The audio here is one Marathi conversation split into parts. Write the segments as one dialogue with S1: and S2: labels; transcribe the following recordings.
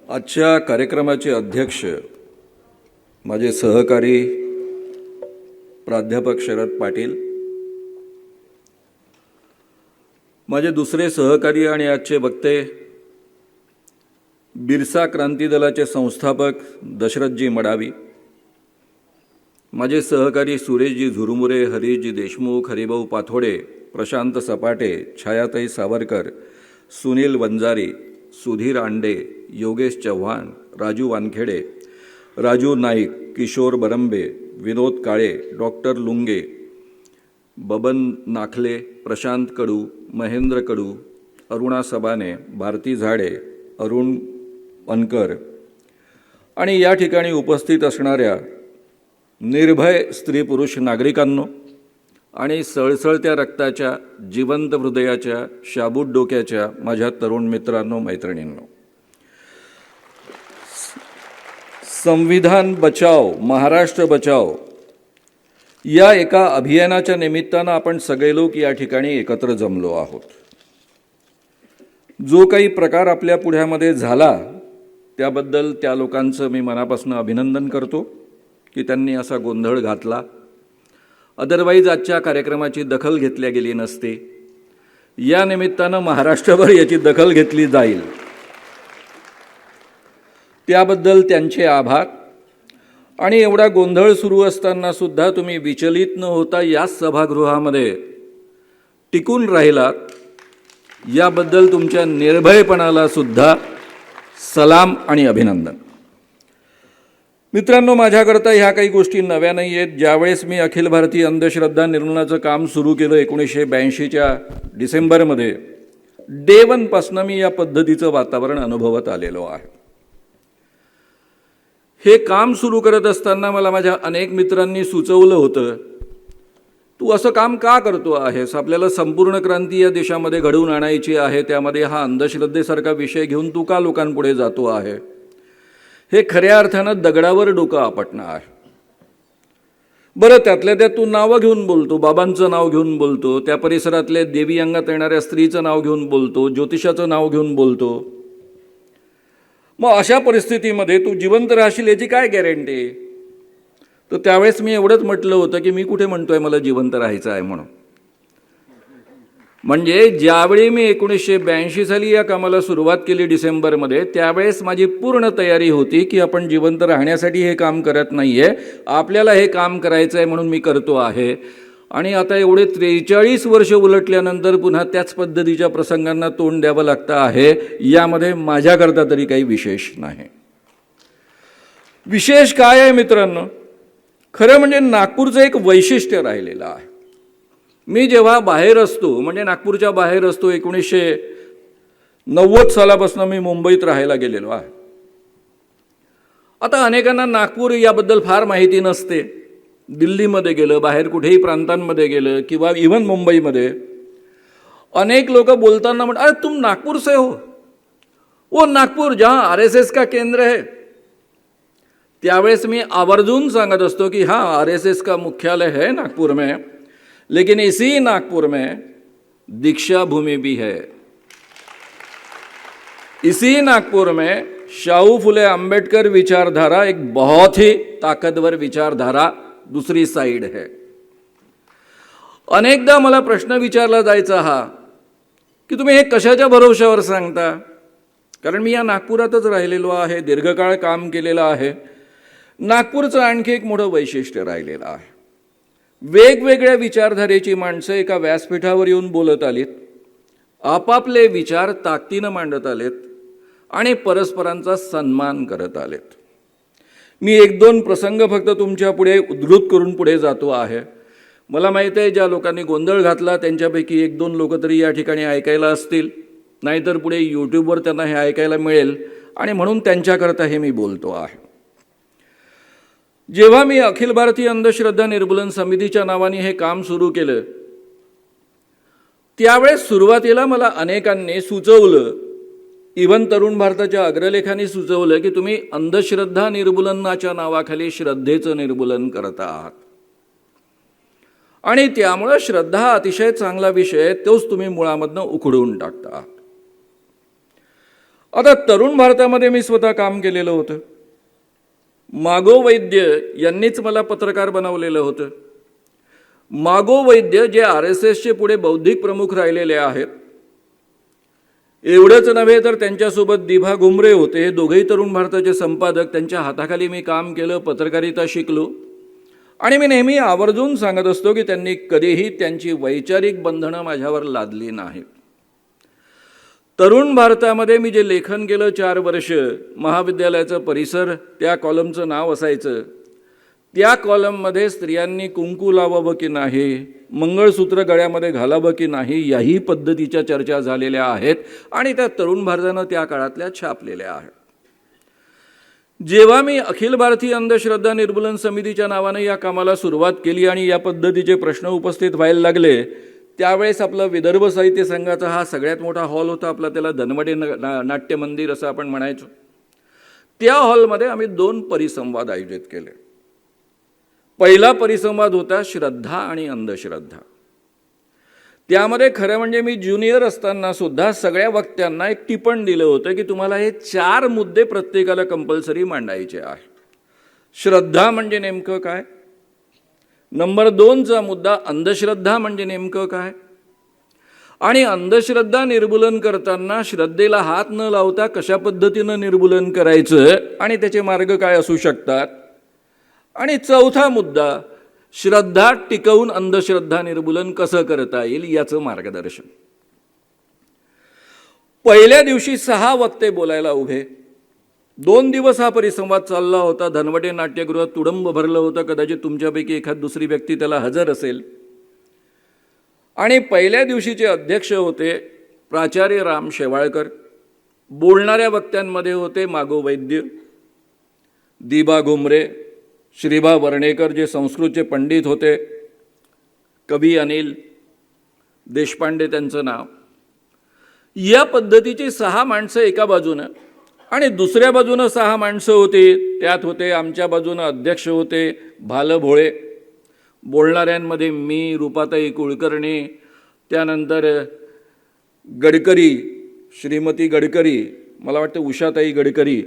S1: आजच्या कार्यक्रमाचे अध्यक्ष माझे सहकारी प्राध्यापक शरद पाटील, माझे दुसरे सहकारी आणि आजचे वक्ते बिरसा क्रांती दलाचे संस्थापक दशरथजी मडावी, माझे सहकारी सुरेशजी झुरमुरे, हरीशजी देशमुख, हरिभाऊ पाथोडे, प्रशांत सपाटे, छायाताई सावरकर, सुनील वंजारी, सुधीर आंडे, योगेश चव्हाण, राजू वानखेडे, राजू नाईक, किशोर बरंबे, विनोद काळे, डॉक्टर लुंगे, बबन नाखले, प्रशांत कडू, महेंद्र कडू, अरुणा सबाने, भारती झाडे, अरुण वनकर आणि या ठिकाणी उपस्थित असणाऱ्या निर्भय स्त्री पुरुष नागरिकांनो आणि सळसळत्या रक्ताच्या, जिवंत हृदयाच्या, शाबूत डोक्याच्या माझ्या तरुण मित्रांनो, मैत्रिणींनो, संविधान बचाव महाराष्ट्र बचाव या एका अभियानाच्या निमित्तानं आपण सगळे लोक या ठिकाणी एकत्र जमलो आहोत. जो काही प्रकार आपल्या पुढ्यामध्ये झाला त्याबद्दल त्या लोकांचं मी मनापासून अभिनंदन करतो की त्यांनी असा गोंधळ घातला. अदरवाईज आजच्या कार्यक्रमाची दखल घेतल्या गेली नसते. या निमित्तानं महाराष्ट्रभर याची दखल घेतली जाईल. त्याबद्दल त्यांचे आभार. आणि एवढा गोंधळ सुरू असताना सुद्धा तुम्ही विचलित न होता या सभागृहामध्ये टिकून राहिलात, याबद्दल तुमच्या निर्भयपणाला सुद्धा सलाम आणि अभिनंदन. मित्रांनो, माझ्याकरता ह्या काही गोष्टी नव्या नाही आहेत. ज्यावेळेस मी अखिल भारतीय अंधश्रद्धा निर्मूलनाचं काम सुरू केलं 1982च्या डिसेंबरमध्ये, डे वनपासनं मी या पद्धतीचं वातावरण अनुभवत आलेलो आहे. हे काम सुरू करत असताना मला माझ्या अनेक मित्रांनी सुचवलं होतं, तू असं काम का करतो आहेस? आपल्याला संपूर्ण क्रांती या देशामध्ये घडवून आणायची आहे, त्यामध्ये हा अंधश्रद्धेसारखा विषय घेऊन तू का लोकांपुढे जातो आहे? हे खऱ्या अर्थानं दगडावर डोकं आपटणं आहे. बरं, त्यातल्या त्यात तू नावं घेऊन बोलतो, बाबांचं नाव घेऊन बोलतो, त्या परिसरातल्या देवी अंगात येणाऱ्या स्त्रीचं नाव घेऊन बोलतो, ज्योतिषाचं नाव घेऊन बोलतो. मग अशा परिस्थितीमध्ये तू जिवंत राहशील याची काय गॅरंटी? तर त्यावेळेस मी एवढंच म्हटलं होतं की मी कुठे म्हणतोय मला जिवंत राहायचं आहे म्हणून. म्हणजे ज्यावेळी मी 1982 साली या कामाला सुरुवात केली डिसेंबरमध्ये, त्यावेळेस माझी पूर्ण तयारी होती की आपण जिवंत राहण्यासाठी हे काम करत नाही आहे, आपल्याला हे काम करायचं आहे म्हणून मी करतो आहे. आणि आता एवढे 43 वर्ष उलटल्यानंतर पुन्हा त्याच पद्धतीच्या प्रसंगांना तोंड द्यावं लागतं आहे. यामध्ये माझ्याकरता तरी काही विशेष नाही. विशेष काय आहे मित्रांनो? खरं म्हणजे नागपूरचं एक वैशिष्ट्य राहिलेलं आहे. मी जेव्हा बाहेर असतो, म्हणजे नागपूरच्या बाहेर असतो, 1990 सालापासून मी मुंबईत राहायला गेलेलो आहे. आता अनेकांना नागपूर याबद्दल फार माहिती नसते. दिल्लीमध्ये गेलं, बाहेर कुठेही प्रांतांमध्ये गेलं किंवा इव्हन मुंबईमध्ये अनेक लोक बोलताना म्हणतात, अरे तुम नागपूर से हो, वो नागपूर जहाँ आरएसएस का केंद्र है. त्यावेळेस मी आवर्जून सांगत असतो की हाँ, आरएसएस का मुख्यालय है नागपुर में, लेकिन इसी नागपुर में दीक्षा भूमि भी है. इसी नागपुर में शाहू फुले अंबेडकर विचारधारा, एक बहुत ही ताकतवर विचारधारा दूसरी साइड है. अनेकदा मला प्रश्न विचारला जायचा हा की तुम्ही हे कशाच्या भरोश्यावर सांगता? कारण मी या नागपुरातच राहिलेलो आहे, दीर्घकाळ काम केलेलं आहे. नागपूरचं आणखी एक मोठं वैशिष्ट्य राहिलेलं आहे. वेगवेगळ्या विचारधारेची माणसं एका व्यासपीठावर येऊन बोलत आलीत, आपापले विचार ताकदीनं मांडत आलेत आणि परस्परांचा सन्मान करत आलेत. मी 1-2 प्रसंग फक्त तुमच्या पुढे उद्धृत करून पुढे जातो आहे. मला माहीत आहे ज्या लोकांनी गोंधळ घातला त्यांच्यापैकी 1-2 लोक तरी या ठिकाणी ऐकायला असतील, नाहीतर पुढे यूट्यूबवर त्यांना हे ऐकायला मिळेल, आणि म्हणून त्यांच्याकरता हे मी बोलतो आहे. जेव्हा मी अखिल भारतीय अंधश्रद्धा निर्मूलन समितीच्या नावाने हे काम सुरू केलं, त्यावेळेस सुरुवातीला मला अनेकांनी सुचवलं, इव्हन तरुण भारताच्या अग्रलेखांनी सुचवलं की तुम्ही अंधश्रद्धा निर्मूलनाच्या नावाखाली श्रद्धेचं निर्मूलन करत आहात आणि त्यामुळे श्रद्धा हा अतिशय चांगला विषय आहे, तोच तुम्ही मुळामधनं उखडून टाकता. आता तरुण भारतामध्ये मी स्वतः काम केलेलं होतं. मागो वैद्य यांनीच मला पत्रकार बनवलेलं होतं. मागो वैद्य जे RSSचे पुढे बौद्धिक प्रमुख राहिलेले आहेत, एवढंच नव्हे तर त्यांच्यासोबत दिभा घुमरे होते. हे दोघेही तरुण भारताचे संपादक. त्यांच्या हाताखाली मी काम केलं, पत्रकारिता शिकलो. आणि मी नेहमी आवर्जून सांगत असतो की त्यांनी कधीही त्यांची वैचारिक बंधनं माझ्यावर लादली नाहीत. तरुण भारतामध्ये मी जे लेखन केलं 4 वर्ष, महाविद्यालयाचा परिसर त्या कॉलमचं नाव असायचं. त्या कॉलममध्ये स्त्रियांनी कुंकू लावावं की नाही, मंगळसूत्र गळ्यामध्ये घालावं की नाही, याही पद्धतीच्या चर्चा झालेल्या आहेत आणि त्या तरुण भारतानं त्या काळातल्या छापलेल्या आहेत. जेव्हा मी अखिल भारतीय अंधश्रद्धा निर्मूलन समितीच्या नावाने या कामाला सुरुवात केली आणि या पद्धतीचे प्रश्न उपस्थित व्हायला लागले, त्यावेळेस आपला विदर्भ साहित्य संघाचा हा सगळ्यात मोठा हॉल होता आपला, त्याला धनवडे नाट्य मंदिर असं आपण म्हणायचो. त्या हॉलमध्ये आम्ही 2 परिसंवाद आयोजित केले. पहिला परिसंवाद होता श्रद्धा आणि अंधश्रद्धा. त्यामध्ये खरं म्हणजे मी ज्युनियर असताना सुद्धा सगळ्या वक्त्यांना एक टिपण दिलं होतं की तुम्हाला हे 4 मुद्दे प्रत्येकाला कंपल्सरी मांडायचे आहे. श्रद्धा म्हणजे नेमकं काय, नंबर 2चा मुद्दा अंधश्रद्धा म्हणजे नेमकं काय, आणि अंधश्रद्धा निर्मूलन करताना श्रद्धेला हात न लावता कशा पद्धतीनं निर्मूलन करायचं आणि त्याचे मार्ग काय असू शकतात, आणि 4था मुद्दा श्रद्धा टिकवून अंधश्रद्धा निर्मूलन कसं करता येईल याचं मार्गदर्शन. पहिल्या दिवशी 6 वक्ते बोलायला उभे. 2 दिवस हा परिसंवाद चालला होता. धनवटे नाट्यगृह तुडंब भरलं होतं. कदाचित तुमच्यापैकी एखाद दुसरी व्यक्ती त्याला हजर असेल. आणि पहिल्या दिवशीचे अध्यक्ष होते प्राचार्य राम शेवाळकर. बोलणाऱ्या वक्त्यांमध्ये होते मागो वैद्य, दिभा घुमरे, श्रीभा वर्णेकर जे संस्कृतचे पंडित होते, कवी अनिल देशपांडे त्यांचं नाव. या पद्धतीची 6 माणसं एका बाजूनं आणि दुसऱ्या बाजूनं 6 माणसं होती. त्यात होते आमच्या बाजूनं अध्यक्ष होते भाल भोळे, बोलणाऱ्यांमध्ये मी, रूपाताई कुलकर्णी, त्यानंतर गडकरी, श्रीमती गडकरी, मला वाटतं उषाताई गडकरी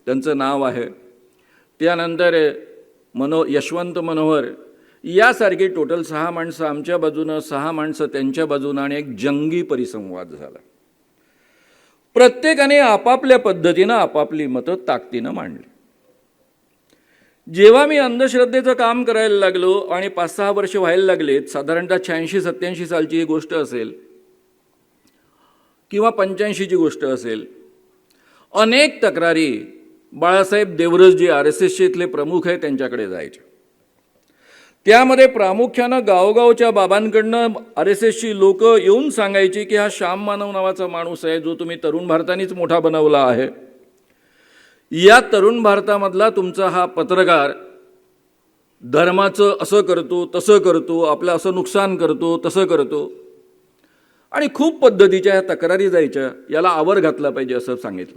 S1: त्यांचं नाव आहे, त्यानंतर यशवंत मनोहर, यासारखी टोटल 6 माणसं आमच्या बाजूनं, 6 माणसं त्यांच्या बाजूनं आणि एक जंगी परिसंवाद झाला. प्रत्येकाने आपापल्या पद्धतीनं आपापली मतं ताकदीनं मांडली. जेव्हा मी अंधश्रद्धेचं काम करायला लागलो आणि 5-6 वर्ष व्हायला लागलेत, साधारणतः 86-87 सालची ही गोष्ट असेल किंवा 85ची गोष्ट असेल, अनेक तक्रारी बाळासाहेब देवरस जे RSSचे इथले प्रमुख आहेत त्यांच्याकडे जायचे. त्यामध्ये प्रामुख्यानं गावगावच्या बाबांकडनं RSSची लोक येऊन सांगायची की हा श्याम मानव नावाचा माणूस आहे जो तुम्ही तरुण भारतानेच मोठा बनवला आहे. या तरुण भारतामधला तुमचा हा पत्रकार धर्माचं असं करतो, तसं करतो, आपलं असं नुकसान करतो, तसं करतो, आणि खूप पद्धतीच्या ह्या तक्रारी जायच्या. याला आवर घातला पाहिजे असं सांगितलं.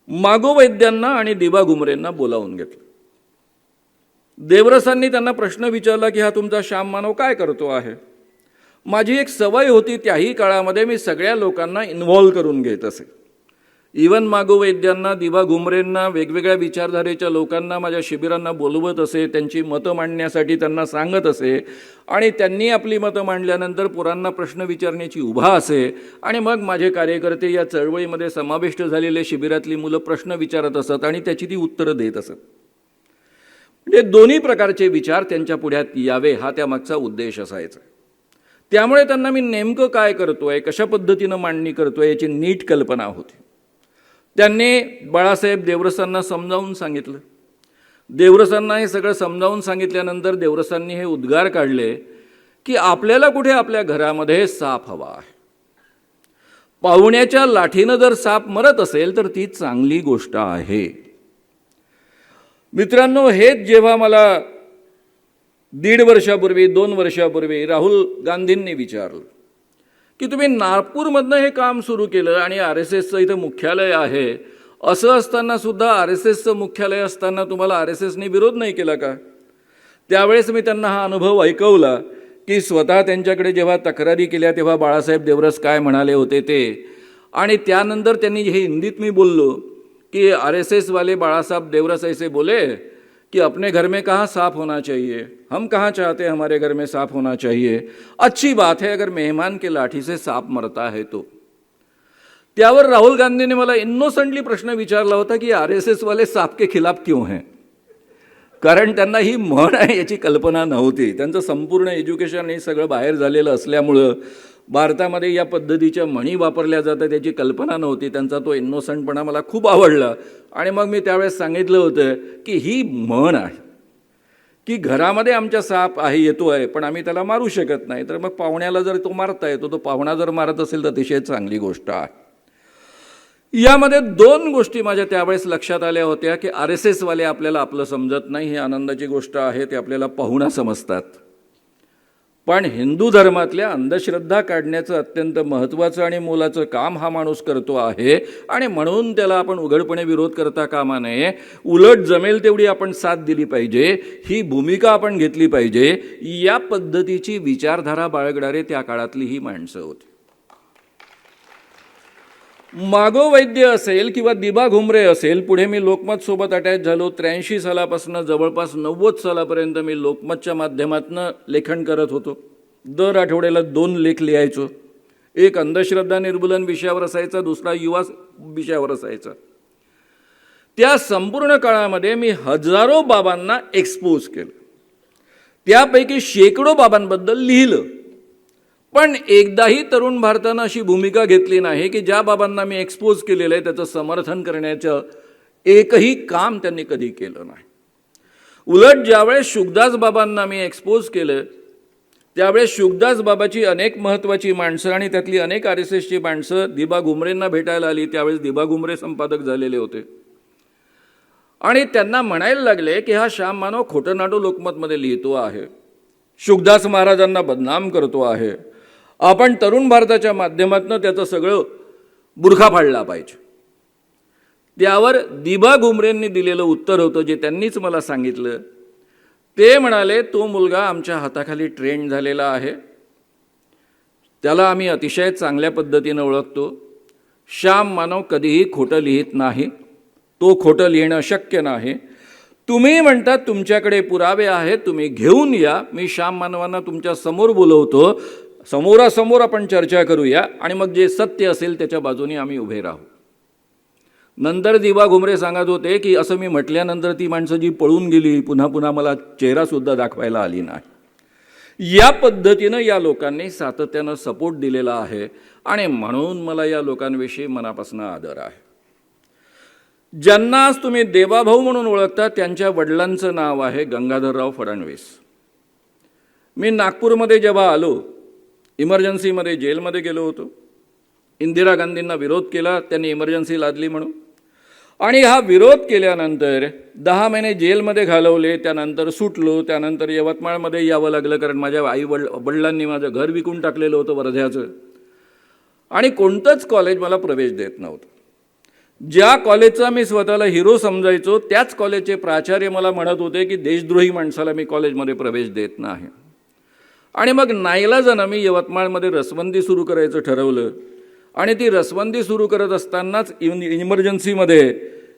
S1: मागो वैद्यांना आणि दिभा घुमरेंना बोलावून घेतलं. देवरसांनी त्यांना प्रश्न विचारला की हा तुमचा श्याम मानव काय करतो आहे. माझी एक सवय होती त्याही काळामध्ये मी सगळ्या लोकांना इन्व्हॉल्व करून घेत असे. इवन मागो वैद्यांना, दिभा घुमरेंना, वेगवेगळ्या विचारधारेच्या लोकांना माझ्या शिबिरांना बोलवत असे, त्यांची मतं मांडण्यासाठी त्यांना सांगत असे, आणि त्यांनी आपली मतं मांडल्यानंतर पोरांना प्रश्न विचारण्याची उभा असे, आणि मग माझे कार्यकर्ते या चळवळीमध्ये समाविष्ट झालेले शिबिरातली मुलं प्रश्न विचारत असत आणि त्याची ती उत्तरं देत असत. म्हणजे दोन्ही प्रकारचे विचार त्यांच्या पुढ्यात यावे हा त्यामागचा उद्देश असायचा. त्यामुळे त्यांना मी नेमकं काय करतोय, कशा पद्धतीनं मांडणी करतोय याची नीट कल्पना होती. त्यांनी बाळासाहेब देवरसांना समजावून सांगितलं. देवरसांना हे सगळं समजावून सांगितल्यानंतर देवरसांनी हे उद्गार काढले की आपल्याला कुठे आपल्या घरामध्ये साप हवा आहे. पाहुण्याच्या लाठीनं जर साप मरत असेल तर ती चांगली गोष्ट आहे. मित्रांनो, हेच जेव्हा मला 1.5 वर्षापूर्वी 2 वर्षापूर्वी राहुल गांधींनी विचारलं की तुम्ही नागपूरमधनं हे काम सुरू केलं आणि RSSचं इथं मुख्यालय आहे, असं असताना सुद्धा RSSचं मुख्यालय असताना तुम्हाला RSSने विरोध नाही केला का. त्यावेळेस मी त्यांना हा अनुभव ऐकवला की स्वतः त्यांच्याकडे जेव्हा तक्रारी केल्या तेव्हा बाळासाहेब देवरस काय म्हणाले होते ते, आणि त्यानंतर त्यांनी हे हिंदीत मी बोललो कि RSS वाले बाळा साहब देवरस ऐसे बोले कि अपने घर में कहाँ साफ होना चाहिए, हम कहाँ चाहते हैं हमारे घर में साफ होना चाहिए, अच्छी बात है अगर मेहमान के लाठी से सांप मरता है तो। त्यावर राहुल गांधीने मला इनोसंटली प्रश्न विचारला होता की RSS वाले सांप के खिलाफ क्यों हैं, कारण त्यांना ही म्हण आहे याची कल्पना नव्हती। त्यांचं संपूर्ण एज्युकेशन हे सगळं बाहेर झालेलं असल्यामुळं भारतामध्ये या पद्धतीच्या म्हणी वापरल्या जातात याची कल्पना नव्हती। त्यांचा तो इनोसंटपणा मला खूप आवडला आणि मग मी त्यावेळेस सांगितलं होतं की ही म्हण आहे की घरामध्ये आमच्या साप आहे येतो आहे पण आम्ही त्याला मारू शकत नाही, तर मग पाहुण्याला जर तो मारता येतो, तो पाहुणा जर मारत असेल तर अतिशय चांगली गोष्ट आहे। यामध्ये दोन गोष्टी माझ्या त्यावेळेस लक्षात आल्या होत्या की RSS वाले आपल्याला आपलं समजत नाही, ही आनंदाची गोष्ट आहे, ते आपल्याला पाहुणा समजतात, पण हिंदू धर्मातल्या अंधश्रद्धा काढण्याचं अत्यंत महत्त्वाचं आणि मोलाचं काम हा माणूस करतो आहे आणि म्हणून त्याला आपण उघडपणे विरोध करता कामा नये, उलट जमेल तेवढी आपण साथ दिली पाहिजे, ही भूमिका आपण घेतली पाहिजे। या पद्धतीची विचारधारा बाळगणारे त्या काळातली ही माणसं होती। मागो वैद्य असेल किंवा दिबा घुमरे असेल, पुढे मी लोकमत सोबत अटॅच झालो। 83 सालापासून जवळपास 90 सालापर्यंत मी लोकमतच्या माध्यमातून लेखन करत होतो। दर आठवड्याला 2 लेख लिहायचो, एक अंधश्रद्धा निर्मूलन विषयावर असायचा, दुसरा युवा विषयावर असायचा। त्या संपूर्ण काळामध्ये मी हजारो बाबांना एक्सपोज केलं, त्यापैकी शेकडो बाबांबद्दल लिहिलं, पण एकदाही तरुण भारतानं अशी भूमिका घेतली नाही की ज्या बाबांना मी एक्सपोज केलेलं आहे त्याचं समर्थन करण्याचं एकही काम त्यांनी कधी केलं नाही। उलट ज्यावेळेस शुकदास बाबांना मी एक्सपोज केलं त्यावेळेस शुकदास बाबाची अनेक महत्त्वाची माणसं आणि त्यातली अनेक RSSची माणसं दिबा घुमरेंना भेटायला आली। त्यावेळेस दिबा घुमरे संपादक झालेले होते आणि त्यांना म्हणायला लागले की हा श्याम मानव खोटं नाटो लोकमतमध्ये लिहितो आहे, शुकदास महाराजांना बदनाम करतो आहे, आपण तरुण भारताच्या माध्यमातून त्याचं सगळं बुरखा फाडला पाहिजे। त्यावर दिबा घुमरेंनी दिलेलं उत्तर होतं जे त्यांनीच मला सांगितलं। ते म्हणाले, तो मुलगा आमच्या हाताखाली ट्रेंड झालेला आहे, त्याला आम्ही अतिशय चांगल्या पद्धतीने ओळखतो, श्याम मानव कधीही खोटं लिहित नाही, तो खोटं लिहिणं शक्य नाही। तुम्ही म्हणतात तुमच्याकडे पुरावे आहेत, तुम्ही घेऊन या, मी श्याम मानवांना तुमच्या समोर बोलवतो, समोरासमोर आपण चर्चा करूया आणि मग जे सत्य असेल त्याच्या बाजूने आम्ही उभे राहू। नंतर दिबा घुमरे सांगत होते की असं मी म्हटल्यानंतर ती माणसं जी पळून गेली पुन्हा पुन्हा मला चेहरासुद्धा दाखवायला आली नाही। या पद्धतीनं या लोकांनी सातत्यानं सपोर्ट दिलेला आहे आणि म्हणून मला या लोकांविषयी मनापासून आदर आहे। ज्यांना आज तुम्ही देवाभाऊ म्हणून ओळखता त्यांच्या वडिलांचं नाव आहे गंगाधरराव फडणवीस। मी नागपूरमध्ये जेव्हा आलो, इमर्जन्सीमध्ये जेलमध्ये गेलो होतो, इंदिरा गांधींना विरोध केला, त्यांनी इमर्जन्सी लादली म्हणून, आणि हा विरोध केल्यानंतर 10 महिने जेलमध्ये घालवले, त्यानंतर सुटलो, त्यानंतर यवतमाळमध्ये यावं लागलं कारण माझ्या वडिलांनी माझं घर विकून टाकलेलं होतं वर्ध्याचं आणि कोणतंच कॉलेज मला प्रवेश देत नव्हतं। ज्या कॉलेजचा मी स्वतःला हिरो समजायचो त्याच कॉलेजचे प्राचार्य मला म्हणत होते की देशद्रोही माणसाला मी कॉलेजमध्ये प्रवेश देत नाही। आणि मग नाईलाजानं मी यवतमाळमध्ये रसबंदी सुरू करायचं ठरवलं आणि ती रसबंदी सुरू करत असतानाच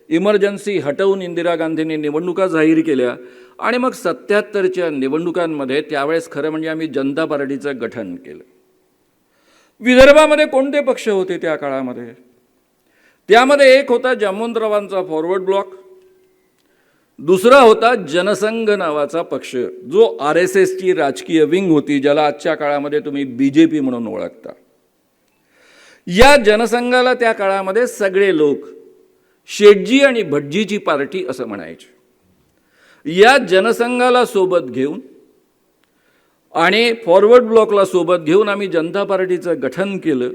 S1: इमर्जन्सी हटवून इंदिरा गांधींनी निवडणुका जाहीर केल्या आणि मग 77च्या निवडणुकांमध्ये त्यावेळेस खरं म्हणजे आम्ही जनता पार्टीचं गठन केलं। विदर्भामध्ये कोणते पक्ष होते त्या काळामध्ये? त्यामध्ये एक होता जामवंतरावांचा फॉरवर्ड ब्लॉक, दुसरा होता जनसंघ नावाचा पक्ष जो RSSची राजकीय विंग होती, ज्याला आजच्या काळामध्ये तुम्ही BJP म्हणून ओळखता। या जनसंघाला त्या काळामध्ये सगळे लोक शेटजी आणि भटजीची पार्टी असं म्हणायचे। या जनसंघाला सोबत घेऊन आणि फॉरवर्ड ब्लॉकला सोबत घेऊन आम्ही जनता पार्टीचं गठन केलं।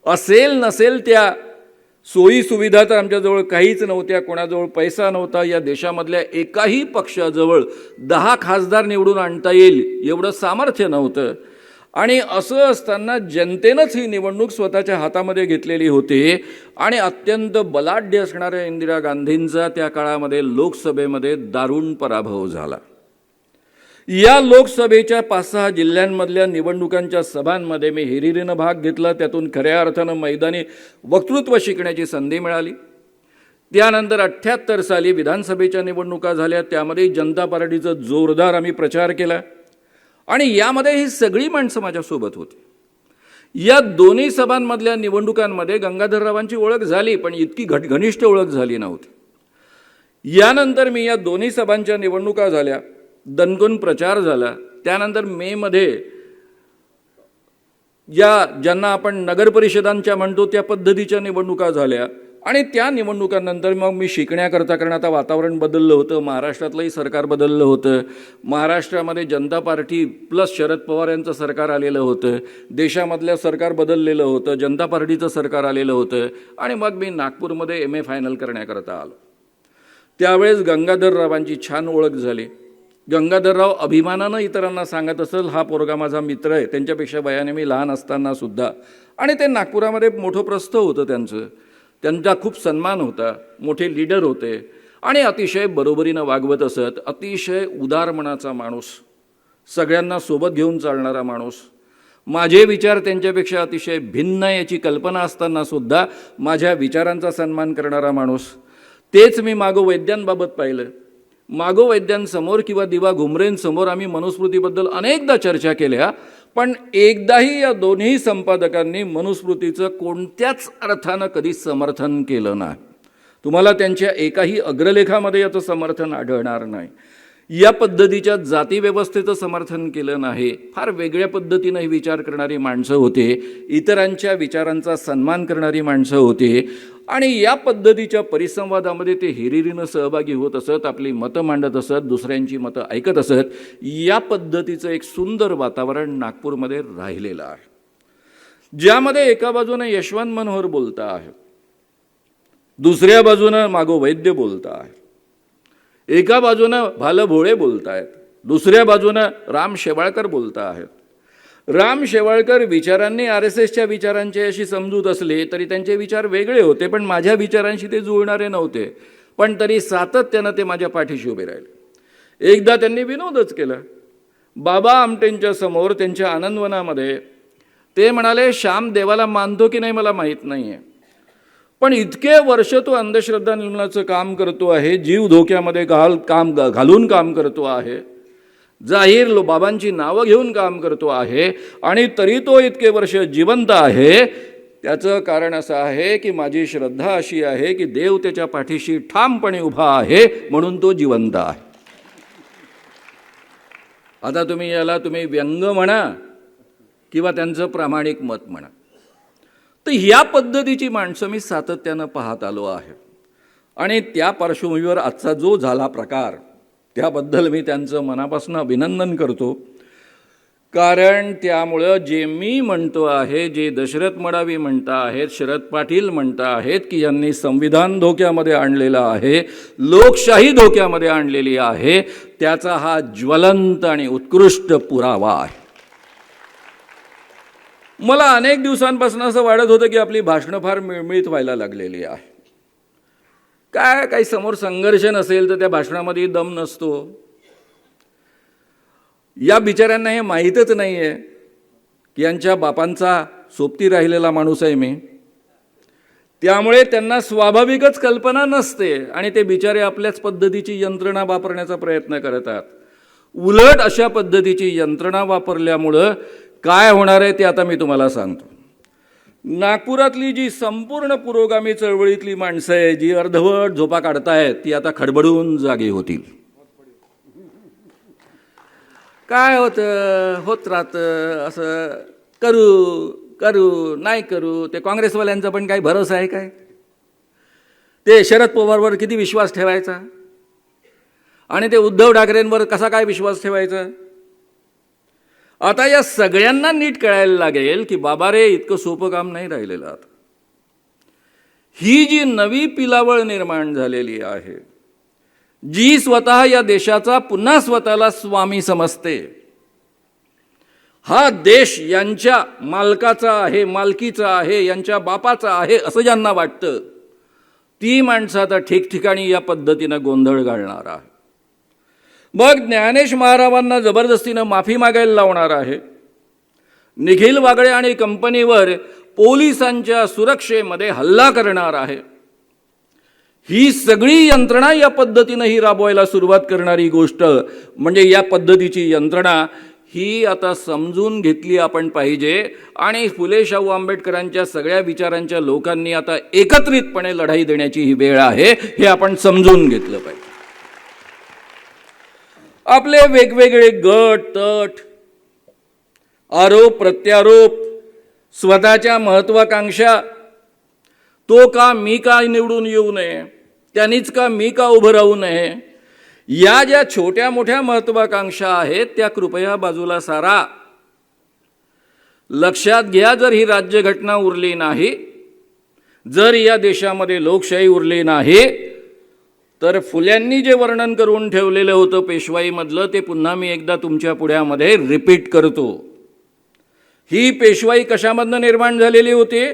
S1: असेल नसेल त्या सोयी सुविधा तर आमच्याजवळ काहीच नव्हत्या, कोणाजवळ पैसा नव्हता, या देशामधल्या एकाही पक्षाजवळ 10 खासदार निवडून आणता येईल एवढं सामर्थ्य नव्हतं आणि असं असताना जनतेनंच ही निवडणूक स्वतःच्या हातामध्ये घेतलेली होती आणि अत्यंत बलाढ्य असणाऱ्या इंदिरा गांधींचा त्या काळामध्ये लोकसभेमध्ये दारुण पराभव झाला। या लोकसभेच्या 5-6 जिल्ह्यांमधल्या निवडणुकांच्या सभांमध्ये मी हिरिरीनं भाग घेतला. त्यातून खऱ्या अर्थानं मैदानी वक्तृत्व शिकण्याची संधी मिळाली. त्यानंतर 78 साली विधानसभेच्या निवडणुका झाल्या. त्यामध्ये जनता पार्टीचा जोरदार आम्ही प्रचार केला आणि यामध्ये ही सगळी माणसं माझ्यासोबत होती. या दोन्ही सभांमधल्या निवडणुकांमध्ये गंगाधररावांची ओळख झाली, पण इतकी घनिष्ठ ओळख झाली नव्हती. यानंतर मी या दोन्ही सभांच्या निवडणुका झाल्या, दणकून प्रचार झाला. त्यानंतर मेमध्ये ज्यांना आपण नगरपरिषदांच्या म्हणतो त्या पद्धतीच्या निवडणुका झाल्या आणि त्या निवडणुकांनंतर मग मी शिकण्याकरता, कारण आता वातावरण बदललं होतं, महाराष्ट्रातलंही सरकार बदललं होतं, महाराष्ट्रामध्ये जनता पार्टी प्लस शरद पवार यांचं सरकार आलेलं होतं, देशामधलं सरकार बदललेलं होतं, जनता पार्टीचं सरकार आलेलं होतं आणि मग मी नागपूरमध्ये MA फायनल करण्याकरता आलो. त्यावेळेस गंगाधररावांची छान ओळख झाली. गंगाधरराव अभिमानानं इतरांना सांगत असेल, हा पोरगा माझा मित्र आहे, त्यांच्यापेक्षा वयाने मी लहान असताना सुद्धा. आणि ते नागपुरामध्ये मोठं प्रस्थ होतं त्यांचा खूप सन्मान होता, मोठे लीडर होते आणि अतिशय बरोबरीनं वागवत असत. अतिशय उदार मनाचा माणूस, सगळ्यांना सोबत घेऊन चालणारा माणूस. माझे विचार त्यांच्यापेक्षा अतिशय भिन्न याची कल्पना असताना सुद्धा माझ्या विचारांचा सन्मान करणारा माणूस. तेच मी मागो वैद्यांबाबत पाहिलं. मागो वैद्यांसमोर किंवा दिवा घुमरेंसमोर आम्ही मनुस्मृतीबद्दल अनेकदा चर्चा केल्या, पण एकदाही या दोन्ही संपादकांनी मनुस्मृतीचं कोणत्याच अर्थानं कधी समर्थन केलं नाही. तुम्हाला त्यांच्या एकाही अग्रलेखामध्ये याचं समर्थन आढळणार नाही. या पद्धतीच्या जातीव्यवस्थेचं समर्थन केलं नाही. फार वेगळ्या पद्धतीनं विचार करणारी माणसं होते, इतरांच्या विचारांचा सन्मान करणारी माणसं होती आणि या पद्धतीच्या परिसंवादामध्ये ते हिरिरीनं सहभागी होत असत, आपली मतं मांडत असत, दुसऱ्यांची मतं ऐकत असत. या पद्धतीचं एक सुंदर वातावरण नागपूरमध्ये राहिलेलं आहे, ज्यामध्ये एका बाजूने यशवंत मनोहर बोलता आहे, दुसऱ्या बाजूनं मागो वैद्य बोलता आहे, एका बाजूनं भाल भोळे बोलत आहेत, दुसऱ्या बाजूनं राम शेवाळकर बोलत आहेत. राम शेवाळकर विचारांनी RSSच्या विचारांची अशी समजूत असली तरी त्यांचे विचार वेगळे होते, पण माझ्या विचारांशी ते जुळणारे नव्हते. पण तरी सातत्यानं ते माझ्या पाठीशी उभे राहिले. एकदा त्यांनी विनोदच केला. बाबा आमटेंच्या समोर त्यांच्या आनंदवनामध्ये ते म्हणाले, श्याम देवाला मानतो की नाही मला माहीत नाही आहे, पण इतके वर्ष तो अंधश्रद्धा निर्मूलनाचं काम करतो आहे, जीव धोक्यामध्ये घालून काम करतो आहे, जाहीर बाबांची नावं घेऊन काम करतो आहे आणि तरी तो इतके वर्ष जिवंत आहे. त्याचं कारण असं आहे की माझी श्रद्धा अशी आहे की देव त्याच्या पाठीशी ठामपणे उभा आहे, म्हणून तो जिवंत आहे. आता याला तुम्ही व्यंग म्हणा किंवा त्यांचं प्रामाणिक मत म्हणा. तर ह्या पद्धतीची माणसं मी सातत्यानं पाहत आलो आहे आणि त्या पार्श्वभूमीवर आजचा जो झाला प्रकार, त्याबद्दल मी त्यांचं मनापासून अभिनंदन करतो. कारण त्यामुळं जे मी म्हणतो आहे, जे दशरथ मडावी म्हणता आहेत, शरद पाटील म्हणता आहेत की यांनी संविधान धोक्यामध्ये आणलेलं आहे, लोकशाही धोक्यामध्ये आणलेली आहे, त्याचा हा ज्वलंत आणि उत्कृष्ट पुरावा आहे. मला अनेक दिवसांपासून असं वाटत होतं की आपली भाषणं फार मिळमिळीत व्हायला लागलेली आहे. काही समोर संघर्ष नसेल तर त्या भाषणामध्ये दम नसतो. या बिचाऱ्यांना हे माहीतच नाही आहे की यांच्या बापांचा सोबती राहिलेला माणूस आहे मी. त्यामुळे त्यांना स्वाभाविकच कल्पना नसते आणि ते बिचारे आपल्याच पद्धतीची यंत्रणा वापरण्याचा प्रयत्न करतात. उलट अशा पद्धतीची यंत्रणा वापरल्यामुळं काय होणार आहे ते आता मी तुम्हाला सांगतो. नागपुरातली जी संपूर्ण पुरोगामी चळवळीतली माणसं आहे, जी अर्धवट झोपा काढतायत, ती आता खडबडून जागी होतील. काय होत राहतं असं, करू नाही करू, ते काँग्रेसवाल्यांचा पण काही भरोसा आहे काय? ते शरद पवारवर किती विश्वास ठेवायचा आणि ते उद्धव ठाकरेंवर कसा काय विश्वास ठेवायचा? आता या सगळ्यांना नीट कळायला लागेल की बाबा रे, इतकं सोपं काम नाही राहिलेलं. आता ही जी नवी पिलावळ निर्माण झालेली आहे, जी स्वतः या देशाचा पुन्हा स्वतःला स्वामी समजते, हा देश यांच्या मालकाचा आहे, मालकीचा आहे, यांच्या बापाचा आहे असं ज्यांना वाटतं, ती माणसं आता ठिकठिकाणी या पद्धतीनं गोंधळ घालणार आहे. मग ज्ञानेश महाराजांना जबरदस्तीनं माफी मागायला लावणार आहे, निखिल वागळे आणि कंपनीवर पोलिसांच्या सुरक्षेमध्ये हल्ला करणार आहे. ही सगळी यंत्रणा या पद्धतीनं ही राबवायला सुरुवात करणारी गोष्ट म्हणजे या पद्धतीची यंत्रणा ही आता समजून घेतली आपण पाहिजे. आणि फुले शाहू आंबेडकरांच्या सगळ्या विचारांच्या लोकांनी आता एकत्रितपणे लढाई देण्याची ही वेळ आहे, हे आपण समजून घेतलं पाहिजे. आपले वेगवेगळे गट तट, आरोप प्रत्यारोप, स्वतःच्या महत्वाकांक्षा, तो का मी का निवडून येऊ नये, त्यांनीच का मी का उभं राहू नये, या ज्या छोट्या मोठ्या महत्वाकांक्षा आहेत त्या कृपया बाजूला सारा. लक्षात घ्या, जर ही राज्यघटना उरली नाही, जर या देशामध्ये लोकशाही उरली नाही, तर फुल्यांनी जे वर्णन करून ठेवलेलं होतं पेशवाईमधलं ते पुन्हा मी एकदा तुमच्या पुढ्यामध्ये रिपीट करतो. ही पेशवाई कशामधनं निर्माण झालेली होती?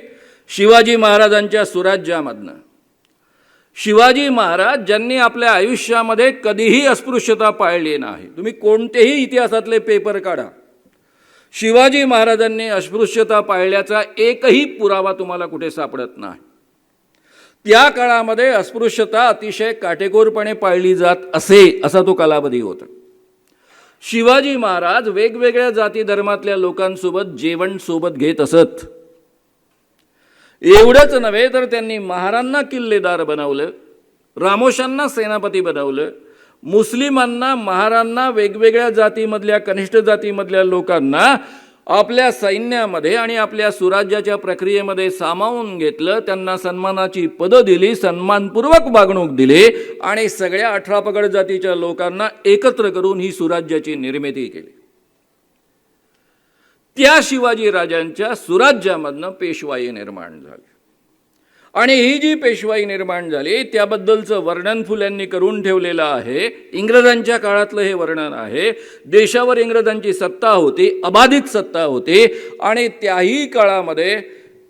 S1: शिवाजी महाराजांच्या सुराज्यामधनं. शिवाजी महाराज ज्यांनी आपल्या आयुष्यामध्ये कधीही अस्पृश्यता पाळली नाही. तुम्ही कोणतेही इतिहासातले पेपर काढा, शिवाजी महाराजांनी अस्पृश्यता पाळल्याचा एकही पुरावा तुम्हाला कुठे सापडत नाही. त्या काळामध्ये अस्पृश्यता अतिशय काटेकोरपणे पाळली जात असे, असा तो कालावधी होता. शिवाजी महाराज वेगवेगळ्या जाती धर्मातल्या लोकांसोबत जेवण सोबत घेत असत. एवढंच नव्हे तर त्यांनी महारांना किल्लेदार बनवलं, रामोशांना सेनापती बनवलं, मुस्लिमांना, महारांना, वेगवेगळ्या जातीमधल्या कनिष्ठ जातीमधल्या लोकांना आपल्या सैन्यामध्ये आणि आपल्या सुराज्याच्या प्रक्रियेमध्ये सामावून घेतलं, त्यांना सन्मानाची पदं दिली, सन्मानपूर्वक वागणूक दिली आणि सगळ्या 18 पगड जातीच्या लोकांना एकत्र करून ही सुराज्याची निर्मिती केली. त्या शिवाजी राजांच्या सुराज्यामधनं पेशवाई निर्माण झाली. आणि ही जी पेशवाई निर्माण झाली त्याबद्दलचं वर्णन फुल्यांनी करून ठेवलेलं आहे. इंग्रजांच्या काळातलं हे वर्णन आहे. देशावर इंग्रजांची सत्ता होती, अबाधित सत्ता होती. आणि त्याही काळामध्ये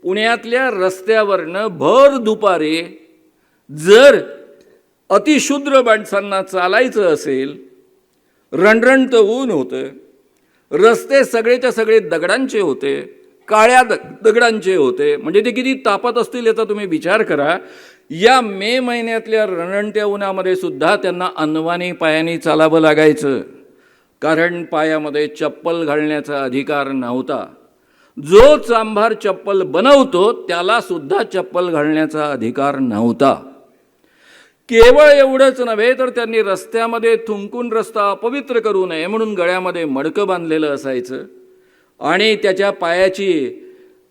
S1: पुण्यातल्या रस्त्यावरनं भर दुपारी जर अतिशूद्र माणसांना चालायचं असेल, रणरणतं ऊन होतं, रस्ते सगळेच्या सगळे दगडांचे होते, काळ्या दगडांचे होते, म्हणजे ते किती तापत असतील याचा तुम्ही विचार करा. या मे महिन्यातल्या रणरणत्या उन्हामध्ये सुद्धा त्यांना अनवाणी पायाने चालावं लागायचं, कारण पायामध्ये चप्पल घालण्याचा अधिकार नव्हता. जो चांभार चप्पल बनवतो त्याला सुद्धा चप्पल घालण्याचा अधिकार नव्हता. केवळ एवढंच नव्हे तर त्यांनी रस्त्यामध्ये थुंकून रस्ता अपवित्र करू नये म्हणून गळ्यामध्ये मडकं बांधलेलं असायचं. आणि त्याच्या पायाची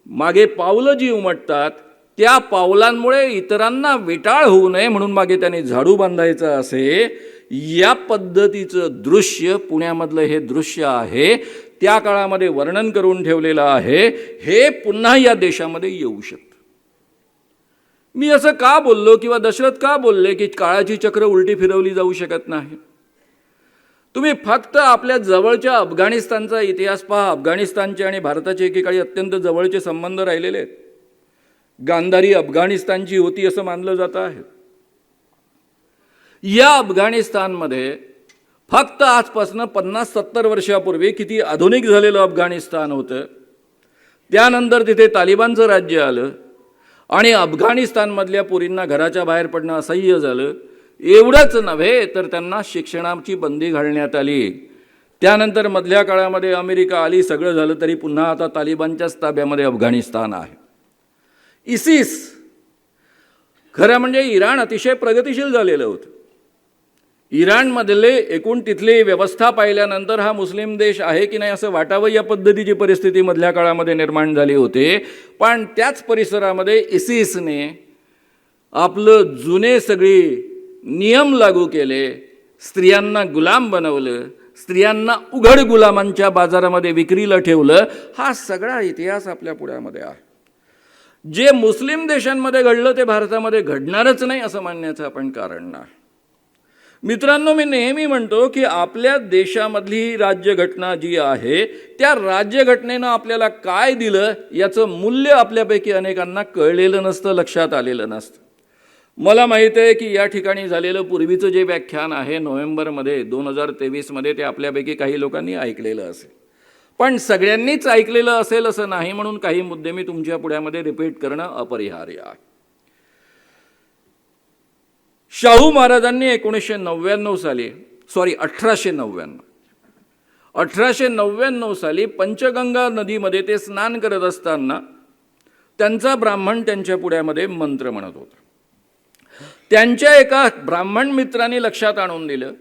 S1: मागे पावलं जी उमटतात त्या पावलांमुळे इतरांना विटाळ होऊ नये म्हणून मागे त्यांनी झाडू बांधायचा असे. या पद्धतीचं दृश्य पुण्यामधलं हे दृश्य आहे, त्या काळामध्ये वर्णन करून ठेवलेलं आहे. हे पुन्हा या देशामध्ये येऊ शकतं. मी असं का बोललो किंवा दशरथ का बोलले की काळाची चक्र उलटी फिरवली जाऊ शकत नाही? तुम्ही फक्त आपल्या जवळच्या अफगाणिस्तानचा इतिहास पहा. अफगाणिस्तानचे आणि भारताचे एकेकाळी अत्यंत जवळचे संबंध राहिलेले आहेत. गांधारी अफगाणिस्तानची होती असं मानलं जात आहे. या अफगाणिस्तानमध्ये फक्त आजपासून 50-70 वर्षापूर्वी किती आधुनिक झालेलं अफगाणिस्तान होतं. त्यानंतर तिथे तालिबानचं राज्य आलं आणि अफगाणिस्तानमधल्या पोरींना घराच्या बाहेर पडणं असह्य झालं. एवढंच नव्हे तर त्यांना शिक्षणाची बंदी घालण्यात आली. त्यानंतर मधल्या काळामध्ये अमेरिका आली, सगळं झालं तरी पुन्हा आता तालिबानच्याच ताब्यामध्ये अफगाणिस्तान आहे. इसिस, खरं म्हणजे इराण अतिशय प्रगतिशील झालेलं होतं. इराणमधले एकूण तिथली व्यवस्था पाहिल्यानंतर हा मुस्लिम देश आहे की नाही असं वाटावं या पद्धतीची परिस्थिती मधल्या काळामध्ये निर्माण झाली होती. पण त्याच परिसरामध्ये इसिसने आपलं जुने सगळी नियम लागू केले, स्त्रियांना गुलाम बनवलं, स्त्रियांना उघड गुलामांच्या बाजारामध्ये विक्रीला ठेवलं. हा सगळा इतिहास आपल्या पुढ्यामध्ये आहे. जे मुस्लिम देशांमध्ये घडलं ते भारतामध्ये घडणारच नाही असं मानण्याचं आपण कारण नाही. मित्रांनो, मी नेहमी म्हणतो की आपल्या देशामधली राज्यघटना जी आहे त्या राज्यघटनेनं आपल्याला काय दिलं याचं मूल्य आपल्यापैकी अनेकांना कळलेलं नसतं, लक्षात आलेलं नसतं. मला माहीत आहे की या ठिकाणी झालेलं पूर्वीचं जे व्याख्यान आहे नोव्हेंबरमध्ये 2023मध्ये ते आपल्यापैकी काही लोकांनी ऐकलेलं असेल, पण सगळ्यांनीच ऐकलेलं असेल असं नाही, म्हणून काही मुद्दे मी तुमच्या पुढ्यामध्ये रिपीट करणं अपरिहार्य आहे. शाहू महाराजांनी 1899 साली पंचगंगा नदीमध्ये ते स्नान करत असताना त्यांचा ब्राह्मण त्यांच्या पुढ्यामध्ये मंत्र म्हणत होता. त्यांच्या एका ब्राह्मण मित्रांनी लक्षात आणून दिलं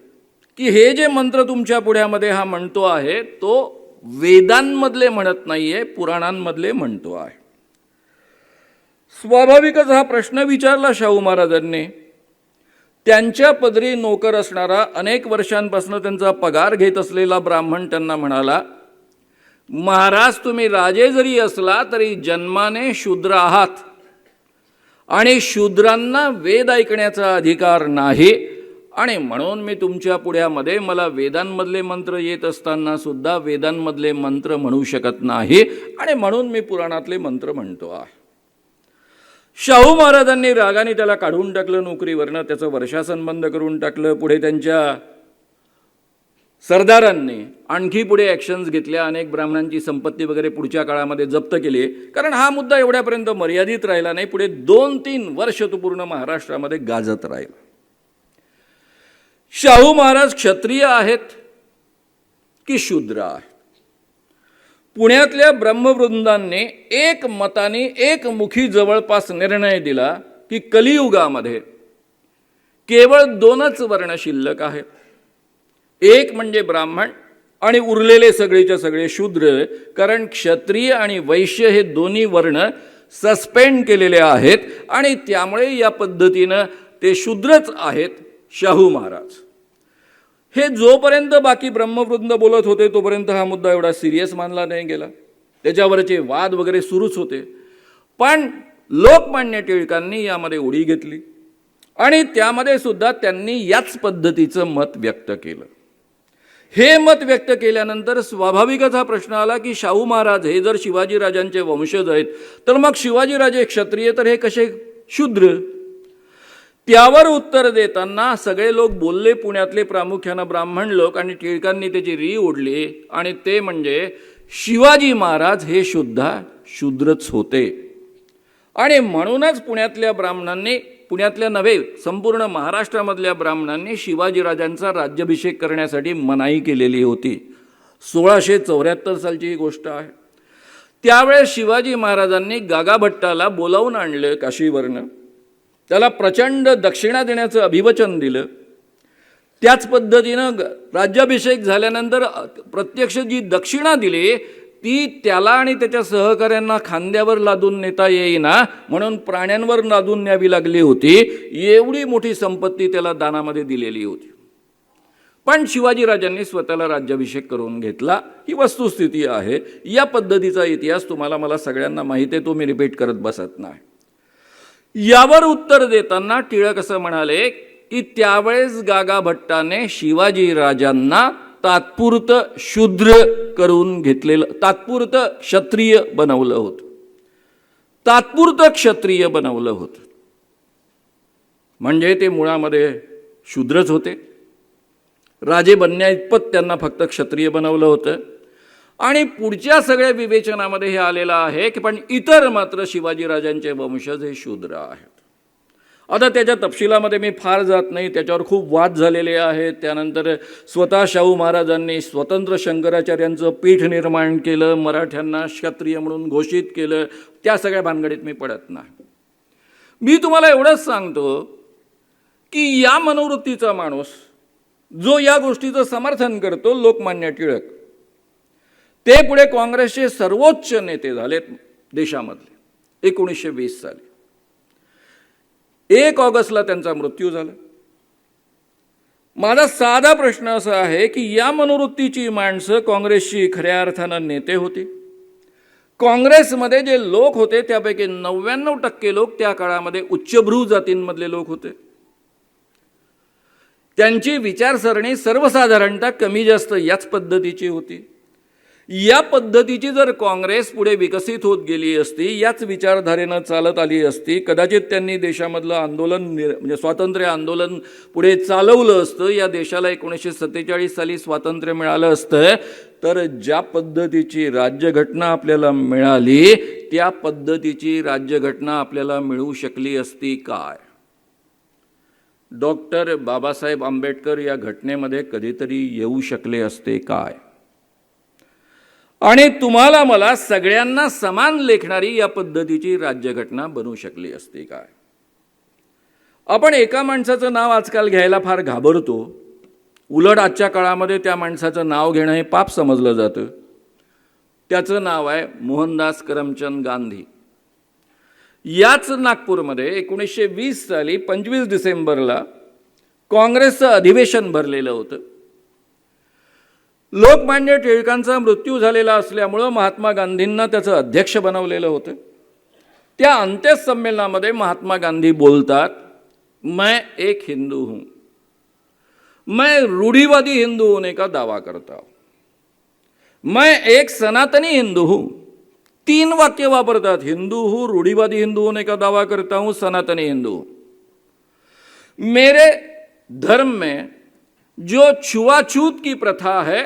S1: की हे जे मंत्र तुमच्या पुढ्यामध्ये हा म्हणतो आहे तो वेदांमधले म्हणत नाहीये, पुराणांमधले म्हणतो आहे. स्वाभाविकच हा प्रश्न विचारला शाहू महाराजांनी. त्यांच्या पदरी नोकर असणारा, अनेक वर्षांपासून त्यांचा पगार घेत असलेला ब्राह्मण त्यांना म्हणाला, महाराज तुम्ही राजे जरी असला तरी जन्माने शूद्र आहात आणि शूद्रांना वेद ऐकण्याचा अधिकार नाही, आणि म्हणून मी तुमच्या पुढ्यामध्ये मला वेदांमधले मंत्र येत असताना सुद्धा वेदांमधले मंत्र म्हणू शकत नाही, आणि म्हणून मी पुराणातले मंत्र म्हणतो आहे. शाहू महाराजांनी रागाने त्याला काढून टाकलं नोकरीवरनं, त्याचं वर्षासन बंद करून टाकलं. पुढे त्यांच्या सरदारांनी आणखी पुढे ॲक्शन्स घेतल्या, अनेक ब्राह्मणांची संपत्ती वगैरे पुढच्या काळामध्ये जप्त केली, कारण हा मुद्दा एवढ्यापर्यंत मर्यादित राहिला नाही. पुढे 2-3 वर्ष तो पूर्ण महाराष्ट्रामध्ये गाजत राहिला. शाहू महाराज क्षत्रिय आहेत की शूद्र आहेत? पुण्यातल्या ब्रह्मवृंदांनी एक मताने एकमुखी जवळपास निर्णय दिला की कलियुगामध्ये केवळ 2च वर्ण शिल्लक आहेत, एक म्हणजे ब्राह्मण आणि उरलेले सगळेच्या सगळे शूद्र, कारण क्षत्रिय आणि वैश्य हे दोन्ही वर्ण सस्पेंड केलेले आहेत आणि त्यामुळे या पद्धतीनं ते शूद्रच आहेत. शाहू महाराज हे जोपर्यंत बाकी ब्रह्मवृंद बोलत होते तोपर्यंत हा मुद्दा एवढा सिरियस मानला नाही गेला, त्याच्यावरचे वाद वगैरे सुरूच होते. पण लोकमान्य टिळकांनी यामध्ये उडी घेतली आणि त्यामध्ये सुद्धा त्यांनी याच पद्धतीचं मत व्यक्त केलं. हे मत व्यक्त केल्यानंतर स्वाभाविकच हा प्रश्न आला की शाहू महाराज हे जर शिवाजीराजांचे वंशज आहेत तर मग शिवाजीराजे क्षत्रिय तर हे कसे शूद्र? त्यावर उत्तर देताना सगळे लोक बोलले, पुण्यातले प्रामुख्यानं ब्राह्मण लोक, आणि टिळकांनी त्याची री ओढली, आणि ते म्हणजे शिवाजी महाराज हे सुद्धा शूद्रच होते. आणि म्हणूनच पुण्यातल्या ब्राह्मणांनी, पुण्यातल्या नव्हे संपूर्ण महाराष्ट्रामधल्या ब्राह्मणांनी शिवाजीराजांचा राज्याभिषेक करण्यासाठी मनाई केलेली होती. 1674 सालची ही गोष्ट आहे. त्यावेळेस शिवाजी महाराजांनी गागाभट्टाला बोलावून आणलं काशीवरनं, त्याला प्रचंड दक्षिणा देण्याचं अभिवचन दिलं. त्याच पद्धतीनं राज्याभिषेक झाल्यानंतर प्रत्यक्ष जी दक्षिणा दिली ती त्याला आणि त्याच्या सहकाऱ्यांना खांद्यावर लादून नेता येईना म्हणून प्राण्यांवर लादून न्यावी लागली होती. एवढी मोठी संपत्ती त्याला दानामध्ये दिलेली होती. पण शिवाजीराजांनी स्वतःला राज्याभिषेक करून घेतला. ही वस्तुस्थिती आहे. या पद्धतीचा इतिहास तुम्हाला मला सगळ्यांना माहिती आहे, तो मी रिपीट करत बसत नाही. यावर उत्तर देताना टिळक असं म्हणाले की त्यावेळेस गागाभट्टाने शिवाजीराजांना तात्पुरतं शूद्र करून घेतलेलं, तात्पुरतं क्षत्रिय बनवलं होतं, तात्पुरतं क्षत्रिय बनवलं होतं. म्हणजे ते मुळामध्ये शूद्रच होते. राजे बनण्याइतपत त्यांना फक्त क्षत्रिय बनवलं होतं. आणि पुढच्या सगळ्या विवेचनामध्ये हे आलेलं आहे की पण इतर मात्र शिवाजीराजांचे वंशज हे शूद्र आहेत. आता त्याच्या तपशिलामध्ये मी फार जात नाही, त्याच्यावर खूप वाद झालेले आहेत. त्यानंतर स्वतः शाहू महाराजांनी स्वतंत्र शंकराचार्यांचं पीठ निर्माण केलं, मराठ्यांना क्षत्रिय म्हणून घोषित केलं. त्या सगळ्या भानगडीत मी पडत नाही. मी तुम्हाला एवढंच सांगतो की या मनोवृत्तीचा माणूस जो या गोष्टीचं समर्थन करतो, लोकमान्य टिळक, ते पुढे काँग्रेसचे सर्वोच्च नेते झालेत देशामधले 1920 साली. 1 ऑगस्टला त्यांचा मृत्यू झाला. माझा साधा प्रश्न असा आहे की या मनोवृत्तीची माणसं काँग्रेसची खऱ्या अर्थानं नेते होती. काँग्रेसमध्ये जे लोक होते त्यापैकी 99% लोक त्या काळामध्ये उच्चभ्रू जातींमधले लोक होते. त्यांची विचारसरणी सर्वसाधारणतः कमी जास्त याच पद्धतीची होती. या पद्धतीची जर काँग्रेस पुढे विकसित होत गेली असती, याच विचारधारेनं चालत आली असती, कदाचित त्यांनी देशामधलं आंदोलन म्हणजे स्वातंत्र्य आंदोलन पुढे चालवलं असतं, या देशाला 1947 साली स्वातंत्र्य मिळालं असतं, तर ज्या पद्धतीची राज्यघटना आपल्याला मिळाली त्या पद्धतीची राज्यघटना आपल्याला मिळू शकली असती काय? डॉक्टर बाबासाहेब आंबेडकर या घटनेमध्ये कधीतरी येऊ शकले असते काय? आणि तुम्हाला मला सगळ्यांना समान लेखणारी या पद्धतीची राज्यघटना बनू शकली असती काय? आपण एका माणसाचं नाव आजकाल घ्यायला फार घाबरतो. उलट आजच्या काळामध्ये त्या माणसाचं नाव घेणं हे पाप समजलं जातं. त्याचं नाव आहे मोहनदास करमचंद गांधी. याच नागपूरमध्ये 1920 साली 25 डिसेंबरला काँग्रेसचं अधिवेशन भरलेलं होतं. लोकमान्य टिळकांचा मृत्यू झालेला असल्यामुळं महात्मा गांधींना त्याचं अध्यक्ष बनवलेलं होतं. त्या अंत्यसंमेलनामध्ये महात्मा गांधी बोलतात, मैं एक हिंदू हूं, मैं रूढ़िवादी हिंदू होने का दावा करता हूं, मैं एक सनातनी हिंदू हूं. 3 वाक्य वापरतात, हिंदू हूं, रूढ़िवादी हिंदू होने का दावा करता हूं, सनातनी हिंदू हूं. मेरे धर्म में जो छुआछूत की प्रथा है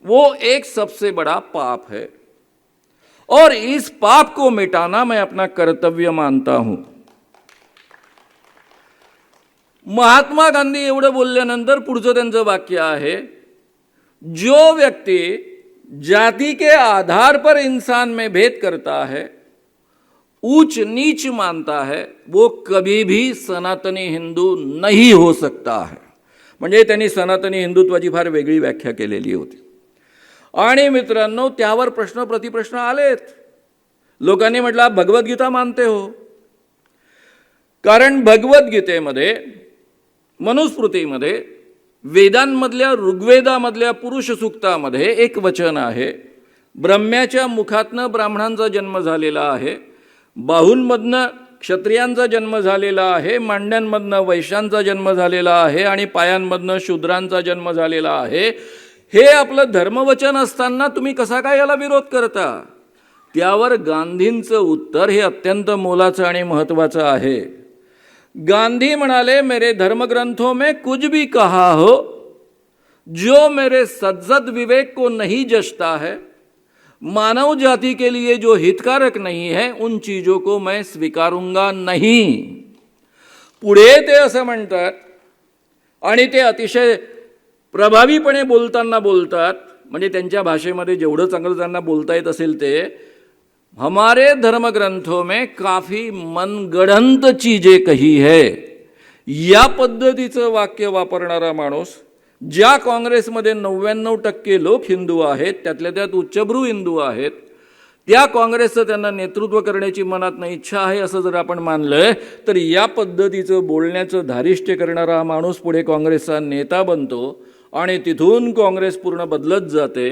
S1: वो एक सबसे बड़ा पाप है और इस पाप को मिटाना मैं अपना कर्तव्य मानता हूं. महात्मा गांधी एवढं बोलल्यानंतर पुढचं त्यांचं वाक्य आहे, जो व्यक्ति जाति के आधार पर इंसान में भेद करता है, ऊंच नीच मानता है, वो कभी भी सनातनी हिंदू नहीं हो सकता है. म्हणजे त्यांनी सनातनी हिंदुत्वाची फार वेगळी व्याख्या केलेली होती. आणि मित्रांनो, त्यावर प्रश्न प्रतिप्रश्न आलेत. लोकांनी म्हटलं भगवद्गीता मानते हो, कारण भगवद्गीतेमध्ये मनुस्मृतीमध्ये वेदांमधल्या ऋग्वेदामधल्या पुरुष सूक्तामध्ये एक वचन आहे, ब्रह्म्याच्या मुखातनं ब्राह्मणांचा जन्म झालेला आहे, बाहूंमधनं क्षत्रियांचा जन्म झालेला आहे, मांड्यांमधनं वैश्यांचा जन्म झालेला आहे आणि पायांमधनं शूद्रांचा जन्म झालेला आहे. हे आपलं धर्मवचन असताना तुम्ही कसा काय याला विरोध करता? त्यावर गांधींचं उत्तर हे अत्यंत मोलाचं आणि महत्त्वाचं आहे. गांधी म्हणाले, मेरे धर्मग्रंथों में कुछ भी कहा हो जो मेरे सज्जद विवेक को नहीं जचता है, मानव जाति के लिए जो हितकारक नहीं है, उन चीजों को मैं स्वीकारूंगा नहीं. पुढे ते असं म्हणतात आणि ते अतिशय प्रभावीपणे बोलताना बोलतात, म्हणजे त्यांच्या भाषेमध्ये जेवढं चांगलं त्यांना बोलता येत असेल ते, हमारे धर्म ग्रंथों में काफी मनगढ़ंत चीजें कही है. या पद्धतीचं वाक्य वापरणारा माणूस, ज्या काँग्रेसमध्ये 99% लोक हिंदू आहेत, त्यातल्या त्यात उच्चभ्रू हिंदू आहेत, त्या काँग्रेसचं त्यांना नेतृत्व करण्याची मनात इच्छा आहे असं जर आपण मानलं, तर या पद्धतीचं बोलण्याचं धारिष्ट्य करणारा माणूस पुढे काँग्रेसचा नेता बनतो आणि तिथून काँग्रेस पूर्ण बदलत जाते.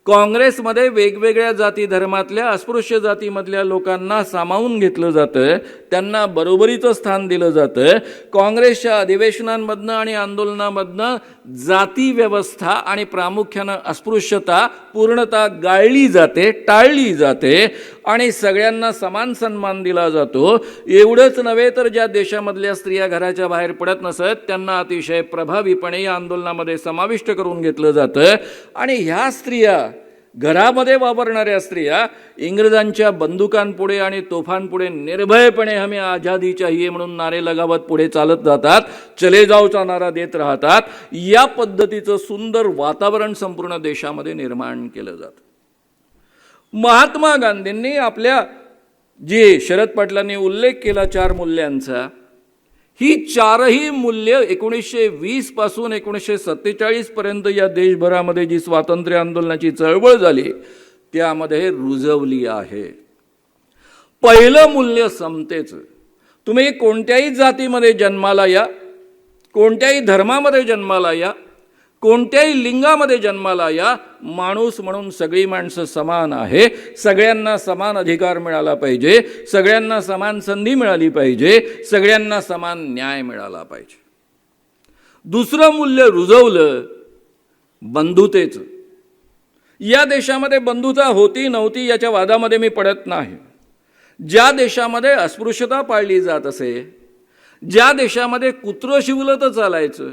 S1: काँग्रेसमध्ये वेगवेगळ्या जाती धर्मातल्या अस्पृश्य जातीमधल्या लोकांना सामावून घेतलं जातं, त्यांना बरोबरीचं स्थान दिलं जातं. काँग्रेसच्या अधिवेशनांमधनं आणि आंदोलनामधनं जाती व्यवस्था आणि प्रामुख्यानं अस्पृश्यता पूर्णतः गाळली जाते, टाळली जाते आणि सगळ्यांना समान सन्मान दिला जातो. एवढंच नव्हे तर ज्या देशामधल्या स्त्रिया घराच्या बाहेर पडत नसत, त्यांना अतिशय प्रभावीपणे या आंदोलनामध्ये समाविष्ट करून घेतलं जातं. आणि ह्या स्त्रिया, घरामध्ये वापरणाऱ्या स्त्रिया, इंग्रजांच्या बंदुकांपुढे आणि तोफांपुढे निर्भयपणे हमें आझादी चाहिए म्हणून नारे लगावत पुढे चालत जातात, चले जाओचा नारा देत राहतात. या पद्धतीचं सुंदर वातावरण संपूर्ण देशामध्ये निर्माण केलं जातं. महात्मा गांधींनी आपल्या जे शरद पाटलांनी उल्लेख केला 4 मूल्यांचा, ही 4ही मूल्य 1920 पासून 1947 पर्यंत या देशभरामध्ये जी स्वातंत्र्य आंदोलनाची चळवळ झाली त्यामध्ये रुजवली आहे. पहिलं मूल्य समतेचं. तुम्ही कोणत्याही जातीमध्ये जन्माला या, कोणत्याही धर्मामध्ये जन्माला या, कोणत्याही लिंगामध्ये जन्माला या, माणूस म्हणून सगळी माणसं समान आहे. सगळ्यांना समान अधिकार मिळाला पाहिजे, सगळ्यांना समान संधी मिळाली पाहिजे, सगळ्यांना समान न्याय मिळाला पाहिजे. दुसरं मूल्य रुजवलं बंधुतेचं. या देशामध्ये बंधुता होती नव्हती याच्या वादामध्ये मी पडत नाही. ज्या देशामध्ये अस्पृश्यता पाळली जात असे, ज्या देशामध्ये कुत्रं शिवलं तर चालायचं,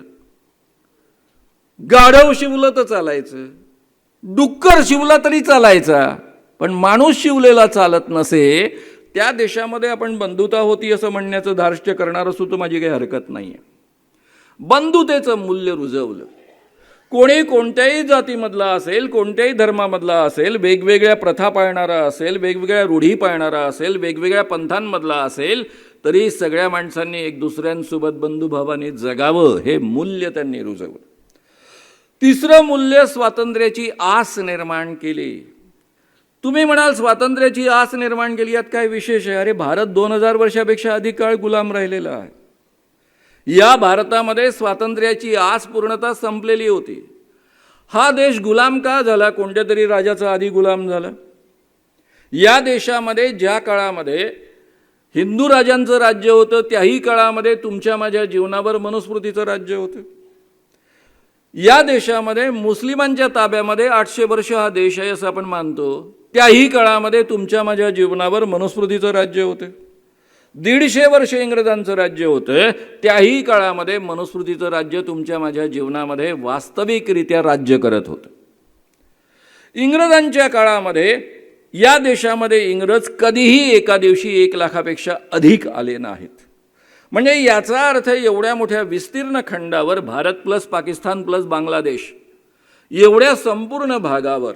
S1: गाढव शिवलं तर चालायचं, डुक्कर शिवला तरी चालायचा, पण माणूस शिवलेला चालत नसे, त्या देशामध्ये आपण बंधुता होती असं म्हणण्याचं धार्ष्ट्य करणार असू तर माझी काही हरकत नाही आहे. बंधुतेचं मूल्य रुजवलं. कोणी कोणत्याही जातीमधला असेल, कोणत्याही धर्मामधला असेल, वेगवेगळ्या प्रथा पाळणारा असेल, वेगवेगळ्या रूढी पाळणारा असेल, वेगवेगळ्या पंथांमधला असेल, तरी सगळ्या माणसांनी एक दुसऱ्यांसोबत बंधुभावाने जगावं हे मूल्य त्यांनी रुजवलं. तिसरं मूल्य स्वातंत्र्याची आस निर्माण केली. तुम्ही म्हणाल स्वातंत्र्याची आस निर्माण केली, यात काय विशेष आहे? अरे भारत 2000 वर्षापेक्षा अधिक काळ गुलाम राहिलेला आहे. या भारतामध्ये स्वातंत्र्याची आस पूर्णतः संपलेली होती. हा देश गुलाम का झाला? कोणत्या तरी राजाचा आधी गुलाम झाला. या देशामध्ये ज्या काळामध्ये हिंदू राजांचं राज्य होतं, त्याही काळामध्ये तुमच्या माझ्या जीवनावर मनुस्मृतीचं राज्य होतं. या देशामध्ये मुस्लिमांच्या ताब्यामध्ये 800 वर्ष हा देश आहे असं आपण मानतो, त्याही काळामध्ये तुमच्या माझ्या जीवनावर मनुस्मृतीचं राज्य होतं. 150 वर्ष इंग्रजांचं राज्य होतं, त्याही काळामध्ये मनुस्मृतीचं राज्य तुमच्या माझ्या जीवनामध्ये वास्तविकरित्या राज्य करत होतं. इंग्रजांच्या काळामध्ये या देशामध्ये इंग्रज कधीही एका दिवशी 1 लाखापेक्षा अधिक आले नाहीत. म्हणजे याचा अर्थ एवढ्या मोठ्या विस्तीर्ण खंडावर, भारत प्लस पाकिस्तान प्लस बांगलादेश, एवढ्या संपूर्ण भागावर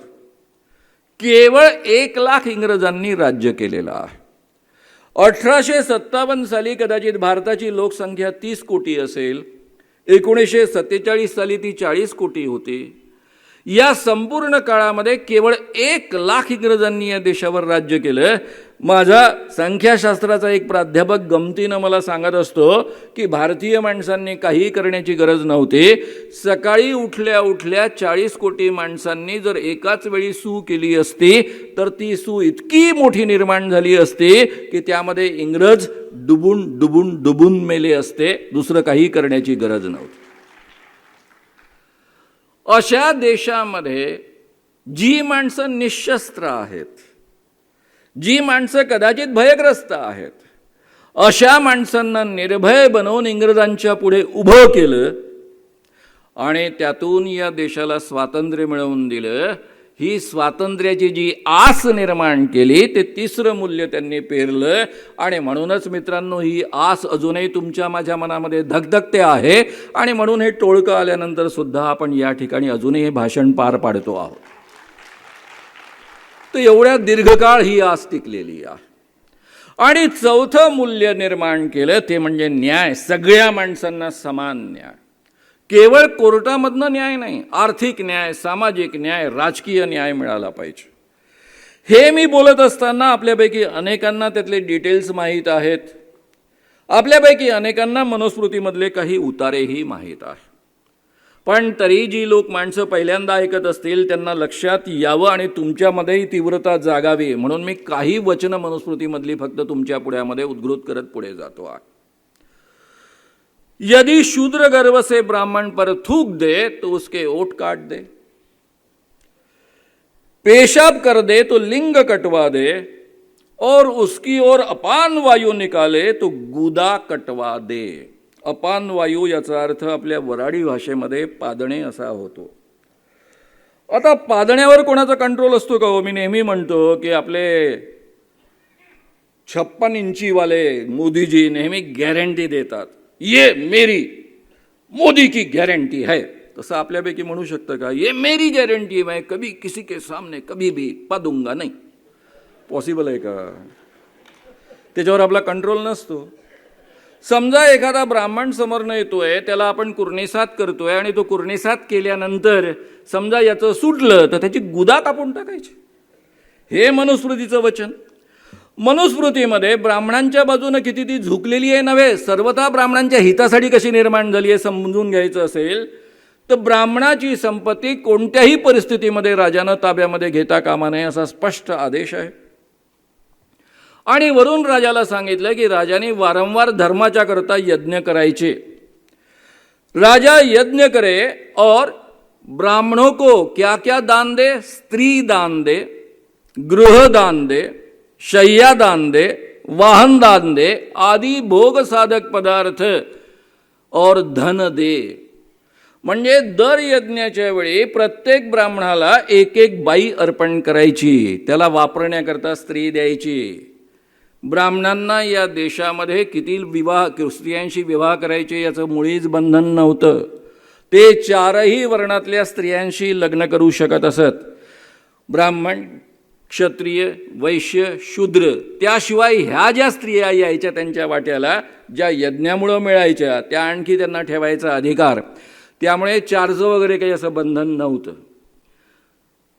S1: केवळ 1 लाख इंग्रजांनी राज्य केलेलं आहे. 1857 साली कदाचित भारताची लोकसंख्या 30 कोटी असेल, 1947 साली ती 40 कोटी होती. या संपूर्ण काळामध्ये केवळ 1 लाख इंग्रजांनी या देशावर राज्य केलं. माझा संख्याशास्त्राचा एक प्राध्यापक गमतीनं मला सांगत असतो की भारतीय माणसांनी काही करण्याची गरज नव्हती. सकाळी उठल्या उठल्या 40 कोटी माणसांनी जर एकाच वेळी सू केली असती तर ती सू इतकी मोठी निर्माण झाली असती की त्यामध्ये इंग्रज डुबून डुबून डुबून मेले असते. दुसरं काही करण्याची गरज नव्हती. अशा देशामध्ये जी माणसं निशस्त्र आहेत, जी माणसं कदाचित भयग्रस्त आहेत, अशा माणसांना निर्भय बनवून इंग्रजांच्या पुढे उभं केलं आणि त्यातून या देशाला स्वातंत्र्य मिळवून दिलं. ही स्वातंत्र्याची जी आस निर्माण केली ते तिसरं मूल्य त्यांनी पेरलं. आणि म्हणूनच मित्रांनो, ही आस अजूनही तुमच्या माझ्या मनामध्ये धगधगते आहे. आणि म्हणून हे टोळकं आल्यानंतर सुद्धा आपण या ठिकाणी अजूनही हे भाषण पार पाडतो आहोत. तर एवढ्या दीर्घकाळ ही आस टिकलेली आहे. आणि चौथं मूल्य निर्माण केलं ते म्हणजे न्याय. सगळ्या माणसांना समान न्याय. केवळ कोर्टामधनं न्याय नाही, आर्थिक न्याय, सामाजिक न्याय, राजकीय न्याय मिळाला पाहिजे. हे मी बोलत असताना आपल्यापैकी अनेकांना त्यातले डिटेल्स माहीत आहेत. आपल्यापैकी अनेकांना मनुस्मृतीमधले काही उतारेही माहीत आहेत. पण तरी जी लोक माणसं पहिल्यांदा ऐकत असतील त्यांना लक्षात यावं आणि तुमच्यामध्येही तीव्रता जागावी म्हणून मी काही वचनं मनुस्मृतीमधली फक्त तुमच्या पुढ्यामध्ये उद्घृत करत पुढे जातो आहे. यदि शूद्र गर्व से ब्राह्मण पर थूक दे तो उसके ओठ काट दे, पेशाब कर दे तो लिंग कटवा दे, और उसकी ओर अपान वायू निकाले तो गुदा कटवा दे. अपान वायू याचा अर्थ आपल्या वराडी भाषेमध्ये पादणे असा होतो. आता पादण्यावर कोणाचा कंट्रोल असतो का हो? मी नेहमी म्हणतो की आपले 56 इंचीवाले मोदीजी नेहमी गॅरंटी देतात, ये मेरी मोदी की गारंटी है. तसं आपल्यापैकी म्हणू शकतं का, ये मेरी गारंटी है, मैं कभी किसी के सामने कभी भी पादूंगा नहीं? पॉसिबल आहे का? त्याच्यावर आपला कंट्रोल नसतो. समजा एखादा ब्राह्मण समोरनं येतोय, त्याला आपण कुर्णिसात करतोय आणि तो कुर्णिसात केल्यानंतर समजा याचं सुटलं तर त्याची गुदा कापून टाकायची. हे मनुस्मृतीचं वचन. मनुस्मृतीमध्ये ब्राह्मणांच्या बाजूने किती ती झुकलेली आहे नव्हे, सर्वथा ब्राह्मणांच्या हितासाठी कशी निर्माण झाली आहे समजून घ्यायचं असेल तर ब्राह्मणाची संपत्ती कोणत्याही परिस्थितीमध्ये राजानं ताब्यामध्ये घेता कामा नये असा स्पष्ट आदेश आहे. आणि वरून राजाला सांगितलं की राजाने वारंवार धर्माच्या करता यज्ञ करायचे. राजा यज्ञ करे और ब्राह्मणों को क्या क्या दान दे? स्त्री दान दे, गृह दान दे, शय्या दान दे, वाहन दान दे, आदि भोग साधक पदार्थ और धन दे. म्हणजे दर यज्ञाच्या वेळी प्रत्येक ब्राह्मणाला एक एक बाई अर्पण करायची, त्याला वापरण्याकरता स्त्री द्यायची. ब्राह्मणांना या देशामध्ये किती स्त्रियांशी विवाह करायचे याचं मुळीच बंधन नव्हतं. ते चारही वर्णातल्या स्त्रियांशी लग्न करू शकत असत. ब्राह्मण, क्षत्रिय, वैश्य, शूद्र, त्याशिवाय ह्या ज्या स्त्रिया यायच्या त्यांच्या वाट्याला, ज्या यज्ञामुळं मिळायच्या, त्या आणखी त्यांना ठेवायचा अधिकार. त्यामुळे चारचं वगैरे काही असं बंधन नव्हतं.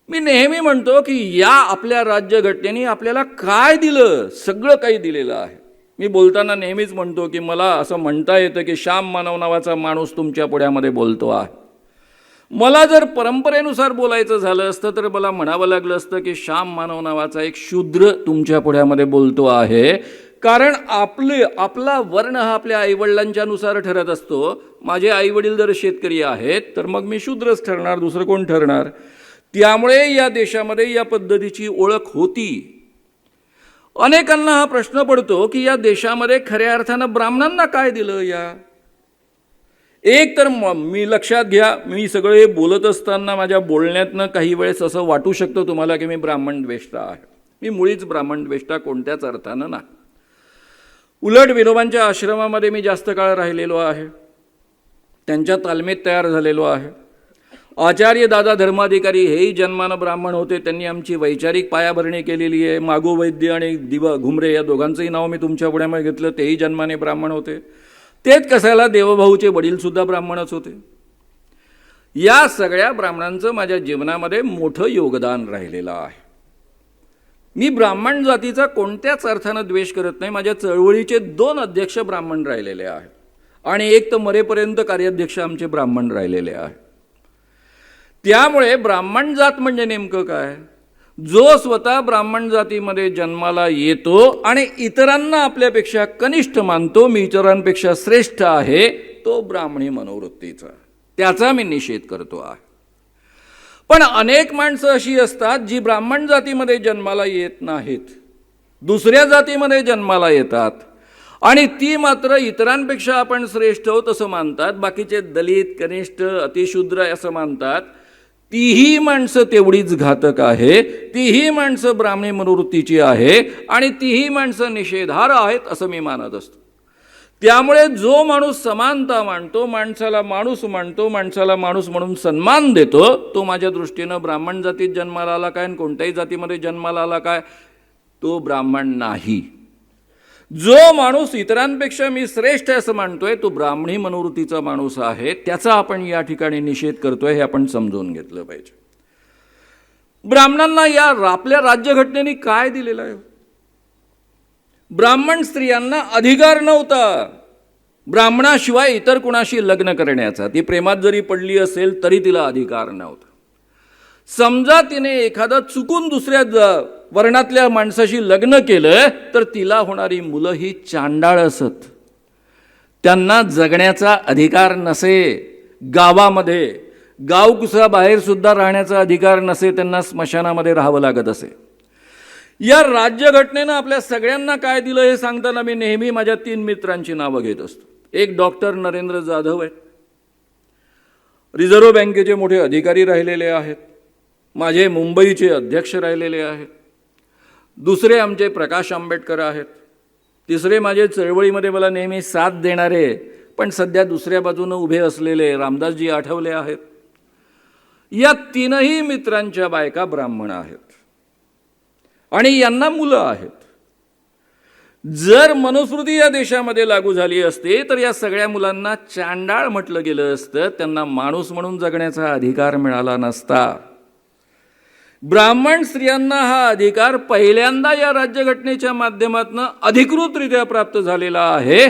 S1: मी नेहमी म्हणतो की या आपल्या राज्यघटनेने आपल्याला काय दिलं? सगळं काही दिलेलं आहे. मी बोलताना नेहमीच म्हणतो की मला असं म्हणता येतं की श्याम मानव नावाचा माणूस तुमच्या पुढ्यामध्ये बोलतो आहे. मला जर परंपरेनुसार बोलायचं झालं असतं तर मला म्हणावं लागलं असतं की श्याम मानव नावाचा एक शूद्र तुमच्या पुढ्यामध्ये बोलतो आहे. कारण आपला वर्ण हा आपल्या आईवडिलांच्यानुसार ठरत असतो. माझे आईवडील जर शेतकरी आहेत तर मग मी शूद्रच ठरणार, दुसरं कोण ठरणार? त्यामुळे या देशामध्ये या पद्धतीची ओळख होती. अनेकांना हा प्रश्न पडतो की या देशामध्ये खऱ्या अर्थानं ब्राह्मणांना काय दिलं? एक तर मी लक्षात घ्या, मी सगळे बोलत असताना माझ्या बोलण्यातनं काही वेळेस असं वाटू शकतं तुम्हाला की मी ब्राह्मण द्वेष्टा आहे. मी मुळीच ब्राह्मण द्वेष्टा कोणत्याच अर्थानं नाही. उलट विनोबांच्या आश्रमामध्ये मी जास्त काळ राहिलेलो आहे, त्यांच्या तालमीत तयार झालेलो आहे. आचार्य दादा धर्माधिकारी हेही जन्मानं ब्राह्मण होते. त्यांनी आमची वैचारिक पायाभरणी केलेली आहे. मागो वैद्य आणि दिवा घुमरे या दोघांचंही नाव मी तुमच्या पुढ्यामध्ये घेतलं. तेही जन्माने ब्राह्मण होते. तेच कसायला देवभाऊचे वडीलसुद्धा ब्राह्मणच होते. या सगळ्या ब्राह्मणांचं माझ्या जीवनामध्ये मोठं योगदान राहिलेलं आहे. मी ब्राह्मण जातीचा कोणत्याच अर्थानं द्वेष करत नाही. माझ्या चळवळीचे 2 अध्यक्ष ब्राह्मण राहिलेले आहेत आणि एक तर मरेपर्यंत कार्याध्यक्ष आमचे ब्राह्मण राहिलेले आहेत. त्यामुळे ब्राह्मण जात म्हणजे नेमकं काय? जो स्वतः ब्राह्मण जातीमध्ये जन्माला येतो आणि इतरांना आपल्यापेक्षा कनिष्ठ मानतो, मी इतरांपेक्षा श्रेष्ठ आहे, तो ब्राह्मणी मनोवृत्तीचा, त्याचा मी निषेध करतो आहे. पण अनेक माणसं अशी असतात जी ब्राह्मण जातीमध्ये जन्माला येत नाहीत, दुसऱ्या जातीमध्ये जन्माला येतात आणि ती मात्र इतरांपेक्षा आपण श्रेष्ठ आहोत असं मानतात. बाकीचे दलित, कनिष्ठ, अतिशूद्र असं मानतात. तीही माणसं तेवढीच घातक आहे, तीही माणसं ब्राह्मणी मनोवृत्तीची आहे आणि तीही माणसं निषेधार्ह आहेत असं मी मानत असतो. त्यामुळे जो माणूस समानता मानतो, माणसाला माणूस मानतो, माणसाला माणूस म्हणून सन्मान देतो, तो माझ्या दृष्टीनं ब्राह्मण जातीत जन्माला आला काय आणि कोणत्याही जातीमध्ये जन्माला आला काय, तो ब्राह्मण नाही. जो माणूस इतरांपेक्षा मी श्रेष्ठ असं मानतोय तो ब्राह्मणी मनोवृत्तीचा माणूस आहे. त्याचा आपण या ठिकाणी निषेध करतोय हे आपण समजून घेतलं पाहिजे. ब्राह्मणांना या आपल्या राज्यघटनेने काय दिलेलं आहे? ब्राह्मण स्त्रियांना अधिकार नव्हता ब्राह्मणाशिवाय इतर कुणाशी लग्न करण्याचा. ती प्रेमात जरी पडली असेल तरी तिला अधिकार नव्हता. समजा तिने एखादा चुकून दुसऱ्या वर्णातल्या माणसाशी लग्न केलं तर तिला होणारी मुलं ही चांडाळ असत, त्यांना जगण्याचा अधिकार नसे. गावामध्ये गावकुसा बाहेर सुद्धा राहण्याचा अधिकार नसे, त्यांना स्मशानामध्ये राहावं लागत असे. या राज्यघटनेनं आपल्या सगळ्यांना काय दिलं हे सांगताना मी नेहमी माझ्या 3 मित्रांची नावं घेत असतो. एक डॉक्टर नरेंद्र जाधव आहेत, रिझर्व्ह बँकेचे मोठे अधिकारी राहिलेले आहेत, माझे मुंबईचे अध्यक्ष राहिलेले आहेत. दुसरे आमचे प्रकाश आंबेडकर आहेत. तिसरे माझे चळवळीमध्ये मला नेहमी साथ देणारे पण सध्या दुसऱ्या बाजूनं उभे असलेले रामदासजी आठवले आहेत. या 3ही मित्रांच्या बायका ब्राह्मण आहेत आणि यांना मुलं आहेत. जर मनुस्मृती या देशामध्ये लागू झाली असते तर या सगळ्या मुलांना चांडाळ म्हटलं गेलं असतं, त्यांना माणूस म्हणून जगण्याचा अधिकार मिळाला नसता. ब्राह्मण स्त्रियांना हा अधिकार पहिल्यांदा या राज्यघटनेच्या माध्यमातून अधिकृतरित्या प्राप्त झालेला आहे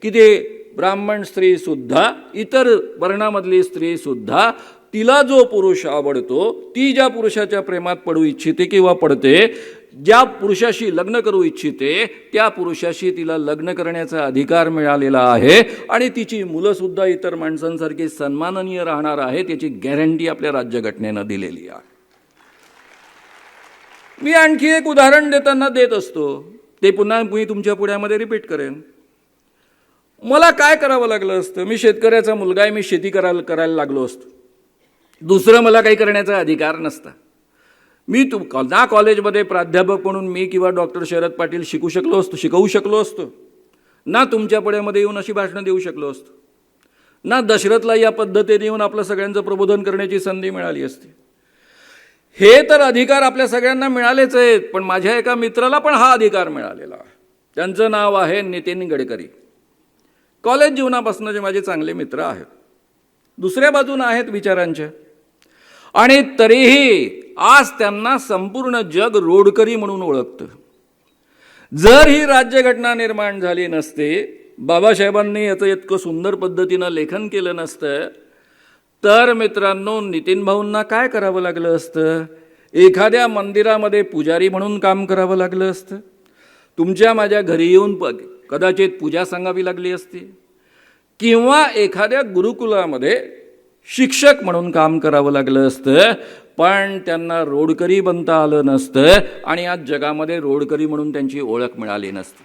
S1: की ते ब्राह्मण स्त्री सुद्धा, इतर वर्णामधली स्त्री सुद्धा, तिला जो पुरुष आवडतो, ती ज्या पुरुषाच्या प्रेमात पडू इच्छिते किंवा पडते, ज्या पुरुषाशी लग्न करू इच्छिते त्या पुरुषाशी तिला लग्न करण्याचा अधिकार मिळालेला आहे आणि तिची मुलंसुद्धा इतर माणसांसारखी सन्माननीय राहणार आहे याची गॅरंटी आपल्या राज्यघटनेनं दिलेली आहे. मी आणखी एक उदाहरण देताना देत असतो, ते पुन्हा मी तुमच्या पुढ्यामध्ये रिपीट करेन. मला काय करावं लागलं असतं? मी शेतकऱ्याचा मुलगा आहे, मी शेती करायला लागलो असतो. दुसरं मला काही करण्याचा अधिकार नसता. मी ना कॉलेजमध्ये प्राध्यापक म्हणून मी किंवा डॉक्टर शरद पाटील शिकवू शकलो असतो, ना तुमच्या पुढ्यामध्ये येऊन अशी भाषणं देऊ शकलो असतो, ना दशरथला या पद्धतीने येऊन आपलं सगळ्यांचं प्रबोधन करण्याची संधी मिळाली असती. हे तर अधिकार आपल्या सगळ्यांना मिळालेच आहेत, पण माझ्या एका मित्राला पण हा अधिकार मिळालेला आहे. त्यांचं नाव आहे नितीन गडकरी. कॉलेज जीवनापासूनचे माझे चांगले मित्र आहेत, दुसऱ्या बाजूने आहेत विचारांच्या, आणि तरीही आज त्यांना संपूर्ण जग रोडकरी म्हणून ओळखतं. जर ही राज्यघटना निर्माण झाली नसते, बाबासाहेबांनी याचं इतकं सुंदर पद्धतीनं लेखन केलं नसतं, तर मित्रांनो नितीन भाऊंना काय करावं लागलं असतं? एखाद्या मंदिरामध्ये पुजारी म्हणून काम करावं लागलं असतं. तुमच्या माझ्या घरी येऊन कदाचित पूजा सांगावी लागली असती, किंवा एखाद्या गुरुकुलामध्ये शिक्षक म्हणून काम करावं लागलं असतं, पण त्यांना रोडकरी बनता आलं नसतं आणि आज जगामध्ये रोडकरी म्हणून त्यांची ओळख मिळाली नसती.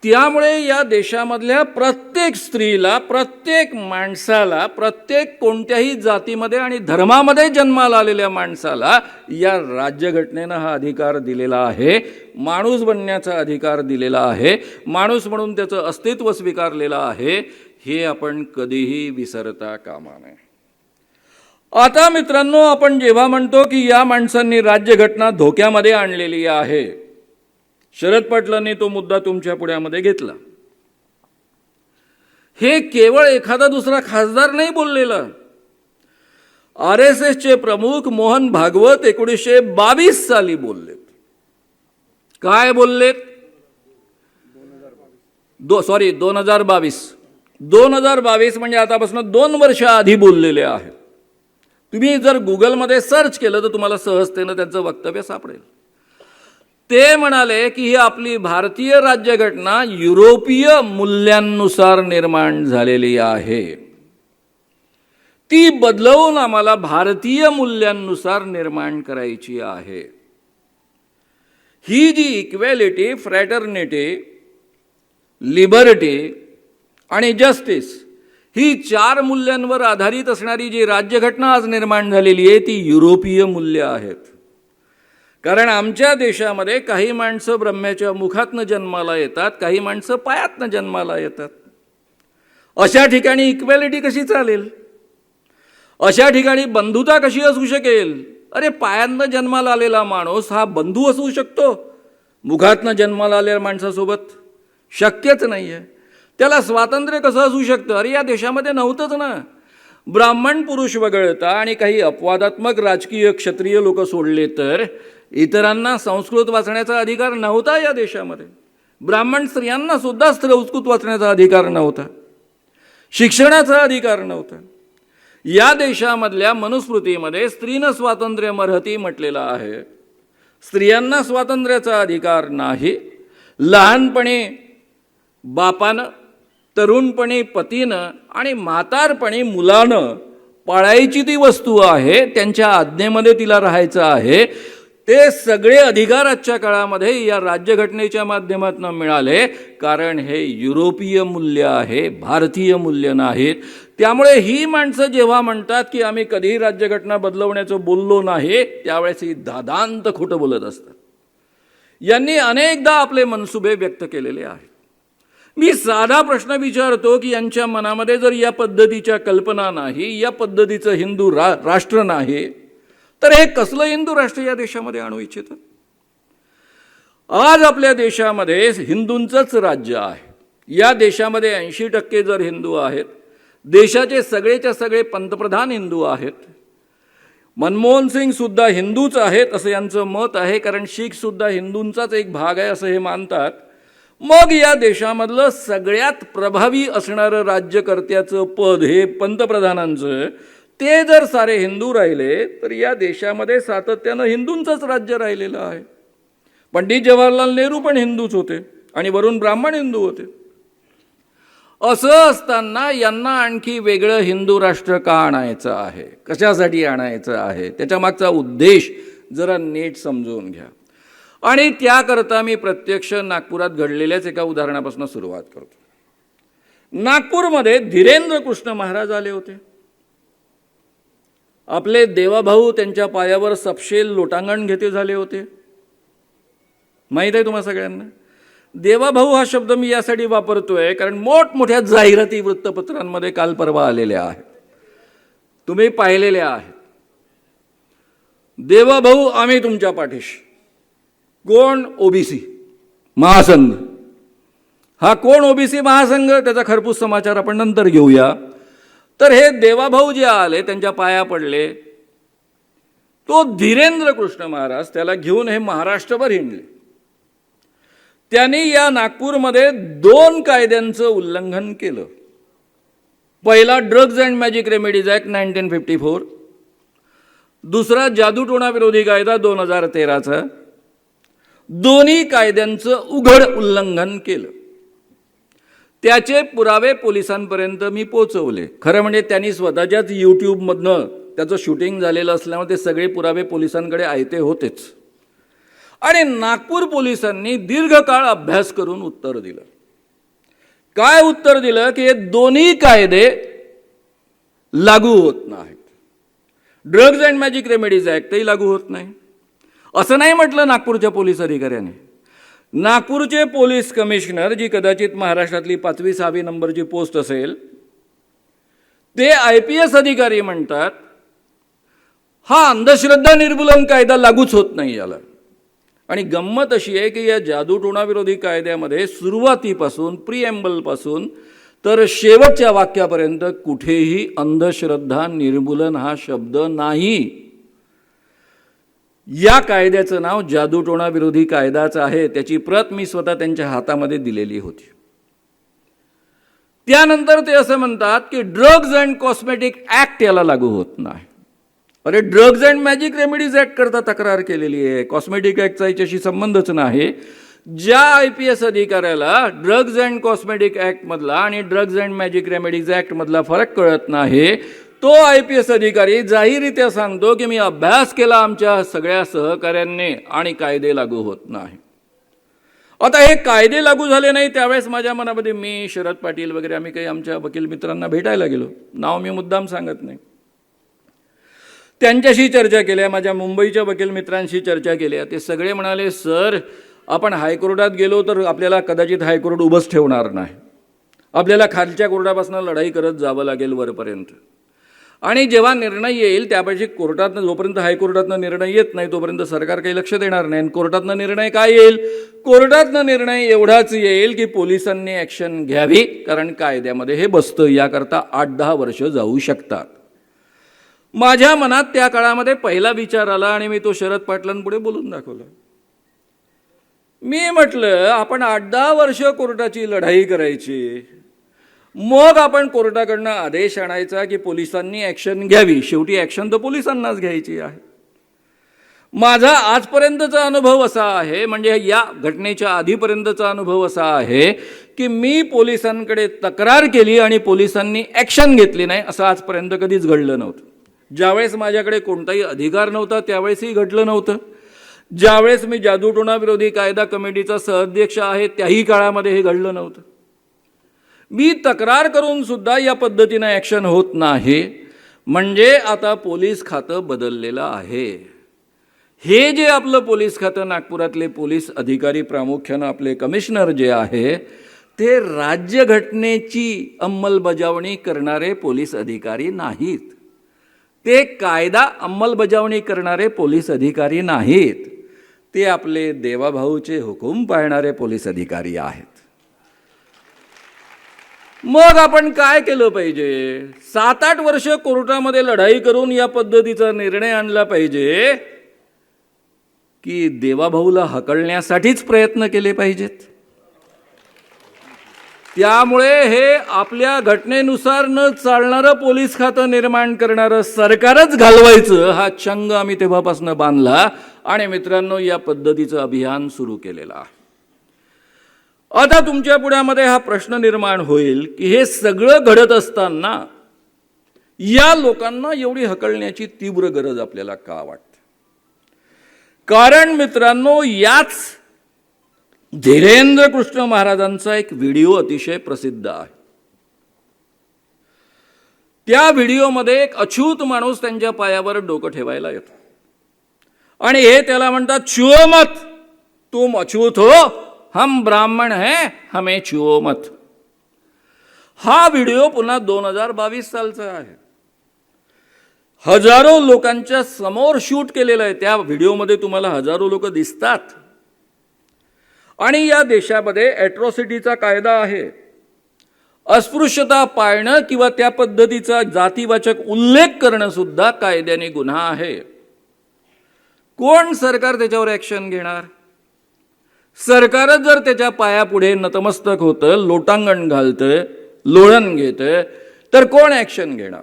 S1: त्यामुळे या देशामधल्या प्रत्येक स्त्रीला, प्रत्येक माणसाला, प्रत्येक कोणत्याही जातीमध्ये आणि धर्मामध्ये जन्माला आलेल्या माणसाला या राज्यघटनेनं हा अधिकार दिलेला आहे. माणूस बनण्याचा अधिकार दिलेला आहे, माणूस म्हणून त्याचं अस्तित्व स्वीकारलेलं आहे. हे आपण कधीही विसरता कामा नये. आता मित्रांनो, आपण जेव्हा म्हणतो की या माणसांनी राज्यघटना धोक्यामध्ये आणलेली आहे, शरद पाटलांनी तो मुद्दा तुमच्या पुढ्यामध्ये घेतला. हे केवळ एखादा दुसरा खासदार नाही बोललेला. RSSचे प्रमुख मोहन भागवत 1922 साली बोललेत. काय बोललेत? 2022 म्हणजे आतापासून 2 वर्ष आधी बोललेले आहेत. तुम्ही जर गुगलमध्ये सर्च केलं तर तुम्हाला सहजतेनं त्यांचं वक्तव्य सापडेल. ते म्हणाले की ही आपली भारतीय राज्यघटना युरोपीय मूल्यांनुसार निर्माण झालेली आहे, ती बदलवून आम्हाला भारतीय मूल्यांनुसार निर्माण करायची आहे. ही जी इक्वॅलिटी, फ्रॅटर्निटी, लिबर्टी आणि जस्टिस ही 4 मूल्यांवर आधारित असणारी जी राज्यघटना आज निर्माण झालेली आहे ती युरोपीय मूल्य आहेत. कारण आमच्या देशामध्ये काही माणसं ब्रह्म्याच्या मुखातनं जन्माला येतात, काही माणसं पायातनं जन्माला येतात. अशा ठिकाणी इक्वॅलिटी कशी चालेल? अशा ठिकाणी बंधुता कशी असू शकेल? अरे, पायातनं जन्माला आलेला माणूस हा बंधू असू शकतो मुखातनं जन्माला आलेल्या माणसासोबत? शक्यच नाही आहे. त्याला स्वातंत्र्य कसं असू शकतं? अरे, या देशामध्ये नव्हतंच ना. ब्राह्मण पुरुष वगळता आणि काही अपवादात्मक राजकीय क्षत्रिय लोक सोडले तर इतरांना संस्कृत वाचण्याचा अधिकार नव्हता या देशामध्ये. ब्राह्मण स्त्रियांना सुद्धा संस्कृत वाचण्याचा अधिकार नव्हता, शिक्षणाचा अधिकार नव्हता. या देशामधल्या मनुस्मृतीमध्ये स्त्रीनं स्वातंत्र्य मर्हती म्हटलेलं आहे. स्त्रियांना स्वातंत्र्याचा अधिकार नाही. लहानपणी बापानं, तरुणपणी पतीनं आणि म्हातारपणी मुलानं पाळायची ती वस्तू आहे, त्यांच्या आज्ञेमध्ये तिला राहायचं आहे. ते सगळे अधिकार आजच्या काळामध्ये या राज्यघटनेच्या माध्यमातून मिळाले, कारण हे युरोपीय मूल्य आहे, भारतीय मूल्य नाहीत. त्यामुळे ही माणसं जेव्हा म्हणतात की आम्ही कधीही राज्यघटना बदलवण्याचं बोललो नाही, त्यावेळेस ही दादांत खोटं बोलत असतात. यांनी अनेकदा आपले मनसुबे व्यक्त केलेले आहेत. मी साधा प्रश्न विचारतो की यांच्या मनामध्ये जर या पद्धतीच्या कल्पना नाही, या पद्धतीचं हिंदू राष्ट्र नाही, तर हे कसलं हिंदू राष्ट्र या देशामध्ये आणू इच्छितात? आज आपल्या देशामध्ये हिंदूंचंच राज्य आहे. या देशामध्ये 80% जर हिंदू आहेत, देशाचे सगळेच्या सगळे पंतप्रधान हिंदू आहेत. मनमोहन सिंग सुद्धा हिंदूच आहेत असं यांचं मत आहे, कारण शीख सुद्धा हिंदूंचाच एक भाग आहे असं हे मानतात. मग या देशामधलं सगळ्यात प्रभावी असणारं राज्यकर्त्याचं पद हे पंतप्रधानांचं, ते जर सारे हिंदू राहिले तर या देशामध्ये सातत्यानं हिंदूंचंच राज्य राहिलेलं आहे. पंडित जवाहरलाल नेहरू पण हिंदूच होते आणि वरून ब्राह्मण हिंदू होते. असं असताना यांना आणखी वेगळं हिंदू राष्ट्र का आणायचं आहे, कशासाठी आणायचं आहे, त्याच्या मागचा उद्देश जरा नीट समजून घ्या. आणि त्याकरता मी प्रत्यक्ष नागपुरात घडलेल्याच एका उदाहरणापासून सुरुवात करतो. नागपूरमध्ये धीरेंद्र कृष्ण महाराज आले होते. आपले देवाभाऊ त्यांच्या पायावर सपशेल लोटांगण घेते झाले होते. माहीत आहे तुम्हा सगळ्यांना. देवाभाऊ हा शब्द मी यासाठी वापरतोय कारण मोठमोठ्या जाहिराती वृत्तपत्रांमध्ये काल परवा आलेल्या आहेत, तुम्ही पाहिलेल्या आहेत. देवाभाऊ आम्ही तुमच्या पाठीशी. कोण? ओबीसी महासंघ. हा कोण ओबीसी महासंघ, त्याचा खरपूस समाचार आपण नंतर घेऊया. तर हे देवाभाऊ जे आले त्यांच्या पाया पडले, तो धीरेंद्र कृष्ण महाराज त्याला घेऊन हे महाराष्ट्रभर हिंडले. त्यांनी या नागपूरमध्ये 2 कायद्यांचं उल्लंघन केलं. पहिला drugs and magic remedies act 1954, दुसरा जादूटोणा विरोधी कायदा 2013चा. दोन्ही कायद्यांचं उघड उल्लंघन केलं. त्याचे पुरावे पोलिसांपर्यंत मी पोचवले. खरं म्हणजे त्यांनी स्वतःच्याच यूट्यूबमधनं त्याचं शूटिंग झालेलं असल्यामुळे ते सगळे पुरावे पोलिसांकडे आयते होतेच. आणि नागपूर पोलिसांनी दीर्घकाळ अभ्यास करून उत्तर दिलं. काय उत्तर दिलं की हे दोन्ही कायदे लागू होत नाहीत. ड्रग्ज अँड मॅजिक रेमेडीज ॲक्टही लागू होत नाही. असं नाही म्हटलं नागपूरच्या पोलीस अधिकाऱ्याने. नागपूरचे पोलीस कमिशनर, जी कदाचित महाराष्ट्रातली 5वी-6वी नंबरची पोस्ट असेल, ते IPS अधिकारी म्हणतात हा अंधश्रद्धा निर्मूलन कायदा लागूच होत नाही याला. आणि गंमत अशी आहे की या जादूटोणा विरोधी कायद्यामध्ये सुरुवातीपासून प्रिएम्बलपासून तर शेवटच्या वाक्यापर्यंत कुठेही अंधश्रद्धा निर्मूलन हा शब्द नाही. या कायद्याचं नाव जादूटोणा विरोधी कायदाच आहे. त्याची प्रत मी स्वतः त्यांच्या हातामध्ये दिलेली होती. त्यानंतर ते असं म्हणतात की ड्रग्ज अँड कॉस्मेटिक ॲक्ट याला लागू होत नाही. अरे drugs and magic remedies act करता तक्रार केलेली आहे, कॉस्मेटिक ॲक्टचा याच्याशी संबंधच नाही. ज्या IPS अधिकाऱ्याला ड्रग्ज अँड कॉस्मेटिक ॲक्टमधला आणि ड्रग्ज अँड मॅजिक रेमेडीज ॲक्टमधला फरक कळत नाही, तो IPS अधिकारी जाहीररित्या सांगतो की मी अभ्यास केला आमच्या सगळ्या सहकाऱ्यांनी आणि कायदे लागू होत नाही. आता हे कायदे लागू झाले नाही त्यावेळेस माझ्या मनामध्ये मी, शरद पाटील वगैरे आम्ही काही आमच्या वकील मित्रांना भेटायला गेलो. नाव मी मुद्दाम सांगत नाही. त्यांच्याशी चर्चा केल्या, माझ्या मुंबईच्या वकील मित्रांशी चर्चा केल्या. ते सगळे म्हणाले सर आपण हायकोर्टात गेलो तर आपल्याला कदाचित हायकोर्ट उभंच ठेवणार नाही, आपल्याला खालच्या कोर्टापासून लढाई करत जावं लागेल वरपर्यंत. आणि जेव्हा निर्णय येईल त्यापेक्षा कोर्टातनं, जोपर्यंत हायकोर्टातनं निर्णय येत नाही तोपर्यंत सरकार काही लक्ष देणार नाही. कोर्टातनं निर्णय काय येईल? कोर्टातनं निर्णय एवढाच येईल की पोलिसांनी ॲक्शन घ्यावी, कारण कायद्यामध्ये हे बसतं. याकरता 8-10 वर्ष जाऊ शकतात. माझ्या मनात त्या काळामध्ये पहिला विचार आला आणि मी तो शरद पाटलांपुढे बोलून दाखवला. मी म्हटलं आपण 8-10 वर्ष कोर्टाची लढाई करायची, मग आपण कोर्टाकडनं आदेश आणायचा की पोलिसांनी ॲक्शन घ्यावी. शेवटी ॲक्शन तर पोलिसांनाच घ्यायची आहे. माझा आजपर्यंतचा अनुभव असा आहे, म्हणजे या घटनेच्या आधीपर्यंतचा अनुभव असा आहे की मी पोलिसांकडे तक्रार केली आणि पोलिसांनी ॲक्शन घेतली नाही, असं आजपर्यंत कधीच घडलं नव्हतं. ज्यावेळेस माझ्याकडे कोणताही अधिकार नव्हता त्यावेळेसही घडलं नव्हतं. ज्यावेळेस मी जादूटोणा विरोधी कायदा कमिटीचा सहअध्यक्ष आहे त्याही काळामध्ये हे घडलं नव्हतं. मी तक्रार करून सुद्धा या पद्धतीनं ॲक्शन होत नाही, म्हणजे आता पोलीस खातं बदललेलं आहे. हे जे आपलं पोलीस खातं, नागपुरातले पोलीस अधिकारी प्रामुख्यानं आपले कमिशनर जे आहे, ते राज्यघटनेची अंमलबजावणी करणारे पोलीस अधिकारी नाहीत. ते कायदा अंमलबजावणी करणारे पोलीस अधिकारी नाहीत. ते आपले देवाभाऊचे हुकूम पाळणारे पोलीस अधिकारी आहेत. मग आपण काय केलं पाहिजे? 7-8 वर्ष कोर्टामध्ये लढाई करून या पद्धतीचा निर्णय आणला पाहिजे की देवाभाऊला हकलण्यासाठीच प्रयत्न केले पाहिजेत? त्यामुळे हे आपल्या घटनेनुसार न चालणारं पोलीस खातं निर्माण करणारं सरकारच घालवायचं हा चंग आम्ही तेव्हापासून बांधला आणि मित्रांनो या पद्धतीचं अभियान सुरू केलेलं आहे. आता तुमच्या पुढ्यामध्ये हा प्रश्न निर्माण होईल की हे सगळं घडत असताना या लोकांना एवढी हकलण्याची तीव्र गरज आपल्याला का वाटते? कारण मित्रांनो याच धीरेंद्र कृष्ण महाराजांचा एक व्हिडिओ अतिशय प्रसिद्ध आहे. त्या व्हिडिओमध्ये एक अछूत माणूस त्यांच्या पायावर डोकं ठेवायला येतो आणि हे त्याला म्हणतात छुओ मत, तुम अछूत हो, हम ब्राह्मण हैं, हमें छुओ मत. हा व्हिडिओ पुन्हा 2022 सालचा आहे. हजारो लोकांच्या समोर शूट केलेला आहे. त्या व्हिडिओमध्ये तुम्हाला हजारो लोक दिसतात. आणि या देशामध्ये ॲट्रॉसिटीचा कायदा आहे. अस्पृश्यता पाळणं किंवा त्या पद्धतीचा जातीवाचक उल्लेख करणं सुद्धा कायद्याने गुन्हा आहे. कोण सरकार त्याच्यावर ॲक्शन घेणार? सरकारच जर त्याच्या पायापुढे नतमस्तक होतं, लोटांगण घालतं, लोळण घेतं, तर कोण ॲक्शन घेणार?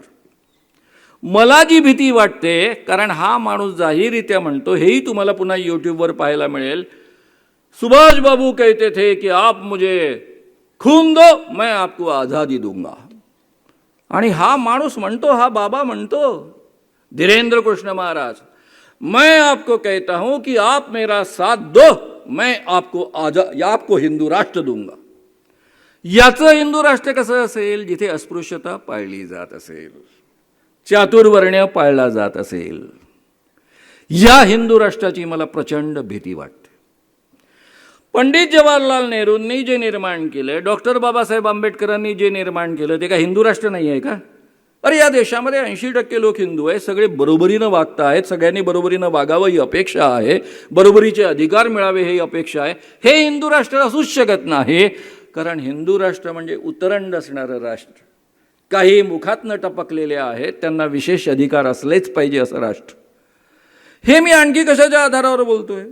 S1: मला जी भीती वाटते, कारण हा माणूस जाहीररित्या म्हणतो, हेही तुम्हाला पुन्हा यूट्यूबवर पाहायला मिळेल, सुभाष बाबू कहते थे कि आप मुझे खून दो मैं आपको आज़ादी दूंगा. आणि हा माणूस म्हणतो, हा बाबा म्हणतो, धीरेंद्र कृष्ण महाराज, मैं आपको कहता हूं कि आप मेरा साथ दो, मैं आपको हिंदू राष्ट्र दूंगा. याचं हिंदू राष्ट्र कसं असेल? जिथे अस्पृश्यता पाळली जात असेल, चातुर्वर्ण्य पाळला जात असेल. या हिंदू राष्ट्राची मला प्रचंड भीती वाटते. पंडित जवाहरलाल नेहरूंनी जे निर्माण केलं, डॉक्टर बाबासाहेब आंबेडकरांनी जे निर्माण केलं, ते काय हिंदू राष्ट्र नाही आहे का? अरे या देशामध्ये 80% लोक हिंदू आहेत, सगळे बरोबरीनं वागत आहेत, सगळ्यांनी बरोबरीनं वागावं ही अपेक्षा आहे, बरोबरीचे अधिकार मिळावे ही अपेक्षा आहे. हे हिंदू राष्ट्र असूच शकत नाही, कारण हिंदू राष्ट्र म्हणजे उतरंड असणारं राष्ट्र. काही मुखातनं टपकलेले आहेत, त्यांना विशेष अधिकार असलेच पाहिजे असं राष्ट्र. हे मी आणखी कशाच्या आधारावर बोलतोय?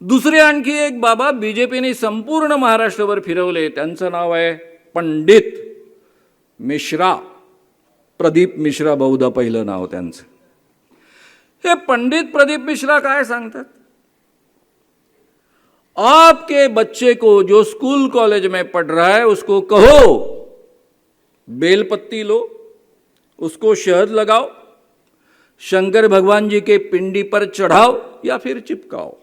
S1: दुसरे आणखी एक बाबा बीजेपीने संपूर्ण महाराष्ट्रावर फिरवले, त्यांचं नाव आहे पंडित मिश्रा, प्रदीप मिश्रा बहुधा पहिलं नाव त्यांचं. हे पंडित प्रदीप मिश्रा काय सांगतात? आपके बच्चे को जो स्कूल कॉलेज में पढ़ रहा है उसको कहो बेलपत्ती लो, उसको शहद लगाओ, शंकर भगवान जी के पिंडी पर चढ़ाओ या फिर चिपकाओ.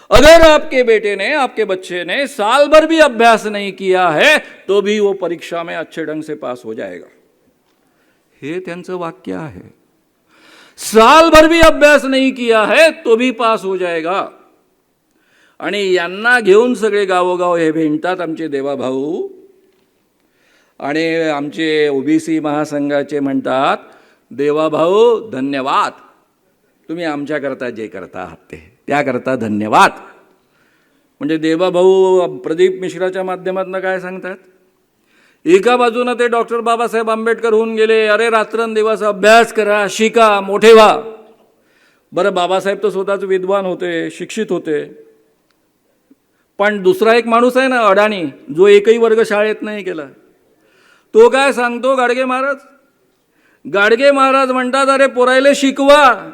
S1: अगर आपके बेटे ने, आपके बच्चे ने साल भर भी अभ्यास नहीं किया है तो भी वो परीक्षा में अच्छे ढंग से पास हो जाएगा. हे त्यांचं वाक्य आहे. साल भर भी अभ्यास नहीं किया है तो भी पास हो जाएगा. आणि यांना घेऊन सगळे गावोगाव हे भेटतात आमचे देवाभाऊ, आणि आमचे ओबीसी महासंघाचे म्हणतात, देवाभाऊ धन्यवाद, तुम्ही आमच्याकरता जे करता आहात ते त्याकरता धन्यवाद. म्हणजे देवाभाऊ प्रदीप मिश्राच्या माध्यमातून काय सांगतात? एका बाजूनं ते डॉक्टर बाबासाहेब आंबेडकर होऊन गेले, अरे रात्रंदिवस अभ्यास करा, शिका, मोठे व्हा. बरं, बाबासाहेब तर स्वतःच विद्वान होते, शिक्षित होते, पण दुसरा एक माणूस आहे ना अडाणी, जो एकही वर्ग शाळेत नाही केला, तो काय सांगतो? गाडगे महाराज. गाडगे महाराज म्हणतात, अरे पोरायले शिकवा,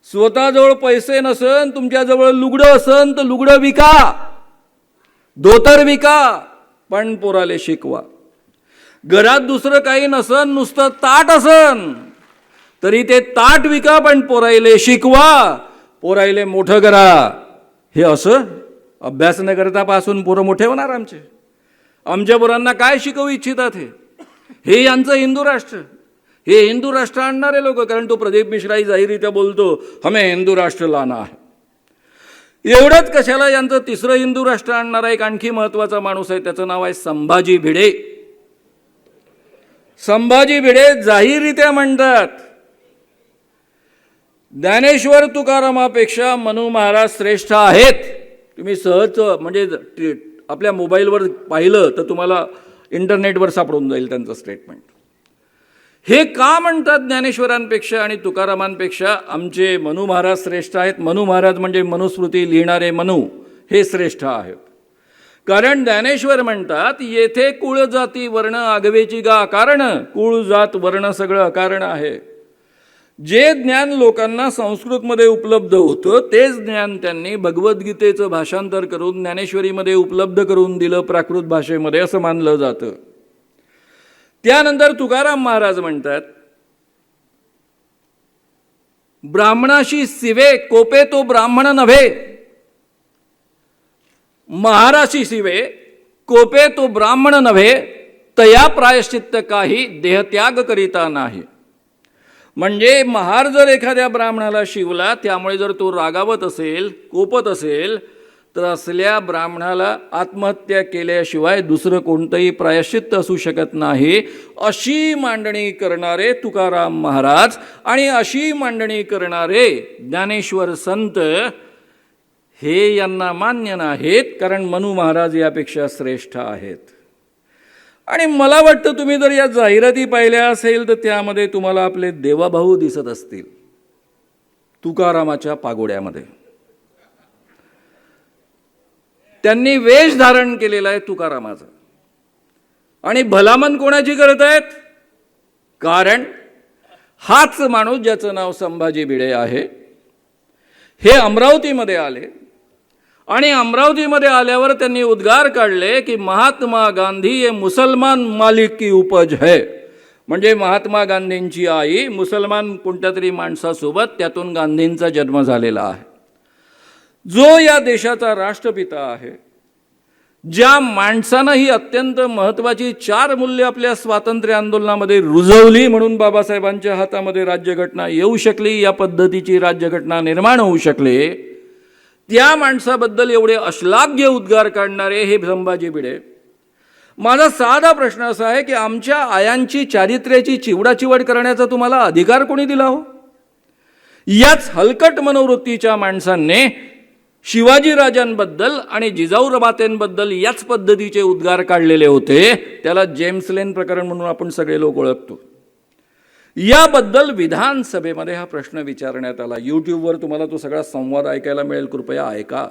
S1: स्वतःजवळ पैसे नसन, तुमच्याजवळ लुगडं असन तर लुगडं विका, धोतर विका, पण पोराले शिकवा. घरात दुसरं काही नसन, नुसतं ताट असन तरी ते ताट विका, पण पोरायले शिकवा, पोरायले मोठं करा. हे असं अभ्यास न करता पासून पोरं मोठे होणार आमचे? आमच्या पोरांना काय शिकवू इच्छितात? हे यांचं हिंदू राष्ट्र, हे हिंदू राष्ट्र आणणारे लोक. कारण तो प्रदीप मिश्राही जाहीररित्या बोलतो, हमें हिंदू राष्ट्र लाना है. एवढंच कशाला, यांचं तिसरं हिंदू राष्ट्र आणणारा एक आणखी महत्वाचा माणूस आहे, त्याचं नाव आहे संभाजी भिडे. संभाजी भिडे जाहीररित्या म्हणतात, ज्ञानेश्वर तुकारामापेक्षा मनू महाराज श्रेष्ठ आहेत. तुम्ही सहज म्हणजे आपल्या मोबाईलवर पाहिलं तर तुम्हाला इंटरनेटवर सापडून जाईल त्यांचं स्टेटमेंट. हे का म्हणतात ज्ञानेश्वरांपेक्षा आणि तुकारामांपेक्षा आमचे मनू महाराज श्रेष्ठ आहेत? मनू महाराज म्हणजे मनुस्मृती लिहिणारे मनू, हे श्रेष्ठ आहेत. कारण ज्ञानेश्वर म्हणतात, येथे कुळ जाती वर्ण आगवेची गा कारण, कुळ जात वर्ण सगळं अकारण आहे. जे ज्ञान लोकांना संस्कृतमध्ये उपलब्ध होतं तेच ज्ञान त्यांनी भगवद्गीतेचं भाषांतर करून ज्ञानेश्वरीमध्ये उपलब्ध करून दिलं प्राकृत भाषेमध्ये, असं मानलं जातं. त्यानंतर तुकाराम महाराज म्हणतात, ब्राह्मणाशी सिवे कोपे तो ब्राह्मण नव्हे, महाराशी सिवे कोपे तो ब्राह्मण नव्हे, तया प्रायश्चित्त काही देहत्याग करिता नाही. म्हणजे महार जर एखाद्या ब्राह्मणाला शिवला, त्यामुळे जर तो रागावत असेल, कोपत असेल, तर असल्या ब्राह्मणाला आत्महत्या केल्याशिवाय दुसरं कोणतंही प्रायश्चित्त असू शकत नाही, अशी मांडणी करणारे तुकाराम महाराज आणि अशी मांडणी करणारे ज्ञानेश्वर संत हे यांना मान्य नाहीत, कारण मनु महाराज यापेक्षा श्रेष्ठ आहेत. आणि मला वाटतं तुम्ही जर या जाहिराती पाहिल्या असेल तर त्यामध्ये तुम्हाला आपले देवाभाऊ दिसत असतील तुकारामाच्या पागोड्यामध्ये. त्यांनी वेश धारण केलेला आहे तुकारामाचा. आणि भलामण कोणाची करत आहेत? कारण हाच माणूस ज्याचं नाव संभाजी भिडे आहे, हे अमरावतीमध्ये आले आणि अमरावतीमध्ये आल्यावर त्यांनी उद्गार काढले की महात्मा गांधी ये मुसलमान मालिक की उपज है. म्हणजे महात्मा गांधींची आई मुसलमान कोणत्या तरी माणसासोबत, त्यातून गांधींचा जन्म झालेला आहे. जो या देशाचा राष्ट्रपिता आहे, ज्या माणसानं ही अत्यंत महत्त्वाची 4 मूल्य आपल्या स्वातंत्र्य आंदोलनामध्ये रुजवली, म्हणून बाबासाहेबांच्या हातामध्ये राज्यघटना येऊ शकली, या पद्धतीची राज्यघटना निर्माण होऊ शकली, त्या माणसाबद्दल एवढे अश्लाघ्य उद्गार काढणारे हे संभाजी भिडे. माझा साधा प्रश्न असा आहे की आमच्या आयांची चारित्र्याची चिवडाचिवड करण्याचा तुम्हाला अधिकार कोणी दिला हो? याच हलकट मनोवृत्तीच्या माणसांनी शिवाजीराजांबद्दल आणि जिजाऊरमातेंबद्दल याच पद्धतीचे उद्गार काढलेले होते. त्याला जेम्स लेन प्रकरण म्हणून आपण सगळे लोक ओळखतो. याबद्दल विधानसभेमध्ये हा प्रश्न विचारण्यात आला. यूट्यूबवर तुम्हाला तो सगळा संवाद ऐकायला मिळेल, कृपया ऐका.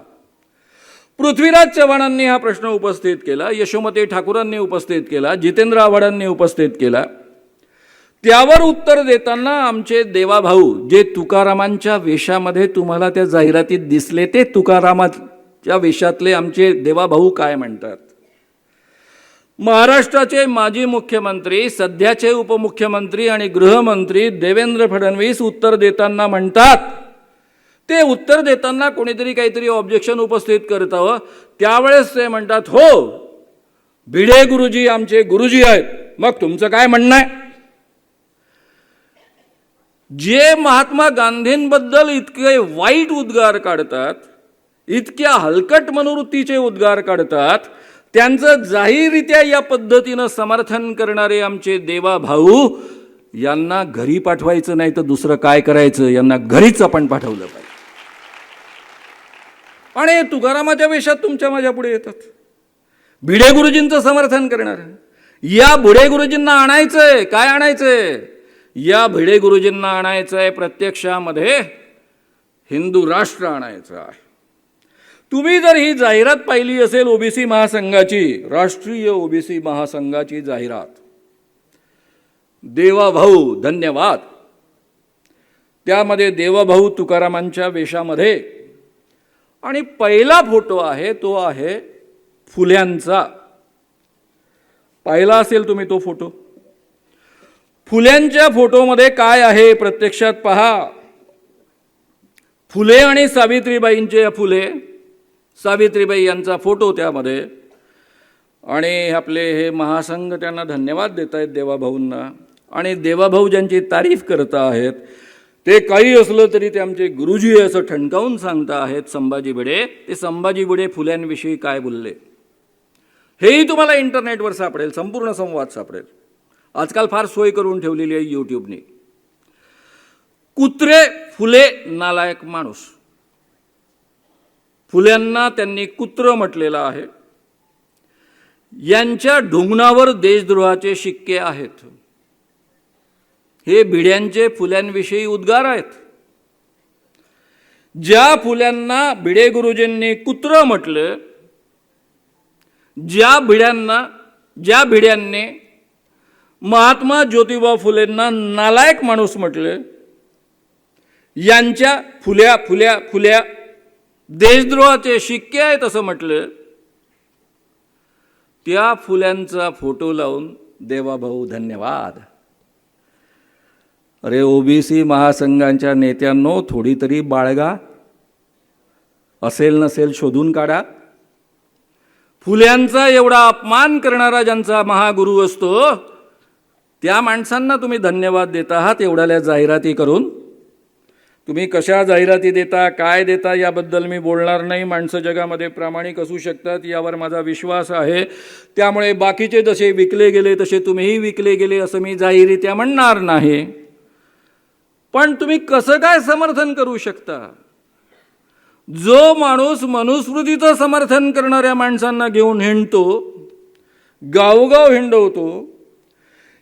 S1: पृथ्वीराज चव्हाणांनी हा प्रश्न उपस्थित केला, यशोमती ठाकूरांनी उपस्थित केला, जितेंद्र आव्हाडांनी उपस्थित केला. त्यावर उत्तर देताना आमचे देवाभाऊ, जे तुकारामांच्या वेशामध्ये तुम्हाला त्या जाहिरातीत दिसले, ते तुकारामाच्या वेशातले आमचे देवाभाऊ काय म्हणतात? महाराष्ट्राचे माजी मुख्यमंत्री, सध्याचे उपमुख्यमंत्री आणि गृहमंत्री देवेंद्र फडणवीस उत्तर देताना म्हणतात, ते उत्तर देताना कोणीतरी काहीतरी ऑब्जेक्शन उपस्थित करतं, त्यावेळेस ते म्हणतात, हो भिडे गुरुजी आमचे गुरुजी आहेत, मग तुमचं काय म्हणणं आहे? जे महात्मा गांधींबद्दल इतके वाईट उद्गार काढतात, इतक्या हलकट मनोवृत्तीचे उद्गार काढतात, त्यांचं जाहीररित्या या पद्धतीनं समर्थन करणारे आमचे देवाभाऊ, यांना घरी पाठवायचं नाही तर दुसरं काय करायचं? यांना घरीच आपण पाठवलं पाहिजे. आणि तुकारामाच्या वेशात तुमच्या माझ्या पुढे येतात, भिडे गुरुजींचं समर्थन करणार. या भिडे गुरुजींना आणायचंय. काय आणायचंय? या भिडे गुरुजींना आणायचंय प्रत्यक्षामध्ये हिंदू राष्ट्र आणायचं आहे. तुम्ही जर ही जाहिरात पाहिली असेल ओबीसी महासंघाची, राष्ट्रीय ओबीसी महासंघाची जाहिरात, देवाभाऊ धन्यवाद, त्यामध्ये देवाभाऊ तुकारामांच्या वेशामध्ये, आणि पहिला फोटो आहे तो आहे फुल्यांचा. पाहिला असेल तुम्ही तो फोटो. फुल्यांच्या फोटोमध्ये काय आहे प्रत्यक्षात पहा. फुले आणि सावित्रीबाईंचे, फुले सावित्रीबाई यांचा फोटो त्यामध्ये, आणि आपले हे महासंघ त्यांना धन्यवाद देत आहेत देवाभाऊंना, आणि देवाभाऊ ज्यांची तारीफ करत आहेत ते काही असलं तरी ते आमचे गुरुजी असं ठणकावून सांगता आहेत संभाजी भिडे. ते संभाजी भिडे फुल्यांविषयी काय बोलले हेही तुम्हाला इंटरनेटवर सापडेल, संपूर्ण संवाद सापडेल. आजकाल फार सोय करून ठेवलेली आहे यूट्यूबने. कुत्रे फुले नालायक माणूस, फुल्यांना त्यांनी कुत्र म्हटलेलं आहे. यांच्या ढुंगणावर देशद्रोहाचे शिक्के आहेत. हे भिड्यांचे फुल्यांविषयी उद्गार आहेत. ज्या फुल्यांना भिडे गुरुजींनी कुत्र म्हटलं,
S2: ज्या भिड्यांनी महात्मा ज्योतिबा फुलेंना नालायक माणूस म्हटले, यांच्या फुल्या फुल्या फुल्या देशद्रोहाचे शिक्के आहेत असं म्हटलं, त्या फुल्यांचा फोटो लावून देवाभाऊ धन्यवाद. अरे ओबीसी महासंघाच्या नेत्यांनो, थोडी तरी बाळगा, असेल नसेल शोधून काढा. फुल्यांचा एवढा अपमान करणारा ज्यांचा महागुरू असतो, त्या माणसांना तुम्ही धन्यवाद देत आहात एवढ्या जाहिराती करून. तुम्ही कशा जाहिराती देता, काय देता याबद्दल मी बोलणार नाही. माणसं जगामध्ये प्रामाणिक असू शकतात यावर माझा विश्वास आहे. त्यामुळे बाकीचे जसे विकले गेले तसे तुम्हीही विकले गेले असं मी जाहीररित्या म्हणणार नाही. पण तुम्ही कसं काय समर्थन करू शकता? जो माणूस मनुस्मृतीचं समर्थन करणाऱ्या माणसांना घेऊन हिंडतो, गावोगाव हिंडवतो,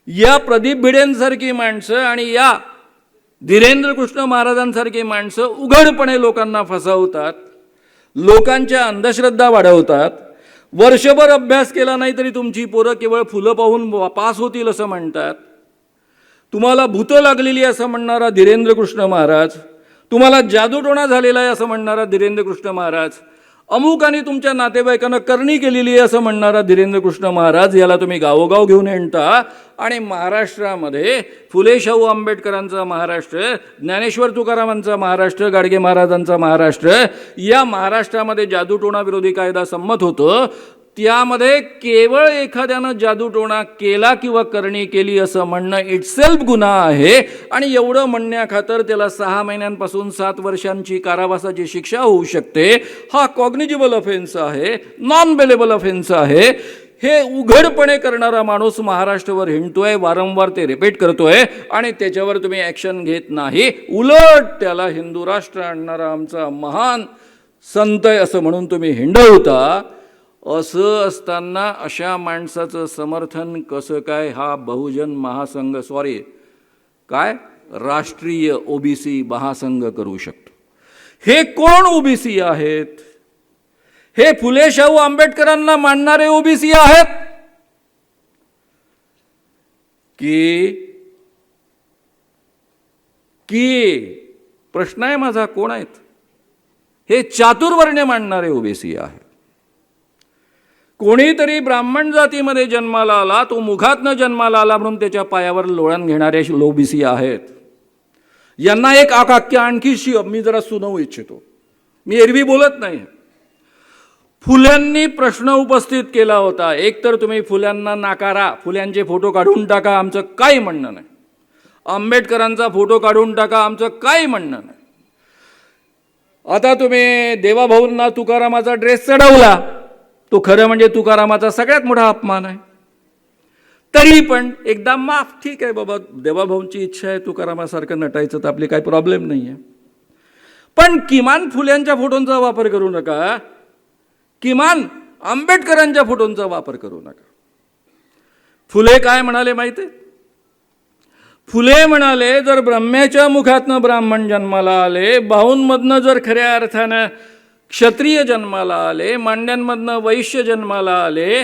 S2: या प्रदीप भिडेंसारखी माणसं आणि या धीरेंद्र कृष्ण महाराजांसारखी माणसं उघडपणे लोकांना फसवतात, लोकांच्या अंधश्रद्धा वाढवतात. वर्षभर अभ्यास केला नाही तरी तुमची पोरं केवळ फुलं पाहून पास होतील असं म्हणतात. तुम्हाला भूतं लागलेली असं म्हणणारा धीरेंद्र कृष्ण महाराज, तुम्हाला जादूटोणा झालेला आहे असं म्हणणारा धीरेंद्र कृष्ण महाराज, अमुकाने तुमच्या नातेवाईकांना करणी केलेली आहे असं म्हणणारा धीरेंद्र कृष्ण महाराज, याला तुम्ही गावोगाव घेऊन येणता. आणि महाराष्ट्रामध्ये फुले शाहू आंबेडकरांचा महाराष्ट्र, ज्ञानेश्वर तुकारामांचा महाराष्ट्र, गाडगे महाराजांचा महाराष्ट्र, या महाराष्ट्रामध्ये जादूटोणा विरोधी कायदा संमत होतो. त्यामध्ये केवळ एखाद्यानं जादूटोणा केला किंवा करणी केली असं म्हणणं इटसेल्फ गुन्हा आहे. आणि एवढं म्हणण्याखातर त्याला 6 महिन्यांपासून 7 वर्षांची कारावासाची शिक्षा होऊ शकते. हा कॉग्निजिबल ऑफेन्स आहे, नॉन बेलेबल ऑफेन्स आहे. हे उघडपणे करणारा माणूस महाराष्ट्रावर हिंडतोय, वारंवार ते रिपीट करतोय आणि त्याच्यावर तुम्ही ॲक्शन घेत नाही. उलट त्याला हिंदू राष्ट्र आणणारा आमचा महान संत आहे असं म्हणून तुम्ही हिंडवता. असं असताना अशा माणसाचं समर्थन कसं काय हा बहुजन महासंघ, राष्ट्रीय ओबीसी महासंघ करू शकतो? हे कोण ओबीसी आहेत? हे फुले शाहू आंबेडकरांना मानणारे ओबीसी आहेत की प्रश्न आहे माझा, कोण आहेत? हे चातुर्वर्ण्य मानणारे ओबीसी आहेत. कोणीतरी ब्राह्मण जातीमध्ये जन्माला आला, तो मुखातनं जन्माला आला म्हणून त्याच्या पायावर लोळण घेणारे ओबीसी आहेत. यांना एक आख्या आणखी मी जरा सुनवू इच्छितो. मी एरवी बोलत नाही. फुल्यांनी प्रश्न उपस्थित केला होता, एक तर तुम्ही फुल्यांना नाकारा, फुल्यांचे फोटो काढून टाका, आमचं काही म्हणणं नाही. आंबेडकरांचा फोटो काढून टाका, आमचं काही म्हणणं नाही. आता तुम्ही देवाभाऊंना तुकारामाचा ड्रेस चढवला, तो खरं म्हणजे तुकारामाचा सगळ्यात मोठा अपमान आहे. तरी पण एकदा माफ, ठीक आहे बाबा, देवाभाऊंची इच्छा आहे तुकारामासारखं नटायचं तर आपली काही प्रॉब्लेम नाही आहे. पण किमान फुल्यांच्या फोटोंचा वापर करू नका, किमान आंबेडकरांच्या फोटोंचा वापर करू नका. फुले काय म्हणाले माहिती? फुले म्हणाले, जर ब्रह्म्याच्या मुखातनं ब्राह्मण जन्माला आले, बाहूंमधनं जर खऱ्या अर्थानं क्षत्रिय जन्माला आले, मांड्यांमधनं वैश्य जन्माला आले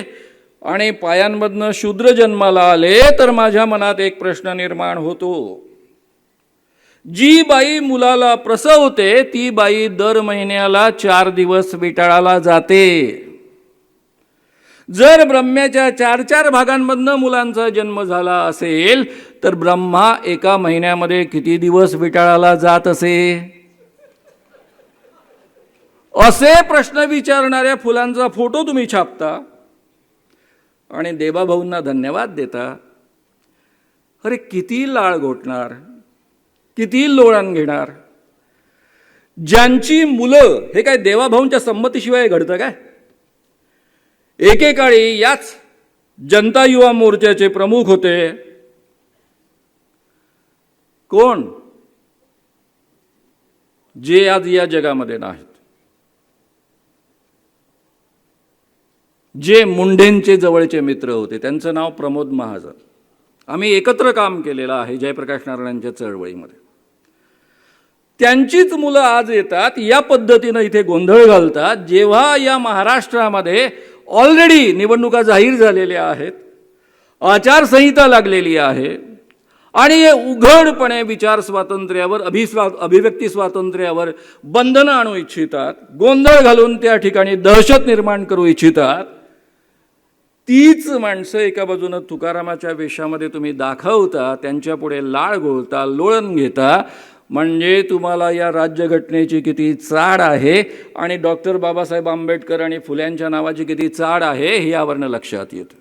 S2: आणि पायांमधनं शूद्र जन्माला आले, तर माझ्या मनात एक प्रश्न निर्माण होतो. जी बाई मुलाला प्रसवते ती बाई दर महिन्याला 4 दिवस विटाळाला जाते. जर ब्रह्म्याच्या 4 भागांमधनं मुलांचा जन्म झाला असेल तर ब्रह्मा एका महिन्यामध्ये किती दिवस विटाळाला जात असे? असे प्रश्न विचारणाऱ्या फुलांचा फोटो तुम्ही छापता आणि देवाभाऊंना धन्यवाद देता. अरे किती लाळ घोटणार, किती लोळण घेणार? ज्यांची मुलं, हे काय देवाभाऊंच्या संमतीशिवाय घडतं काय? एकेकाळी याच जनता युवा मोर्चाचे प्रमुख होते. कोण? जे आज या जगामध्ये नाहीत. जे मुंढेंचे जवळचे मित्र होते, त्यांचं नाव प्रमोद महाजन. आम्ही एकत्र काम केलेलं आहे जयप्रकाश नारायणांच्या चळवळीमध्ये. त्यांचीच मुलं आज येतात, या पद्धतीनं इथे गोंधळ घालतात. जेव्हा या महाराष्ट्रामध्ये ऑलरेडी निवडणुका जाहीर झालेल्या आहेत, आचारसंहिता लागलेली आहे आणि हे उघडपणे विचार स्वातंत्र्यावर अभिव्यक्ती स्वातंत्र्यावर बंधनं आणू इच्छितात, गोंधळ घालून त्या ठिकाणी दहशत निर्माण करू इच्छितात. तीच माणसं एका बाजूनं तुकारामाच्या वेशामध्ये तुम्ही दाखवता, त्यांच्यापुढे लाळ घोळता, लोळण घेता. म्हणजे तुम्हाला या राज्यघटनेची किती चाड आहे आणि डॉक्टर बाबासाहेब आंबेडकर आणि फुल्यांच्या नावाची किती चाड आहे हे यावरनं लक्षात येतं.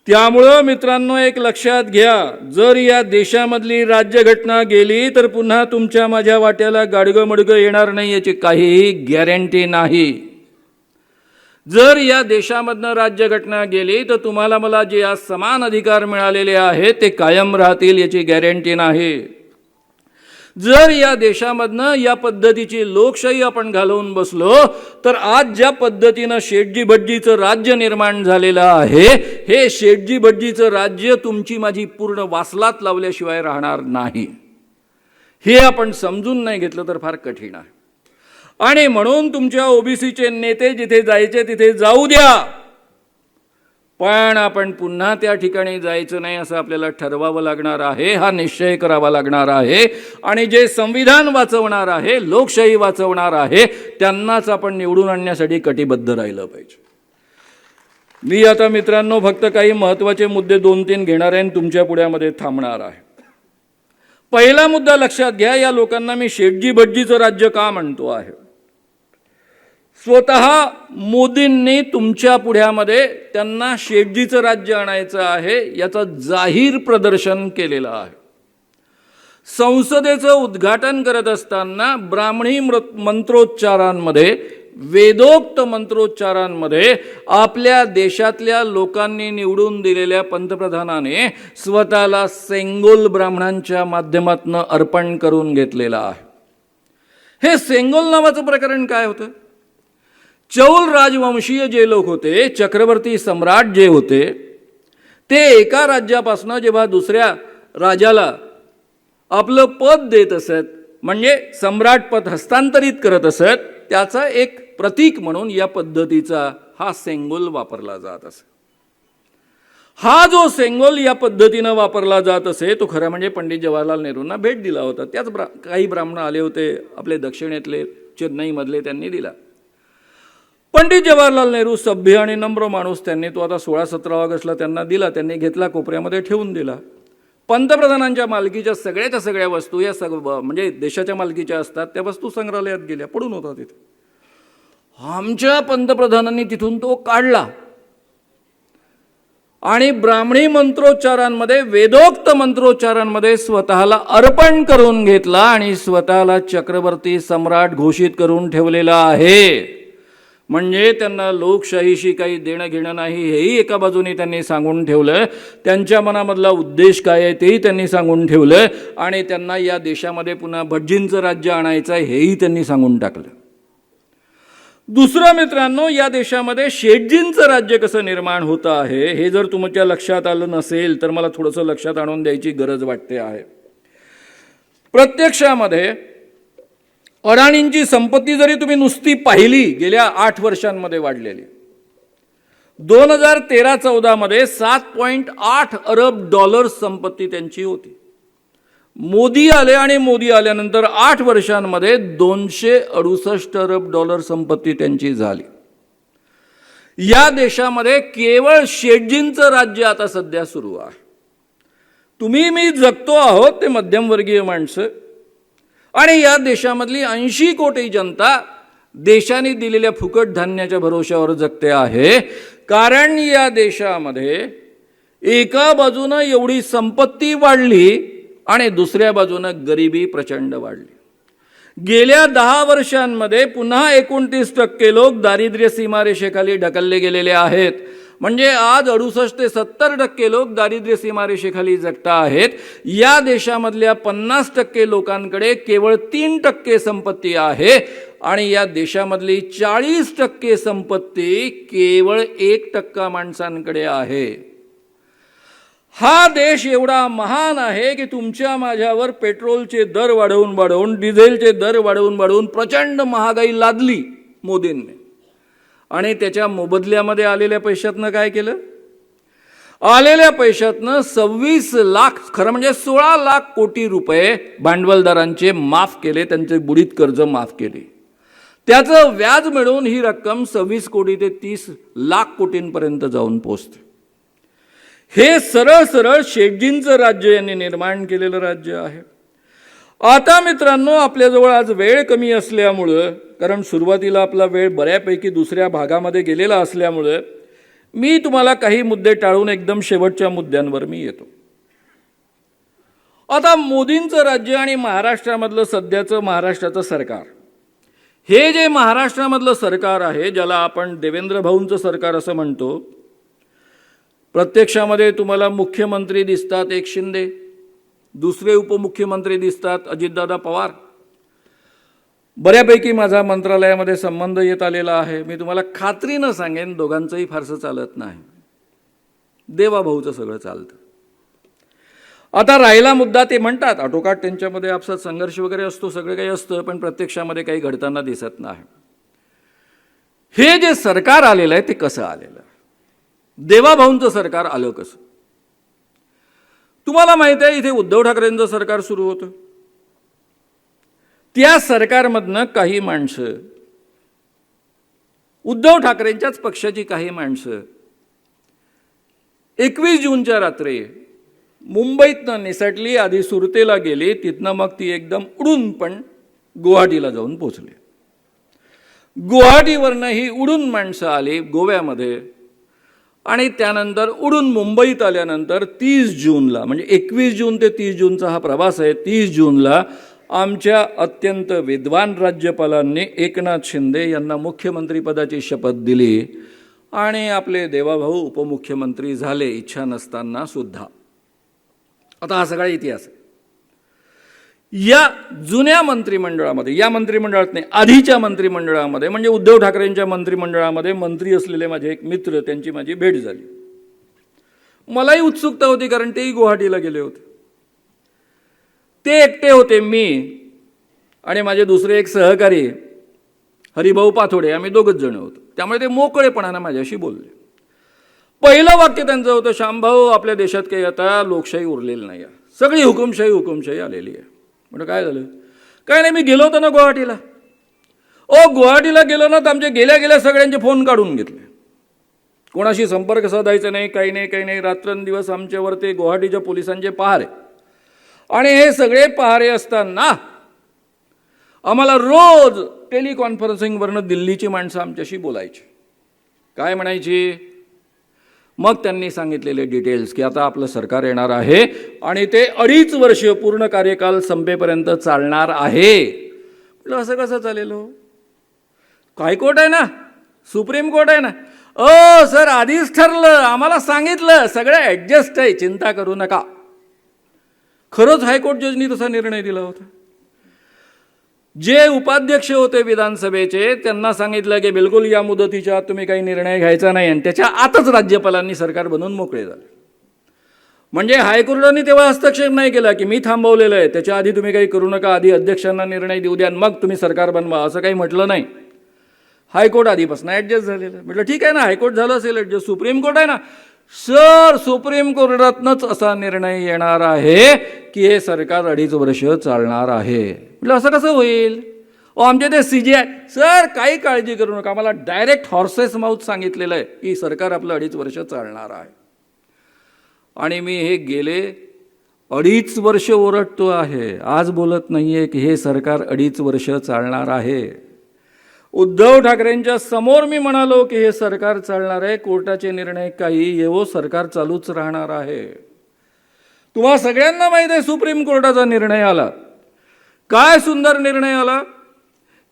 S2: त्यामुळं मित्रांनो, एक लक्षात घ्या, जर या देशामधली राज्यघटना गेली तर पुन्हा तुमच्या माझ्या वाट्याला गाडगं मडगं येणार नाही याची काहीही गॅरंटी नाही. जर या देशामधनं राज्यघटना गेली तर तुम्हाला मला जे आज समान अधिकार मिळालेले आहेत ते कायम राहतील याची गॅरंटी नाही. जर या देशामधनं या पद्धतीची लोकशाही आपण घालवून बसलो तर आज ज्या पद्धतीनं शेठजी भटजीचं राज्य निर्माण झालेलं आहे, हे शेठजी भटजीचं राज्य तुमची माझी पूर्ण वासलात लावल्याशिवाय राहणार नाही. हे आपण समजून नाही घेतलं तर फार कठीण आहे. आणि म्हणून तुमच्या ओबीसीचे नेते जिथे जायचे तिथे जाऊ द्या, पण आपण पुन्हा त्या ठिकाणी जायचं नाही असं आपल्याला ठरवावं लागणार आहे. हा निश्चय करावा लागणार आहे. आणि जे संविधान वाचवणार आहे, लोकशाही वाचवणार आहे, त्यांनाच आपण निवडून आणण्यासाठी कटिबद्ध राहिलं पाहिजे. मी आता मित्रांनो फक्त काही महत्त्वाचे मुद्दे 2-3 घेणार आहे आणि तुमच्या पुढ्यामध्ये थांबणार आहे. पहिला मुद्दा लक्षात घ्या, या लोकांना मी शेठजी भटजीचं राज्य का म्हणतो आहे. स्वतः मोदींनी तुमच्या पुढ्यामध्ये त्यांना शेठजीचं राज्य आणायचं आहे याचं जाहीर प्रदर्शन केलेलं आहे. संसदेचं उद्घाटन करत असताना ब्राह्मणी मंत्रोच्चारांमध्ये, वेदोक्त मंत्रोच्चारांमध्ये आपल्या देशातल्या लोकांनी निवडून दिलेल्या पंतप्रधानाने स्वतःला सेंगोल ब्राह्मणांच्या माध्यमातून अर्पण करून घेतलेलं आहे. हे सेंगोल नावाचं प्रकरण काय होतं? चौल राजवंशीय जे लोक होते, चक्रवर्ती सम्राट जे होते, ते एका राज्यापासून जेव्हा दुसऱ्या राजाला आपलं पद देत असत, म्हणजे सम्राट पद हस्तांतरित करत असत, त्याचा एक प्रतीक म्हणून या पद्धतीचा हा सेंगोल वापरला जात असे. हा जो सेंगोल या पद्धतीनं वापरला जात असे तो खरं म्हणजे पंडित जवाहरलाल नेहरूंना भेट दिला होता. त्याच काही ब्राह्मण आले होते आपले दक्षिणेतले, चेन्नईमधले, त्यांनी दिला. पंडित जवाहरलाल नेहरू सभ्य आणि नम्र माणूस, त्यांनी तो आता 16-17 ऑगस्टला त्यांना दिला. त्यांनी घेतला, कोपऱ्यामध्ये ठेवून दिला. पंतप्रधानांच्या मालकीच्या सगळ्याच्या सगळ्या वस्तू या म्हणजे देशाच्या मालकीच्या असतात, त्या वस्तू संग्रहालयात गेल्या, पडून होता तिथे. आमच्या पंतप्रधानांनी तिथून तो काढला आणि ब्राह्मणी मंत्रोच्चारांमध्ये, वेदोक्त मंत्रोच्चारांमध्ये स्वतःला अर्पण करून घेतला आणि स्वतःला चक्रवर्ती सम्राट घोषित करून ठेवलेला आहे. म्हणजे त्यांना लोकशाहीशी काही देणं घेणं नाही हेही एका बाजूने त्यांनी सांगून ठेवलं. त्यांच्या मनामधला उद्देश काय आहे तेही त्यांनी सांगून ठेवलं. आणि त्यांना या देशामध्ये पुन्हा भटजींचं राज्य आणायचं आहे हेही त्यांनी सांगून टाकलं. दुसरं मित्रांनो, या देशामध्ये शेठजींचं राज्य कसं निर्माण होतं आहे हे जर तुमच्या लक्षात आलं नसेल तर मला थोडंसं लक्षात आणून द्यायची गरज वाटते आहे. प्रत्यक्षामध्ये अडाणींची संपत्ती जरी तुम्ही नुसती पाहिली, गेल्या 8 वर्षांमध्ये वाढलेली, 2013-14 मध्ये $7.8 अरब संपत्ती त्यांची होती. मोदी आले आणि मोदी आल्यानंतर 8 वर्षांमध्ये $268 अरब संपत्ती त्यांची झाली. या देशामध्ये केवळ शेठजींचं राज्य आता सध्या सुरू आहे. तुम्ही मी जगतो आहोत ते मध्यमवर्गीय माणसं, आणि या देशामधली 80 कोटी जनता देशाने दिलेल्या फुकट धान्याच्या भरोश्यावर जगते आहे. कारण या देशामध्ये एका बाजूनं एवढी संपत्ती वाढली आणि दुसऱ्या बाजूनं गरिबी प्रचंड वाढली. गेल्या 10 वर्षांमध्ये पुन्हा 29% लोक दारिद्र्य सीमारेषेखाली ढकलले गेलेले आहेत. म्हणजे आज 68 ते 70% लोक दारिद्र्य सीमारेषेखाली जगता आहेत. या देशामधल्या 50% लोकांकडे केवळ 3% संपत्ती आहे आणि या देशामधली 40% संपत्ती केवळ 1% माणसांकडे आहे. हा देश एवढा महान आहे की तुमच्या माझ्यावर पेट्रोलचे दर वाढवून, डिझेलचे दर वाढवून प्रचंड महागाई लादली मोदींनी. आणि त्याच्या मोबदल्यामध्ये आलेल्या पैशातनं काय केलं? आलेल्या पैशातनं 26 लाख, खरं म्हणजे 16 लाख कोटी रुपये भांडवलदारांचे माफ केले, त्यांचे बुडीत कर्ज माफ केले. त्याचं व्याज मिळून ही रक्कम 26 कोटी ते 30 लाख कोटींपर्यंत जाऊन पोहोचते. हे सरळ सरळ शेटजींचं राज्य यांनी निर्माण केलेलं राज्य आहे. आता मित्रांनो, आपल्याजवळ आज वेळ कमी असल्यामुळं, कारण सुरुवातीला आपला वेळ बऱ्यापैकी दुसऱ्या भागामध्ये गेलेला असल्यामुळं मी तुम्हाला काही मुद्दे टाळून एकदम शेवटच्या मुद्द्यांवर मी येतो. आता मोदींचं राज्य आणि महाराष्ट्रामधलं सध्याचं महाराष्ट्राचं सरकार, हे जे महाराष्ट्रामधलं सरकार आहे, ज्याला आपण देवेंद्र भाऊंचं सरकार असं म्हणतो, प्रत्यक्षामध्ये तुम्हाला मुख्यमंत्री दिसतात एक शिंदे, दुसरे उपमुख्यमंत्री दिसतात अजितदादा पवार. बऱ्यापैकी माझा मंत्रालयामध्ये संबंध येत आलेला आहे. मी तुम्हाला खात्रीनं सांगेन, दोघांचंही फारसं चालत नाही. देवाभाऊचं सगळं चालतं. आता राहिला मुद्दा, ते म्हणतात आटोकाट त्यांच्यामध्ये आपसात संघर्ष वगैरे असतो, सगळं काही असतं, पण प्रत्यक्षामध्ये काही घडताना दिसत नाही. हे जे सरकार आलेलं आहे ते कसं आलेलं आहे? देवाभाऊंचं सरकार आलं कसं? तुम्हाला माहिती आहे, इथे उद्धव ठाकरेंचं सरकार सुरू होतं. त्या सरकारमधनं काही माणसं, उद्धव ठाकरेंच्याच पक्षाची काही माणसं 21 जूनच्या रात्री मुंबईतनं निसटली, आधी सुरतेला गेली, तिथनं मग ती एकदम उडून पण गुवाहाटीला जाऊन पोचली. गुवाहाटीवरनं ही उडून माणसं आली गोव्यामध्ये, आणि त्यानंतर उडून मुंबईत आल्यानंतर 30 जूनला, म्हणजे 21 जून ते 30 जूनचा हा प्रवास आहे, 30 जूनला आमच्या अत्यंत विद्वान राज्यपालांनी एकनाथ शिंदे यांना मुख्यमंत्रीपदाची शपथ दिली आणि आपले देवाभाऊ उपमुख्यमंत्री झाले, इच्छा नसताना सुद्धा. आता हा सगळा इतिहास आहे. या जुन्या मंत्रिमंडळामध्ये, या मंत्रिमंडळात नाही, आधीच्या मंत्रिमंडळामध्ये, म्हणजे उद्धव ठाकरेंच्या मंत्रिमंडळामध्ये मंत्री असलेले माझे एक मित्र, त्यांची माझी भेट झाली. मलाही उत्सुकता होती, कारण तेही गुवाहाटीला गेले होते. ते एकटे होते, मी आणि माझे दुसरे एक सहकारी हरिभाऊ पाथोडे, आम्ही दोघंच जण होतो. त्यामुळे ते मोकळेपणानं माझ्याशी बोलले. पहिलं वाक्य त्यांचं होतं, श्यामभाऊ, आपल्या देशात काही आता लोकशाही उरलेली नाही आहे, सगळी हुकुमशाही आलेली आहे. म्हणजे काय झालं? काय नाही, मी गेलो होतो ना गुवाहाटीला. गुवाहाटीला गेलो ना, तर आमचे गेल्या सगळ्यांचे फोन काढून घेतले. कोणाशी संपर्क साधायचा नाही, काही नाही. रात्रंदिवस आमच्यावर ते गुवाहाटीच्या पोलिसांचे पहारे, आणि हे सगळे पहारे असताना आम्हाला रोज टेलिकॉन्फरन्सिंगवरनं दिल्लीची माणसं आमच्याशी बोलायची. काय म्हणायची? मग त्यांनी सांगितलेले डिटेल्स की आता आपलं सरकार येणार आहे आणि ते 2.5 वर्ष पूर्ण कार्यकाल संपेपर्यंत चालणार आहे. म्हटलं असं कसं चालेल हो? हायकोर्ट आहे ना, सुप्रीम कोर्ट आहे ना. सर, आधीच ठरलं, आम्हाला सांगितलं, सगळं ॲडजस्ट आहे, चिंता करू नका. खरंच हायकोर्ट जजनी तसा निर्णय दिला होता. जे उपाध्यक्ष होते विधानसभेचे, त्यांना सांगितलं की बिलकुल या मुदतीच्या आत तुम्ही काही निर्णय घ्यायचा नाही, आणि त्याच्या आतच राज्यपालांनी सरकार बनवून मोकळे झाले. म्हणजे हायकोर्टाने तेव्हा हस्तक्षेप नाही केला की मी थांबवलेलं आहे, त्याच्या आधी तुम्ही काही करू नका, आधी अध्यक्षांना निर्णय देऊ द्या, मग तुम्ही सरकार बनवा, असं काही म्हटलं नाही. हायकोर्ट आधीपासून ॲडजस्ट झालेलं. म्हटलं ठीक आहे ना, हायकोर्ट झालं असेल ॲडजस्ट, सुप्रीम कोर्ट आहे ना. सर, सुप्रीम कोर्टातनंच असा निर्णय येणार आहे की हे सरकार 2.5 वर्ष चालणार आहे. म्हटलं असं कसं होईल? आमचे ते CJI, सर काही काळजी करू नका, आम्हाला डायरेक्ट हॉर्सेस माउथ सांगितलेलं आहे की सरकार आपलं 2.5 वर्ष चालणार आहे. आणि मी हे गेले 2.5 वर्ष ओरडतो आहे, आज बोलत नाही आहे की हे सरकार 2.5 वर्ष चालणार आहे. उद्धव ठाकरेंच्या समोर मी म्हणालो की हे सरकार चालणार आहे, कोर्टाचे निर्णय काही येवो, सरकार चालूच राहणार आहे. तुम्हा सगळ्यांना माहिती आहे सुप्रीम कोर्टाचा निर्णय आला. काय सुंदर निर्णय आला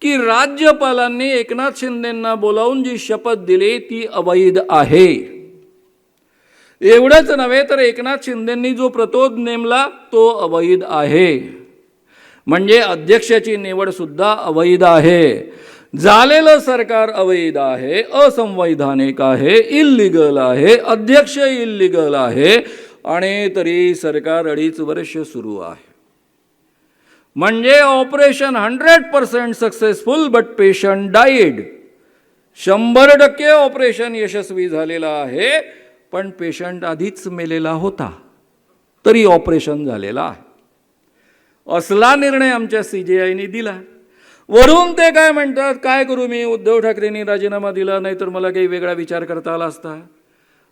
S2: की राज्यपालांनी एकनाथ शिंदेंना बोलावून जी शपथ दिली ती अवैध आहे. एवढंच नव्हे तर एकनाथ शिंदेंनी जो प्रतोद नेमला तो अवैध आहे. म्हणजे अध्यक्षाची निवड सुद्धा अवैध आहे. झालेलं सरकार अवैध आहे, असंवैधानिक आहे, इल्लीगल आहे, अध्यक्ष इल्लीगल आहे, आणि तरी सरकार 2.5 वर्ष सुरू आहे. म्हणजे operation 100% successful but patient died. 100% ऑपरेशन यशस्वी झालेलं आहे, पण पेशंट आधीच मेलेला होता तरी ऑपरेशन झालेलं आहे. असला निर्णय आमच्या CJIने दिला. वरून ते काय म्हणतात, काय करू मी, उद्धव ठाकरेंनी राजीनामा दिला, नाहीतर मला काही वेगळा विचार करता आला असता.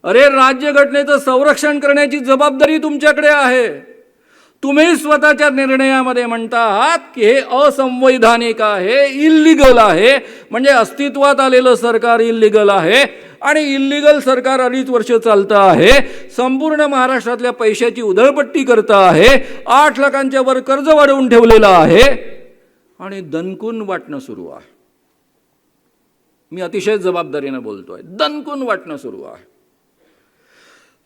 S2: अरे, राज्यघटनेचं संरक्षण करण्याची जबाबदारी तुमच्याकडे आहे. तुम्ही स्वतःच्या निर्णयामध्ये म्हणता आहात की हे असंवैधानिक आहे, इल्लिगल आहे, म्हणजे अस्तित्वात आलेलं सरकार इल्लिगल आहे आणि इल्लिगल सरकार 2.5 वर्ष चालतं आहे. संपूर्ण महाराष्ट्रातल्या पैशाची उधळपट्टी करतं आहे. 8 लाखांच्या वर कर्ज वाढवून ठेवलेलं आहे आणि दणकून वाटणं सुरू आहे. मी अतिशय जबाबदारीनं बोलतोय, दणकून वाटणं सुरू आहे.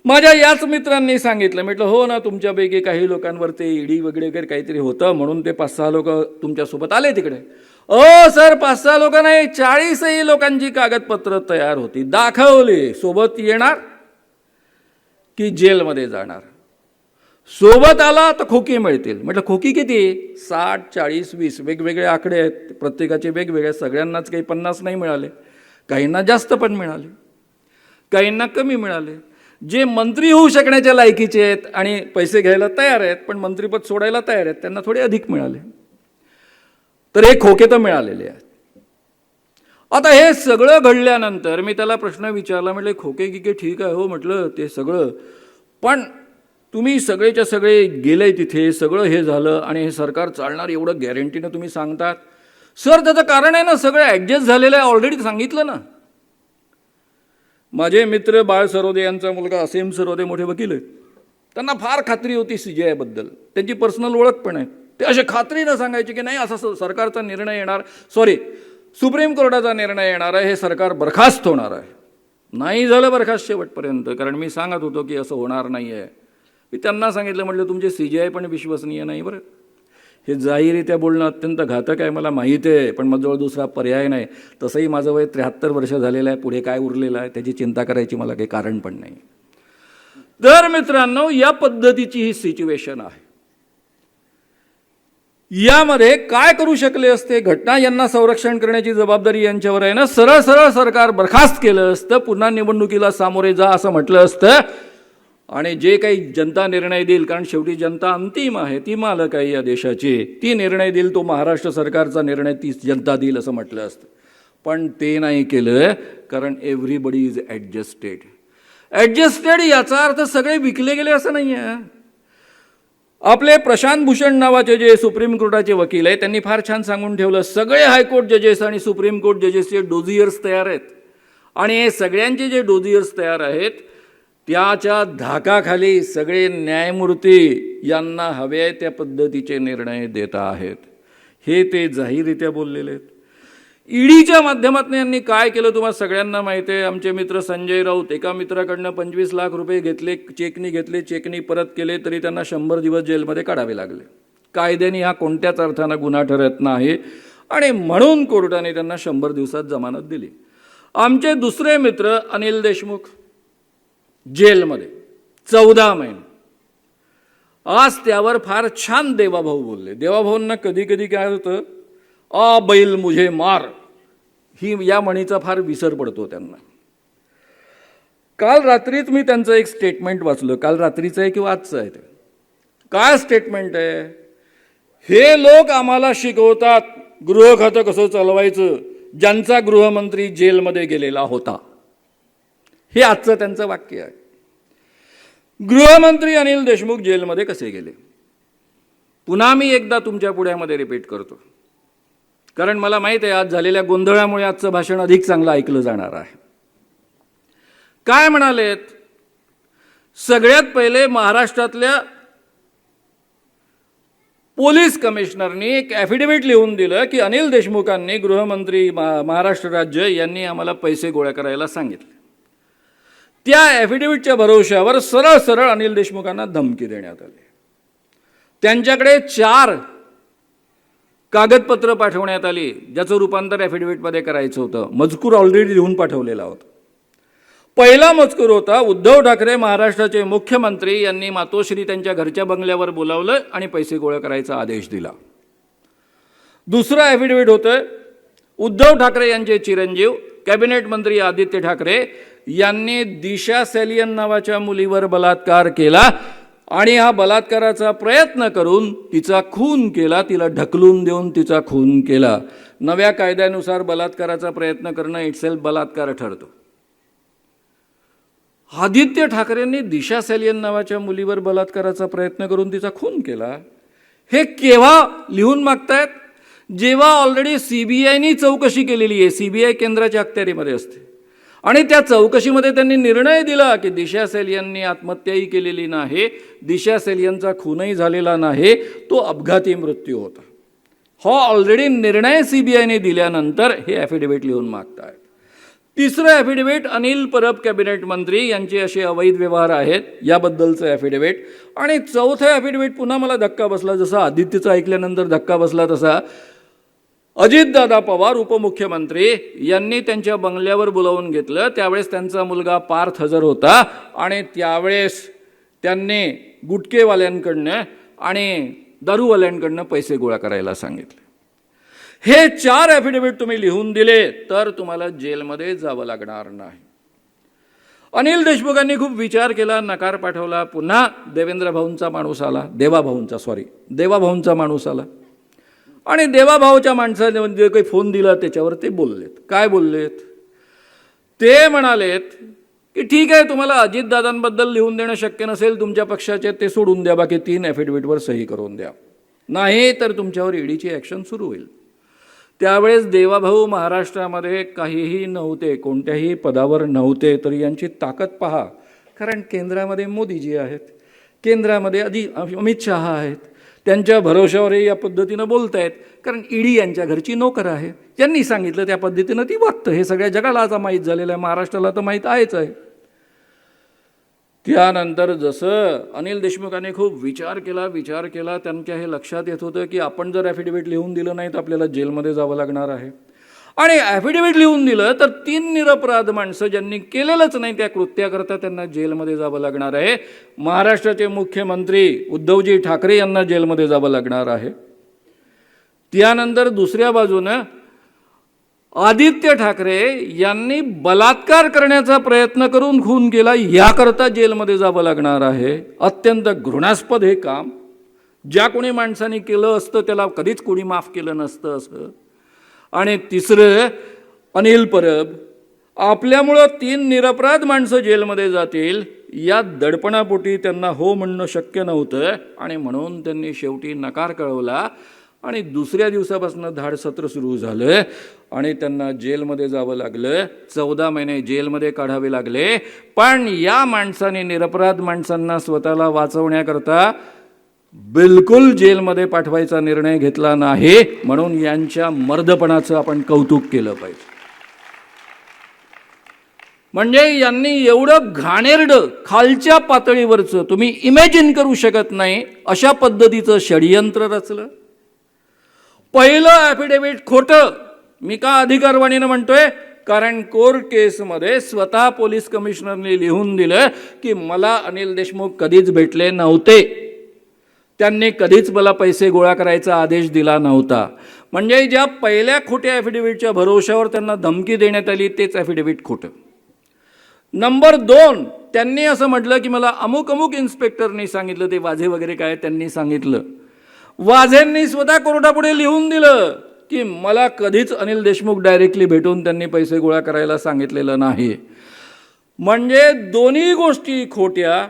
S2: माझ्या याच मित्रांनी सांगितलं, म्हटलं हो ना, तुमच्यापैकी काही लोकांवर ते ईडी वगैरे काहीतरी होतं म्हणून ते 5-6 लोक तुमच्यासोबत आले तिकडे. सर, 5-6 लोक नाही, 40 लोकांची कागदपत्र तयार होती, दाखवली. सोबत येणार की जेलमध्ये जाणार. सोबत आला तर खोकी मिळतील. म्हटलं खोकी किती? 60, 40, 20 वेगवेगळे आकडे आहेत, प्रत्येकाचे वेगवेगळे. सगळ्यांनाच काही 50 नाही मिळाले, काहींना जास्त पण मिळाले, काहींना कमी मिळाले. जे मंत्री होऊ शकण्याच्या लायकीचे आहेत आणि पैसे घ्यायला तयार आहेत पण मंत्रिपद सोडायला तयार आहेत, त्यांना थोडे अधिक मिळाले. तर हे खोके तर मिळालेले आहेत. आता हे सगळं घडल्यानंतर मी त्याला प्रश्न विचारला, म्हटलं खोके गिके ठीक आहे हो, म्हटलं ते सगळं, पण तुम्ही सगळेच्या सगळे गेले तिथे, सगळं हे झालं आणि हे सरकार चालणार एवढं गॅरंटीनं तुम्ही सांगतात. सर, त्याचं कारण आहे ना, सगळं ॲडजस्ट झालेलं आहे, ऑलरेडी सांगितलं ना. माझे मित्र बाळ सरोदे यांचा मुलगा असीम सरोदे मोठे वकील आहेत. त्यांना फार खात्री होती CJI बद्दल, त्यांची पर्सनल ओळख पण आहे. ते असे खात्रीनं सांगायचे की नाही, असा सरकारचा निर्णय येणार, सुप्रीम कोर्टाचा निर्णय येणार आहे, हे सरकार बरखास्त होणार आहे. नाही झालं बरखास्त शेवटपर्यंत, कारण मी सांगत होतो की असं होणार नाही आहे. मी त्यांना सांगितलं, म्हटलं तुमचे CJI पण विश्वसनीय नाही बरं. हे जाहीररित्या बोलणं अत्यंत घातक आहे, मला माहीत आहे, पण माझ्याजवळ दुसरा पर्याय नाही. तसंही माझं वय 73 वर्ष झालेलं आहे, पुढे काय उरलेलं आहे त्याची चिंता करायची मला काही कारण पण नाही. तर मित्रांनो, या पद्धतीची ही सिच्युएशन आहे. यामध्ये काय करू शकले असते? घटना यांना संरक्षण करण्याची जबाबदारी यांच्यावर आहे ना. सरळ सरळ सरकार बरखास्त केलं असतं, पुन्हा निवडणुकीला सामोरे जा असं म्हटलं असतं आणि जे काही जनता निर्णय देईल, कारण शेवटी जनता अंतिम आहे, ती मालक आहे या देशाची, ती निर्णय देईल, तो महाराष्ट्र सरकारचा निर्णय ती जनता देईल असं म्हटलं असतं. पण ते नाही केलं, कारण एव्हरीबडी इज ॲडजस्टेड. ॲडजस्टेड याचा अर्थ सगळे विकले गेले असं नाही आहे. आपले प्रशांत भूषण नावाचे जे सुप्रीम कोर्टाचे वकील आहेत, त्यांनी फार छान सांगून ठेवलं, सगळे हायकोर्ट जजेस आणि सुप्रीम कोर्ट जजेसचे डोझियर्स तयार आहेत आणि हे सगळ्यांचे जे डोझियर्स तयार आहेत त्याच्या धाकाखाली सगळे न्यायमूर्ती यांना हवे त्या पद्धतीचे निर्णय देत आहेत. हे ते जाहीररित्या बोललेले आहेत. ईडीच्या माध्यमातून यांनी काय केलं तुम्हाला सगळ्यांना माहिती आहे. आमचे मित्र संजय राऊत, एका मित्राकडनं 25 लाख रुपये घेतले, चेकनी परत केले, तरी त्यांना 100 दिवस जेलमध्ये काढावे लागले. कायद्याने हा कोणत्याच अर्थानं गुन्हा ठरत नाही आणि म्हणून कोर्टाने त्यांना 100 दिवसात जमानत दिली. आमचे दुसरे मित्र अनिल देशमुख जेलमध्ये 14 महिने. आज त्यावर फार छान देवाभाऊ बोलले. देवाभाऊंना कधी कधी काय होतं, बैल मुझे मार, ही या म्हणीचा फार विसर पडतो त्यांना. काल रात्रीच मी त्यांचं एक स्टेटमेंट वाचलं, काल रात्रीचं आहे किंवा आजचं आहे ते. काय स्टेटमेंट आहे? हे लोक आम्हाला शिकवतात गृह खातं कसं चालवायचं, ज्यांचा गृहमंत्री जेलमध्ये गेलेला होता. हे आजचं त्यांचं वाक्य आहे. गृहमंत्री अनिल देशमुख जेलमध्ये कसे गेले? पुन्हा मी एकदा तुमच्या पुढ्यामध्ये रिपीट करतो, कारण मला माहीत आहे आज झालेल्या गोंधळामुळे आजचं भाषण अधिक चांगलं ऐकलं जाणार आहे. काय म्हणालेत? सगळ्यात पहिले महाराष्ट्रातल्या पोलीस कमिशनरनी एक ॲफिडेव्हिट लिहून दिलं की अनिल देशमुखांनी, गृहमंत्री महाराष्ट्र राज्य यांनी आम्हाला पैसे गोळा करायला सांगितले. त्या ॲफिडेव्हिटच्या भरोश्यावर सरळ सरळ अनिल देशमुखांना धमकी देण्यात आली. त्यांच्याकडे 4 कागदपत्र पाठवण्यात आली, ज्याचं रूपांतर ॲफिडेव्हिटमध्ये करायचं होतं. मजकूर ऑलरेडी लिहून पाठवलेला होता. पहिला मजकूर होता, उद्धव ठाकरे महाराष्ट्राचे मुख्यमंत्री यांनी मातोश्री त्यांच्या घरच्या बंगल्यावर बोलावलं आणि पैसे गोळा करायचा आदेश दिला. दुसरं ॲफिडेव्हिट होतं, उद्धव ठाकरे यांचे चिरंजीव कॅबिनेट मंत्री आदित्य ठाकरे यांनी दिशा सॅलियन नावाच्या मुलीवर बलात्कार केला आणि हा बलात्काराचा प्रयत्न करून तिचा खून केला, तिला ढकलून देऊन तिचा खून केला. नव्या कायद्यानुसार बलात्काराचा प्रयत्न करणं इटसेल्फ बलात्कार ठरतो. आदित्य ठाकरेंनी दिशा सॅलियन नावाच्या मुलीवर बलात्काराचा प्रयत्न करून तिचा खून केला. हे केव्हा लिहून मागतायत? जेव्हा ऑलरेडी सीबीआयनी चौकशी केलेली आहे, सीबीआय केंद्राच्या अखत्यारीमध्ये असते आणि त्या चौकशीमध्ये त्यांनी निर्णय दिला की दिशा सॅलियननी आत्महत्याही केलेली नाही, दिशा सॅलियनचा खूनही झालेला नाही, तो अपघाती मृत्यू होता. हा ऑलरेडी निर्णय सीबीआयने दिल्यानंतर हे ॲफिडेव्हिट लिहून मागतायत. तिसरं ॲफिडेव्हिट अनिल परब कॅबिनेट मंत्री यांचे असे अवैध व्यवहार आहेत याबद्दलचं ॲफिडेव्हिट. आणि चौथं ॲफिडेव्हिट पुन्हा मला धक्का बसला, जसा आदित्यचं ऐकल्यानंतर धक्का बसला तसा अजितदादा पवार उपमुख्यमंत्री यांनी त्यांच्या बंगल्यावर बोलावून घेतलं. त्यावेळेस त्यांचा मुलगा पार्थ हजर होता आणि त्यावेळेस त्यांनी गुटखेवाल्यांकडनं आणि दारूवाल्यांकडनं पैसे गोळा करायला सांगितले. हे 4 ॲफिडेव्हिट तुम्ही लिहून दिले तर तुम्हाला जेलमध्ये जावं लागणार नाही. अनिल देशमुखांनी खूप विचार केला, नकार पाठवला. पुन्हा देवेंद्र भाऊंचा माणूस आला, देवाभाऊंचा माणूस आला आणि देवाभाऊच्या माणसाने जे काही फोन दिला त्याच्यावर ते बोललेत. काय बोललेत? ते म्हणालेत की ठीक आहे, तुम्हाला अजितदादांबद्दल लिहून देणं शक्य नसेल, तुमच्या पक्षाचे ते सोडून द्या, बाकी 3 ॲफिडेव्हिटवर सही करून द्या, नाही तर तुमच्यावर ईडीची ॲक्शन सुरू होईल. त्यावेळेस देवाभाऊ महाराष्ट्रामध्ये काहीही नव्हते, कोणत्याही पदावर नव्हते, तरी यांची ताकद पहा. कारण केंद्रामध्ये मोदीजी आहेत, केंद्रामध्ये अमित शहा आहेत, त्यांच्या भरोशावरही या पद्धतीनं बोलत आहेत. कारण ईडी यांच्या घरची नोकर आहे, ज्यांनी सांगितलं त्या पद्धतीनं ती वागतं. हे सगळ्या जगाला आता माहीत झालेलं आहे, महाराष्ट्राला तर माहीत आहेच आहे. त्यानंतर जसं अनिल देशमुखांनी खूप विचार केला, त्यांच्या हे लक्षात येत होतं की आपण जर ॲफिडेव्हिट लिहून दिलं नाही तर आपल्याला जेलमध्ये जावं लागणार आहे. आणि ॲफिडेव्हिट लिहून दिलं तर 3 निरपराध माणसं ज्यांनी केलेलंच नाही त्या कृत्याकरता त्यांना जेलमध्ये जावं लागणार आहे. महाराष्ट्राचे मुख्यमंत्री उद्धवजी ठाकरे यांना जेलमध्ये जावं लागणार आहे. त्यानंतर दुसऱ्या बाजूनं आदित्य ठाकरे यांनी बलात्कार करण्याचा प्रयत्न करून खून केला, याकरता जेलमध्ये जावं लागणार आहे. अत्यंत घृणास्पद हे काम. ज्या कोणी माणसाने केलं असतं त्याला कधीच कोणी माफ केलं नसतं असं. आणि तिसरं अनिल परब, आपल्यामुळं 3 निरपराध माणसं जेलमध्ये जातील या दडपणापोटी त्यांना हो म्हणणं शक्य नव्हतं आणि म्हणून त्यांनी शेवटी नकार कळवला आणि दुसऱ्या दिवसापासून धाडसत्र सुरू झालं आणि त्यांना जेलमध्ये जावं लागलं. 14 महिने जेलमध्ये काढावे लागले. पण या माणसाने, निरपराध माणसांना स्वतःला वाचवण्याकरता बिलकुल जेलमध्ये पाठवायचा निर्णय घेतला नाही. म्हणून यांच्या मर्दपणाचं आपण कौतुक केलं पाहिजे. म्हणजे यांनी एवढं घाणेरडं, खालच्या पातळीवरचं, तुम्ही इमॅजिन करू शकत नाही अशा पद्धतीचं षडयंत्र रचलं. पहिलं ॲफिडेव्हिट खोटं. मी का अधिकारवाणीनं म्हणतोय? कारण कोर्ट केसमध्ये स्वतः पोलीस कमिशनरने लिहून दिलं की मला अनिल देशमुख कधीच भेटले नव्हते, त्यांनी कधीच मला पैसे गोळा करायचा आदेश दिला नव्हता. म्हणजे ज्या पहिल्या खोट्या ॲफिडेव्हिटच्या भरोशावर त्यांना धमकी देण्यात आली तेच ॲफिडेव्हिट खोटं. नंबर 2, त्यांनी असं म्हटलं की मला अमुक अमुक इन्स्पेक्टरनी सांगितलं, ते वाझे वगैरे काय त्यांनी सांगितलं. वाझेंनी स्वतः कोर्टापुढे लिहून दिलं की मला कधीच अनिल देशमुख डायरेक्टली भेटून त्यांनी पैसे गोळा करायला सांगितलेलं नाही. म्हणजे दोन्ही गोष्टी खोट्या.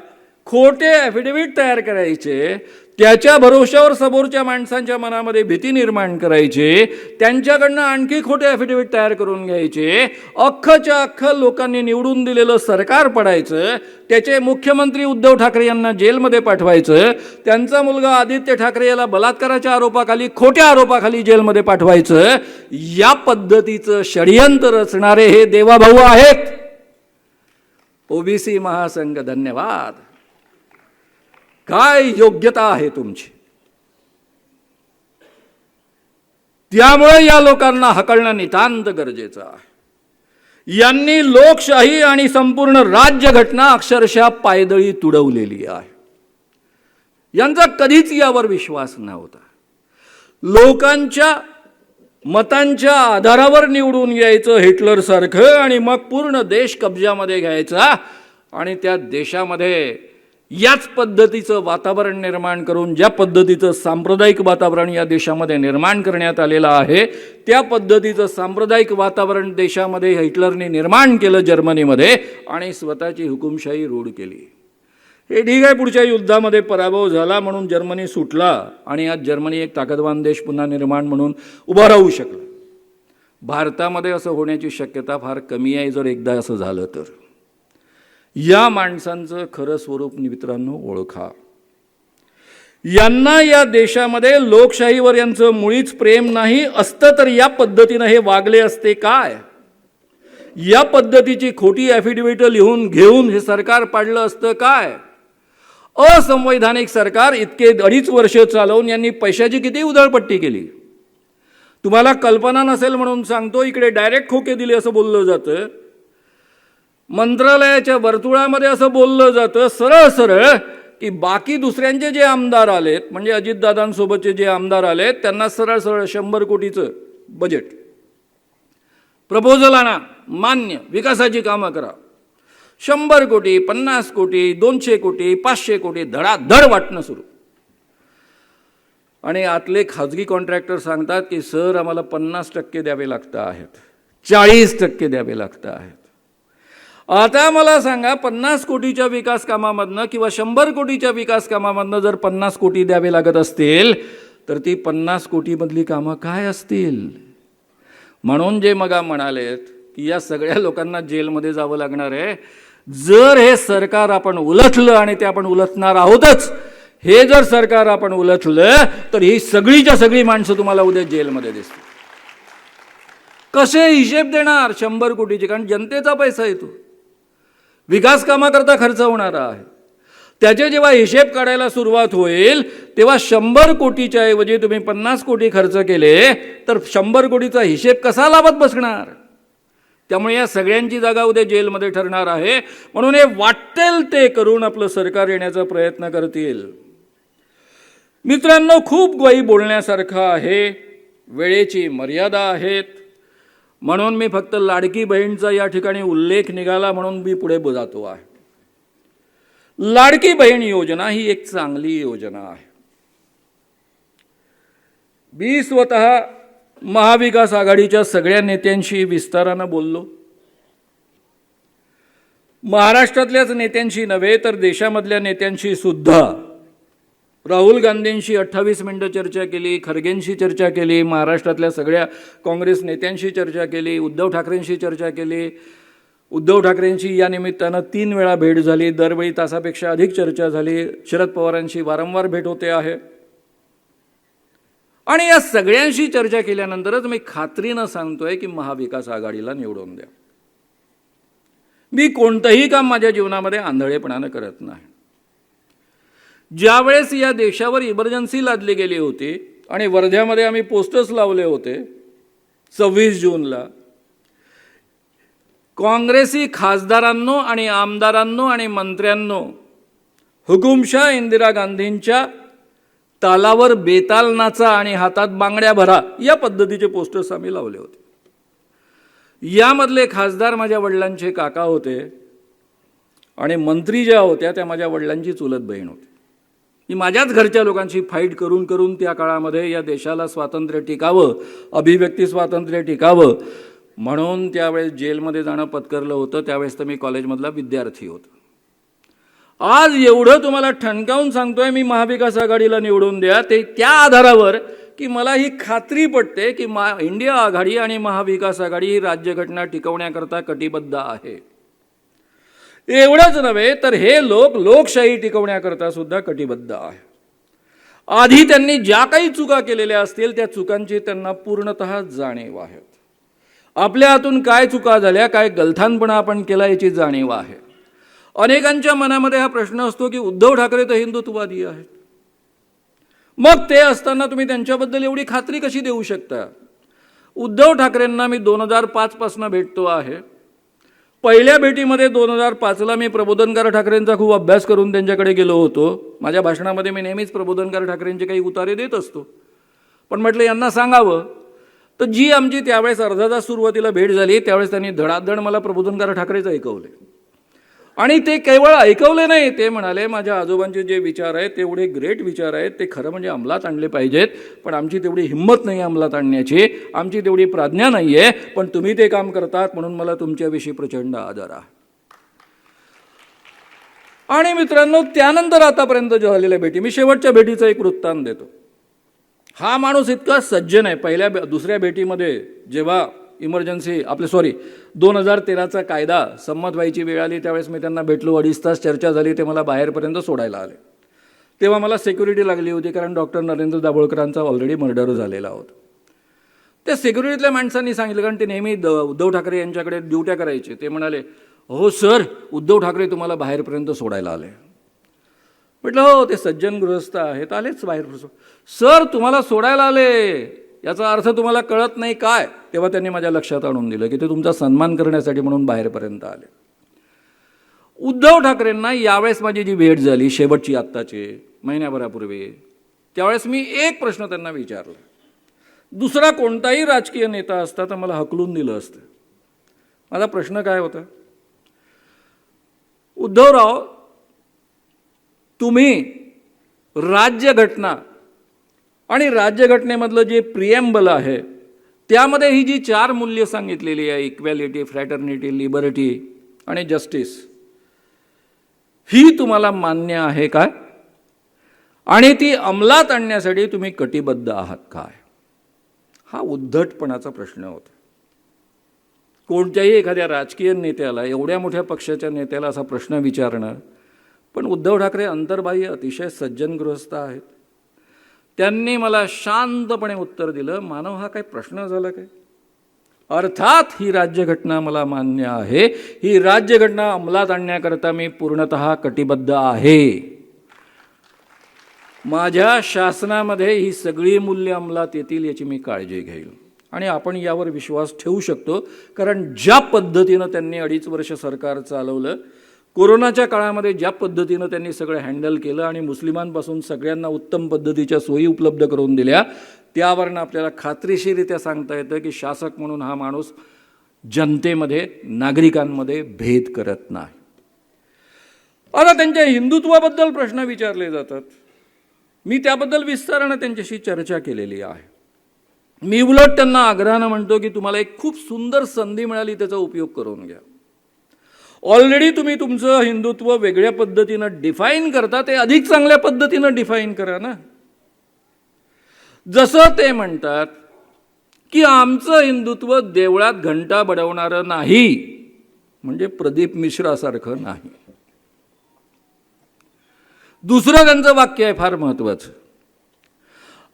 S2: खोटे ॲफिडेव्हिट तयार करायचे, त्याच्या भरोशावर समोरच्या माणसांच्या मनामध्ये भीती निर्माण करायची, त्यांच्याकडनं आणखी खोटे ॲफिडेव्हिट तयार करून घ्यायचे, अख्खच्या अख्खं लोकांनी निवडून दिलेलं सरकार पडायचं, त्याचे मुख्यमंत्री उद्धव ठाकरे यांना जेलमध्ये पाठवायचं, त्यांचा मुलगा आदित्य ठाकरे याला बलात्काराच्या आरोपाखाली, खोट्या आरोपाखाली जेलमध्ये पाठवायचं. या पद्धतीचं षडयंत्र रचणारे हे देवाभाऊ आहेत. ओबीसी महासंघ, धन्यवाद. काय योग्यता आहे तुमची. त्यामुळे या लोकांना हकलणं नितांत गरजेचं आहे. यांनी लोकशाही आणि संपूर्ण राज्यघटना अक्षरशः पायदळी तुडवलेली आहे. यांचा कधीच यावर विश्वास नव्हता. लोकांच्या मतांच्या आधारावर निवडून यायचं हिटलरसारखं आणि मग पूर्ण देश कब्जामध्ये घ्यायचा आणि त्या देशामध्ये याच पद्धतीचं वातावरण निर्माण करून ज्या पद्धतीचं सांप्रदायिक वातावरण या देशामध्ये निर्माण करण्यात आलेलं आहे त्या पद्धतीचं सांप्रदायिक वातावरण देशामध्ये हिटलरने निर्माण केलं जर्मनीमध्ये आणि स्वतःची हुकुमशाही रूढ केली. हे ठीक आहे, पुढच्या युद्धामध्ये पराभव झाला म्हणून जर्मनी सुटला आणि आज जर्मनी एक ताकदवान देश पुन्हा निर्माण म्हणून उभा राहू शकला. भारतामध्ये असं होण्याची शक्यता फार कमी आहे जर एकदा असं झालं तर. या माणसांचं खरं स्वरूप मित्रांनो ओळखा. यांना या देशामध्ये लोकशाहीवर यांचं मुळीच प्रेम नाही असतं तर या पद्धतीनं हे वागले असते काय? या पद्धतीची खोटी ॲफिडेव्हिट लिहून घेऊन हे सरकार पाडलं असतं काय? असंवैधानिक सरकार इतके 2.5 वर्ष चालवून यांनी पैशाची किती उधळपट्टी केली. तुम्हाला कल्पना नसेल म्हणून सांगतो, इकडे डायरेक्ट खोके दिले असं बोललं जातं, मंत्रालयाच्या वर्तुळामध्ये असं बोललं जातं सरळ सरळ की बाकी दुसऱ्यांचे जे आमदार आलेत म्हणजे अजितदादांसोबतचे जे आमदार आलेत त्यांना सरळ सरळ 100 कोटीचं बजेट प्रपोजल आणा, मान्य, विकासाची कामं करा. 100 कोटी, 50 कोटी, 200 कोटी, 500 कोटी धडाधड वाटणं सुरू. आणि आतले खाजगी कॉन्ट्रॅक्टर सांगतात की सर आम्हाला 50% द्यावे लागत आहेत, 40% द्यावे लागत आहेत. आता मला सांगा 50 कोटीच्या विकास कामामधनं किंवा 100 कोटीच्या विकास कामामधनं जर 50 कोटी द्यावे लागत असतील तर ती 50 कोटीमधली कामं काय असतील? म्हणून जे मग म्हणालेत की या सगळ्या लोकांना जेलमध्ये जावं लागणार आहे. जर हे सरकार आपण उलथलं आणि ते आपण उलथणार आहोतच, हे जर सरकार आपण उलथलं तर ही सगळीच्या सगळी माणसं तुम्हाला उद्या जेलमध्ये दिसतील. कसे हिशेब देणार 100 कोटीचे? कारण जनतेचा पैसा येतो, विकास कामाकरता खर्च होणारा आहे. त्याचे जेव्हा हिशेब काढायला सुरुवात होईल तेव्हा 100 कोटीच्या ऐवजी तुम्ही 50 कोटी खर्च केले तर 100 कोटीचा हिशेब कसा लावत बसणार? त्यामुळे या सगळ्यांची जागा उद्या जेलमध्ये ठरणार आहे. म्हणून हे वाटेल ते करून आपलं सरकार येण्याचा प्रयत्न करतील. मित्रांनो, खूप काही बोलण्यासारखं आहे, वेळेची मर्यादा आहेत. म्हणून मी फक्त लाडकी बहीणचा या ठिकाणी उल्लेख निघाला म्हणून मी पुढे जातो आहे. लाडकी बहीण योजना ही एक चांगली योजना आहे. मी स्वतः महाविकास आघाडीच्या सगळ्या नेत्यांशी विस्तारानं बोललो. महाराष्ट्रातल्याच नेत्यांशी नव्हे तर देशामधल्या नेत्यांशी सुद्धा. राहुल गांधींशी 28 मिनिटं चर्चा केली, खरगेंशी चर्चा केली, महाराष्ट्रातल्या सगळ्या काँग्रेस नेत्यांशी चर्चा केली, उद्धव ठाकरेंशी चर्चा केली. उद्धव ठाकरेंशी या निमित्तानं 3 वेळा भेट झाली, दरवेळी तासापेक्षा अधिक चर्चा झाली. शरद पवारांशी वारंवार भेट होते आहे. आणि या सगळ्यांशी चर्चा केल्यानंतरच मी खात्रीनं सांगतोय की महाविकास आघाडीला निवडून द्या. मी कोणतंही काम माझ्या जीवनामध्ये आंधळेपणानं करत नाही. ज्यावेळेस या देशावर इमर्जन्सी लादली गेली होती आणि वर्ध्यामध्ये आम्ही पोस्टर्स लावले होते 26 जूनला, काँग्रेसी खासदारांनो आणि आमदारांनो आणि मंत्र्यांनो, हुकुमशाह इंदिरा गांधींच्या तालावर बेताल नाचा आणि हातात बांगड्या भरा या पद्धतीचे पोस्टर्स आम्ही लावले होते. यामधले खासदार माझ्या वडिलांचे काका होते आणि मंत्री ज्या होत्या त्या माझ्या वडिलांची चुलत बहीण होती. मी माझ्याच घरच्या लोकांशी फाईट करून करून त्या काळामध्ये या देशाला स्वातंत्र्य टिकावं, अभिव्यक्ती स्वातंत्र्य टिकावं म्हणून त्यावेळेस जेलमध्ये जाणं पत्करलं होतं. त्यावेळेस तर मी कॉलेजमधला विद्यार्थी होतो. आज एवढं तुम्हाला ठणकावून सांगतोय मी महाविकास आघाडीला निवडून द्या, ते त्या आधारावर की मला ही खात्री पटते की इंडिया आघाडी आणि महाविकास आघाडी ही राज्यघटना टिकवण्याकरता कटिबद्ध आहे. एवढंच नव्हे तर हे लोक लोकशाही टिकवण्याकरता सुद्धा कटिबद्ध आहे. आधी त्यांनी ज्या काही चुका केलेल्या असतील त्या चुकांची त्यांना पूर्णतः जाणीव आहे. आपल्या हातून काय चुका झाल्या, काय गलथानपणा आपण केला याची जाणीव आहे. अनेकांच्या मनामध्ये हा प्रश्न असतो की उद्धव ठाकरे तर हिंदुत्ववादी आहेत, मग ते असताना तुम्ही त्यांच्याबद्दल एवढी खात्री कशी देऊ शकता? उद्धव ठाकरेंना मी 2005 पासून भेटतो आहे. पहिल्या भेटीमध्ये 2005ला मी प्रबोधनकार ठाकरेंचा खूप अभ्यास करून त्यांच्याकडे गेलो होतो. माझ्या भाषणामध्ये मी नेहमीच प्रबोधनकार ठाकरेंचे काही उतारे देत असतो. पण म्हटलं यांना सांगावं तर जी आमची त्यावेळेस अर्धा तास सुरुवातीला भेट झाली त्यावेळेस त्यांनी धडाधड मला प्रबोधनकार ठाकरेच ऐकवले. आणि ते केवळ ऐकवले नाही, ते म्हणाले माझ्या आजोबांचे जे विचार आहेत तेवढे ग्रेट विचार आहेत, ते खरं म्हणजे अंमलात आणले पाहिजेत, पण आमची तेवढी हिंमत नाही अंमलात आणण्याची, आमची तेवढी प्राज्ञा नाही आहे, पण तुम्ही ते काम करतात म्हणून मला तुमच्याविषयी प्रचंड आदर आहे. आणि मित्रांनो, त्यानंतर आतापर्यंत झालेल्या भेटी, मी शेवटच्या भेटीचा एक वृत्तांत देतो. हा माणूस इतका सज्जन आहे. दुसऱ्या भेटीमध्ये जेव्हा इमर्जन्सी 2013चा कायदा संमत व्हायची वेळ आली त्यावेळेस मी त्यांना भेटलो, 2.5 तास चर्चा झाली, ते मला बाहेरपर्यंत सोडायला आले. तेव्हा मला सिक्युरिटी लागली होती कारण डॉक्टर नरेंद्र दाभोळकरांचा ऑलरेडी मर्डर झालेला होता. त्या सिक्युरिटीतल्या माणसांनी सांगितलं, कारण ते नेहमी उद्धव ठाकरे यांच्याकडे ड्युट्या करायचे, ते म्हणाले हो सर, उद्धव ठाकरे तुम्हाला बाहेरपर्यंत सोडायला आले. म्हटलं हो, ते सज्जन गृहस्थ आहेत, आलेच बाहेर. सर तुम्हाला सोडायला आले याचा अर्थ तुम्हाला कळत नाही काय? तेव्हा त्यांनी माझ्या लक्षात आणून दिलं की ते तुमचा सन्मान करण्यासाठी म्हणून बाहेरपर्यंत आले. उद्धव ठाकरेंना यावेळेस माझी जी भेट झाली शेवटची आत्ताची महिन्याभरापूर्वी, त्यावेळेस मी एक प्रश्न त्यांना विचारला. दुसरा कोणताही राजकीय नेता असता तर मला हकलून दिलं असतं. माझा प्रश्न काय होता? उद्धवराव, तुम्ही राज्यघटना आणि राज्यघटनेमधलं जे प्रिएम्बल आहे त्यामध्ये ही जी 4 मूल्य सांगितलेली आहे, इक्वॅलिटी, फ्रॅटर्निटी, लिबर्टी आणि जस्टिस, ही तुम्हाला मान्य आहे काय? आणि ती अंमलात आणण्यासाठी तुम्ही कटिबद्ध आहात काय? हा उद्धटपणाचा प्रश्न होता. कोणत्याही एखाद्या राजकीय नेत्याला, एवढ्या मोठ्या पक्षाच्या नेत्याला असा प्रश्न विचारणं, पण उद्धव ठाकरे अंतर्बाह्य अतिशय सज्जन गृहस्थ आहेत. त्यांनी मला शांतपणे उत्तर दिलं, मानव हा काही प्रश्न झाला काय? अर्थात ही राज्यघटना मला मान्य आहे, ही राज्यघटना अंमलात आणण्याकरता मी पूर्णतः कटिबद्ध आहे. माझ्या शासनामध्ये ही सगळी मूल्य अंमलात येतील याची मी काळजी घेईल. आणि आपण यावर विश्वास ठेवू शकतो, कारण ज्या पद्धतीनं त्यांनी 2.5 वर्ष सरकार चालवलं, कोरोनाच्या काळामध्ये ज्या पद्धतीनं त्यांनी सगळं हँडल केलं आणि मुस्लिमांपासून सगळ्यांना उत्तम पद्धतीच्या सोयी उपलब्ध करून दिल्या, त्यावरनं आपल्याला खात्रीशीरित्या सांगता येतं की शासक म्हणून हा माणूस जनतेमध्ये, नागरिकांमध्ये भेद करत नाही. आता त्यांच्या हिंदुत्वाबद्दल प्रश्न विचारले जातात. मी त्याबद्दल विस्तारानं त्यांच्याशी चर्चा केलेली आहे. मी उलट त्यांना आग्रहानं म्हणतो की तुम्हाला एक खूप सुंदर संधी मिळाली, त्याचा उपयोग करून घ्या. ऑलरेडी तुम्ही तुमचं हिंदुत्व वेगळ्या पद्धतीनं डिफाईन करता, ते अधिक चांगल्या पद्धतीनं डिफाईन करा ना. जसं ते म्हणतात की आमचं हिंदुत्व देवळात घंटा बडवणारं नाही, म्हणजे प्रदीप मिश्रासारखं नाही. दुसरं त्यांचं वाक्य आहे फार महत्वाचं,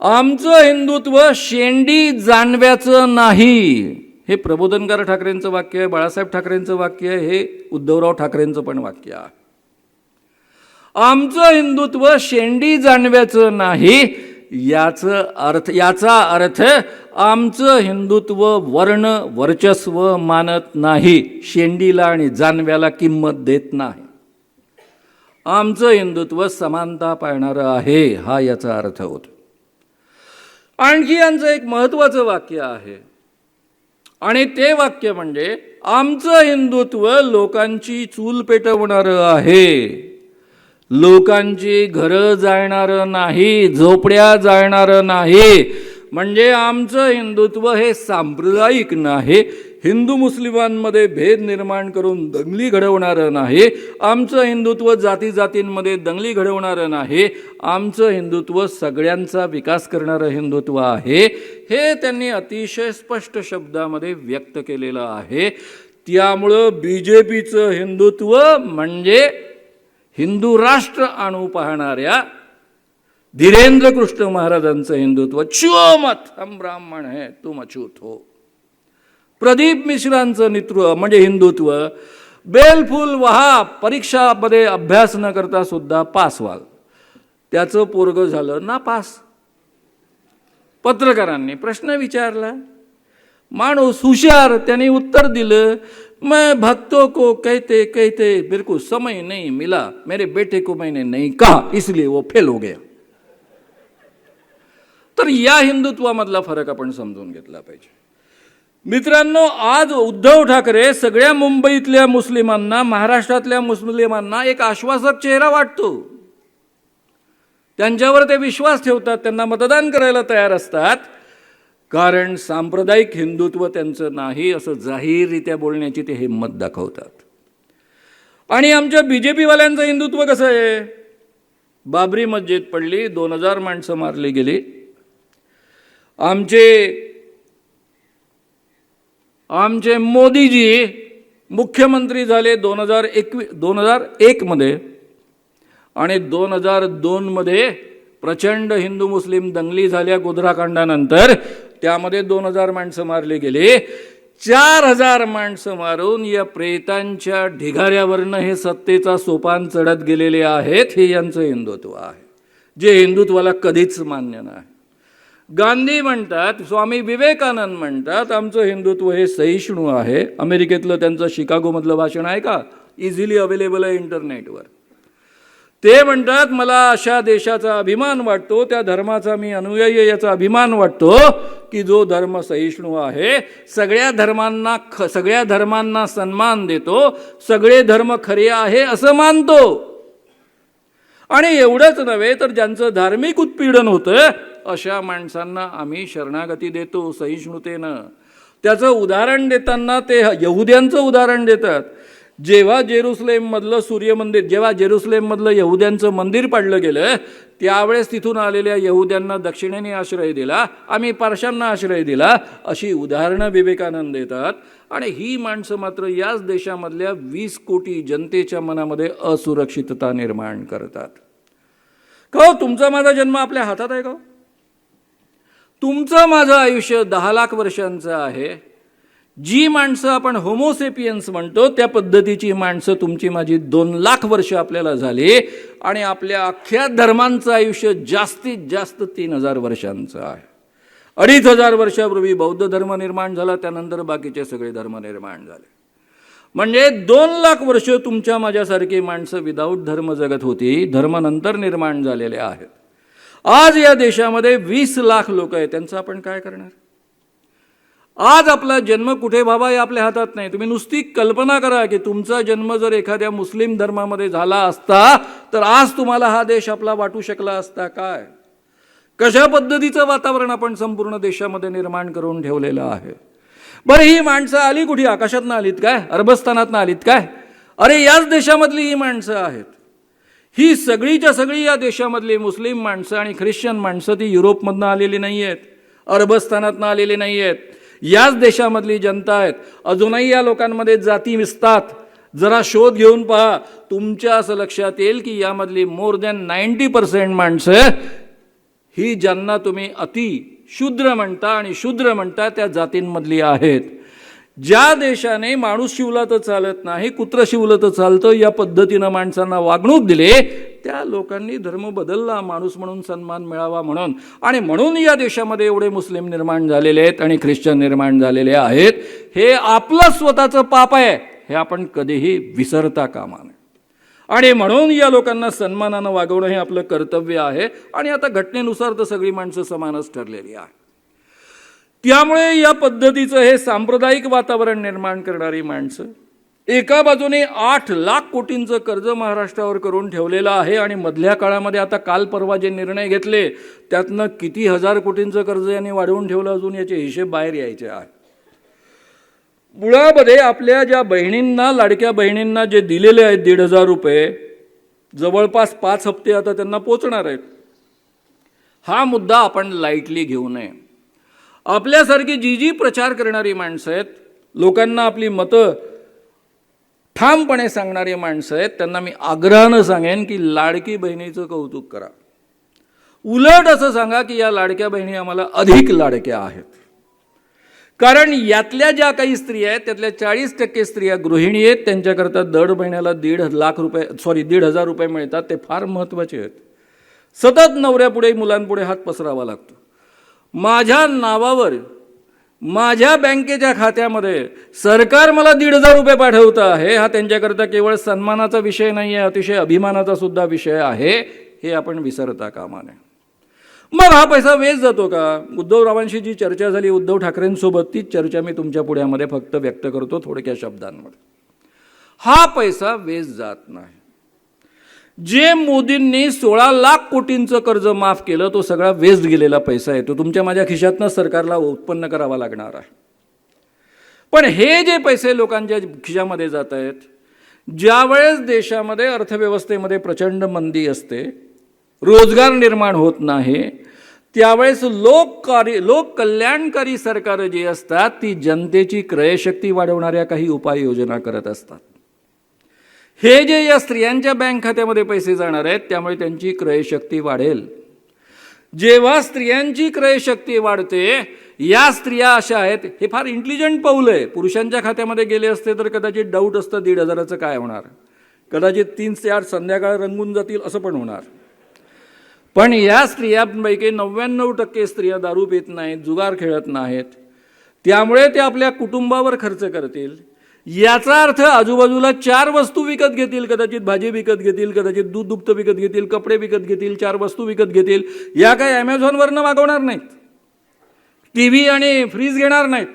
S2: आमचं हिंदुत्व शेंडी जानव्याचं नाही. हे प्रबोधनकार ठाकरेंचं वाक्य आहे, बाळासाहेब ठाकरेंचं वाक्य आहे, हे उद्धवराव ठाकरेंचं पण वाक्य आहे. आमचं हिंदुत्व शेंडी जानव्याचं नाही, याचा अर्थ आमचं हिंदुत्व वर्ण वर्चस्व मानत नाही, शेंडीला आणि जानव्याला किंमत देत नाही. आमचं हिंदुत्व समानता पाळणारं आहे, हा याचा अर्थ होतो. आणखी यांचं एक महत्वाचं वाक्य आहे, आणि ते वाक्य म्हणजे आमचं हिंदुत्व लोकांची चूल पेटवणारं आहे, लोकांची घरं जाळणारं नाही, झोपड्या जाळणारं नाही. म्हणजे आमचं हिंदुत्व हे सांप्रदायिक नाही, हिंदू मुस्लिमांमध्ये भेद निर्माण करून दंगली घडवणारं नाही. आमचं हिंदुत्व जाती जातींमध्ये दंगली घडवणारं नाही. आमचं हिंदुत्व सगळ्यांचा विकास करणारं हिंदुत्व आहे. हे त्यांनी अतिशय स्पष्ट शब्दामध्ये व्यक्त केलेलं आहे. त्यामुळं BJPचं हिंदुत्व म्हणजे हिंदू राष्ट्र आणू पाहणाऱ्या धीरेंद्र कृष्ण महाराजांचं हिंदुत्व, छुओ मत हम ब्राह्मण है तुम अछूत हो. प्रदीप मिश्रांचं नेतृत्व म्हणजे हिंदुत्व, बेलफूल वहा, परीक्षामध्ये अभ्यास न करता सुद्धा पास व्हाल, त्याचं पोरगं झालं नापास. पत्रकारांनी प्रश्न विचारला, माणूस हुशार, त्याने उत्तर दिलं, मैं भक्तों को कहते कहते मेरे को समय नहीं मिला, मेरे बेटे को मैंने नहीं कहा इसलिए वो फेल हो गया. तर या हिंदुत्वामधला फरक आपण समजून घेतला पाहिजे. मित्रांनो, आज उद्धव ठाकरे सगळ्या मुंबईतल्या मुस्लिमांना, महाराष्ट्रातल्या मुस्लिमांना एक आश्वासक चेहरा वाटतो. त्यांच्यावर ते विश्वास ठेवतात, त्यांना मतदान करायला तयार असतात, कारण सांप्रदायिक हिंदुत्व त्यांचं नाही असं जाहीररित्या बोलण्याची ते हिंमत दाखवतात. आणि आमच्या बीजेपीवाल्यांचं हिंदुत्व कसं आहे? बाबरी मस्जिद पडली, 2000 माणसं मारली गेली. आमचे मोदीजी मुख्यमंत्री झाले 2001 मध्ये, आणि 2002 मध्ये प्रचंड हिंदू मुस्लिम दंगली झाल्या गोधराकांडानंतर. त्यामध्ये 2000 माणसं मारली गेली. 4000 माणसं मारून या प्रेतांच्या ढिगाऱ्यावरनं हे सत्तेचा सोपान चढत गेलेले आहेत. हे यांचं हिंदुत्व आहे, जे हिंदुत्वाला कधीच मान्य नाही. गांधी म्हणतात, स्वामी विवेकानंद म्हणतात, आमचं हिंदुत्व हे सहिष्णू आहे. अमेरिकेतलं त्यांचं शिकागोमधलं भाषण आहे का? इझिली अवेलेबल आहे इंटरनेटवर. ते म्हणतात, मला अशा देशाचा अभिमान वाटतो, त्या धर्माचा मी अनुयायी याचा अभिमान वाटतो की जो धर्म सहिष्णू आहे, सगळ्या धर्मांना सन्मान देतो, सगळे धर्म खरे आहे असं मानतो. आणि एवढंच नव्हे तर ज्यांचं धार्मिक उत्पीडन होतं अशा माणसांना आम्ही शरणागती देतो सहिष्णुतेनं. त्याचं उदाहरण देताना ते यहुद्यांचं उदाहरण देतात. जेव्हा जेरुसलेममधलं यहुद्यांचं मंदिर पाडलं गेलं, त्यावेळेस तिथून आलेल्या यहुद्यांना दक्षिणेने आश्रय दिला, आम्ही पारशांना आश्रय दिला, अशी उदाहरणं विवेकानंद देतात. आणि ही माणसं मात्र याच देशामधल्या 20 कोटी जनतेच्या मनामध्ये असुरक्षितता निर्माण करतात. का हो, तुमचा माझा जन्म आपल्या हातात आहे का? तुमचं माझं आयुष्य 10 लाख वर्षांचं आहे. जी माणसं आपण होमोसेपियन्स म्हणतो त्या पद्धतीची माणसं तुमची माझी 2 लाख वर्ष आपल्याला झाली. आणि आपल्या अख्ख्या धर्मांचं आयुष्य जास्तीत जास्त 3000 वर्षांचं आहे. 2500 वर्षापूर्वी बौद्ध धर्म निर्माण झाला, त्यानंतर बाकीचे सगळे धर्म निर्माण झाले. म्हणजे 2 लाख वर्ष तुमच्या माझ्यासारखी माणसं विदाऊट धर्म जगत होती, धर्मानंतर निर्माण झालेले आहेत. आज या देशामध्ये 20 लाख लोक आहेत, त्यांचं आपण काय करणार? आज आपला जन्म कुठे व्हावा हे आपल्या हातात नाही. तुम्ही नुसती कल्पना करा की तुमचा जन्म जर एखाद्या मुस्लिम धर्मामध्ये झाला असता तर आज तुम्हाला हा देश आपला वाटू शकला असता काय? कशा पद्धतीचं वातावरण आपण संपूर्ण देशामध्ये निर्माण करून ठेवलेलं आहे. बरं, ही माणसं आली कुठे? आकाशातनं आलीत काय? अरबस्थानातनं आलीत काय? अरे, याच देशामधली ही माणसं आहेत. ही सगळीच्या सगळी या देशामधली मुस्लिम माणसं आणि ख्रिश्चन माणसं ती युरोपमधनं आलेली नाही आहेत, अरबस्थानातनं आलेली नाही आहेत, याच देशामधली जनता आहेत. अजूनही या लोकांमध्ये जाती विसतात. जरा शोध घेऊन पहा, तुमच्या असं लक्षात येईल की यामधली मोर दॅन 90% माणसं ही ज्यांना तुम्ही अति शूद्र म्हणता आणि शूद्र म्हणता त्या जातींमधली आहेत. ज्या देशाने माणूस शिवला तर चालत नाही, कुत्र शिवलं तर चालतं, या पद्धतीनं माणसांना वागणूक दिली, त्या लोकांनी धर्म बदलला माणूस म्हणून सन्मान मिळावा म्हणून. आणि म्हणून या देशामध्ये एवढे मुस्लिम निर्माण झालेले आहेत आणि ख्रिश्चन निर्माण झालेले आहेत. हे आपलं स्वतःचं पाप आहे, हे आपण कधीही विसरता कामा नये. आणि म्हणून या लोकांना सन्मानानं वागवणं हे आपलं कर्तव्य आहे. आणि आता घटनेनुसार तर सगळी माणसं समानच ठरलेली आहे. त्यामुळे या पद्धतीचं हे सांप्रदायिक वातावरण निर्माण करणारी माणसं एका बाजूने 8 लाख कोटींचं कर्ज महाराष्ट्रावर करून ठेवलेलं आहे. आणि मधल्या काळामध्ये आता काल परवा जे निर्णय घेतले त्यातनं किती हजार कोटींचं कर्ज यांनी वाढवून ठेवलं, अजून याचे हिशेब बाहेर यायचे आहे. मुळामध्ये आपल्या ज्या बहिणींना, लाडक्या बहिणींना जे दिलेले आहेत 1,500 रुपये, जवळपास 5 हप्ते आता त्यांना पोचणार आहेत. हा मुद्दा आपण लाईटली घेऊ नये. आपल्यासारखी जी प्रचार करणारी माणसं आहेत, लोकांना आपली मतं ठामपणे सांगणारी माणसं आहेत, त्यांना मी आग्रहानं सांगेन की लाडकी बहिणीचं कौतुक करा. उलट असं सांगा की या लाडक्या बहिणी आम्हाला अधिक लाडक्या आहेत. कारण यातल्या ज्या काही स्त्रिया आहेत त्यातल्या 40% स्त्रिया गृहिणी आहेत. त्यांच्याकरता दर महिन्याला 1,500 रुपये मिळतात. ते फार महत्त्वाचे आहेत. सतत नवऱ्यापुढे मुलांपुढे हात पसरावा लागतो. माझ्या नावावर माझ्या बँकेच्या खात्यामध्ये सरकार मला 1,500 रुपये पाठवतं आहे, हा त्यांच्याकरता केवळ सन्मानाचा विषय नाही आहे, अतिशय अभिमानाचा सुद्धा विषय आहे. हे आपण विसरता कामा नये. मग हा पैसा वेस्ट जातो का? उद्धवरावांशी जी चर्चा झाली उद्धव ठाकरेंसोबत, तीच चर्चा मी तुमच्या पुढ्यामध्ये फक्त व्यक्त करतो थोडक्या शब्दांमध्ये. हा पैसा वेस्ट जात नाही. जे मोदींनी 16 लाख कोटींचं कर्ज माफ केलं तो सगळा वेस्ट गेलेला पैसा आहे. तो तुमच्या माझ्या खिशातनं सरकारला उत्पन्न करावा लागणार आहे. पण हे जे पैसे लोकांच्या खिशामध्ये जात आहेत, ज्यावेळेस देशामध्ये अर्थव्यवस्थेमध्ये प्रचंड मंदी असते, रोजगार निर्माण होत नाही, त्यावेळेस लोक कल्याणकारी सरकार जी असतात ती जनतेची क्रयशक्ती वाढवणाऱ्या काही उपाययोजना करत असतात. हे जे या स्त्रियांच्या बँक खात्यामध्ये पैसे जाणार आहेत त्यामुळे त्यांची क्रयशक्ती वाढेल. जेव्हा स्त्रियांची क्रयशक्ती वाढते, या स्त्रिया अशा आहेत, हे फार इंटेलिजंट पाऊल आहे. पुरुषांच्या खात्यामध्ये गेले असते तर कदाचित डाऊट असतं 1,500चं काय होणार, कदाचित 3 ते 8 संध्याकाळ रंगून जातील असं पण होणार. पण या स्त्रियांपैकी 99% स्त्रिया दारू पित नाहीत, जुगार खेळत नाहीत, त्यामुळे ते आपल्या कुटुंबावर खर्च करतील. याचा अर्थ आजूबाजूला 4 वस्तू विकत घेतील, कदाचित भाजी विकत घेतील, कदाचित दूध दुभत विकत घेतील, कपडे विकत घेतील, 4 वस्तू विकत घेतील. या काही ॲमेझॉनवरनं मागवणार नाहीत, TV आणि फ्रीज घेणार नाहीत.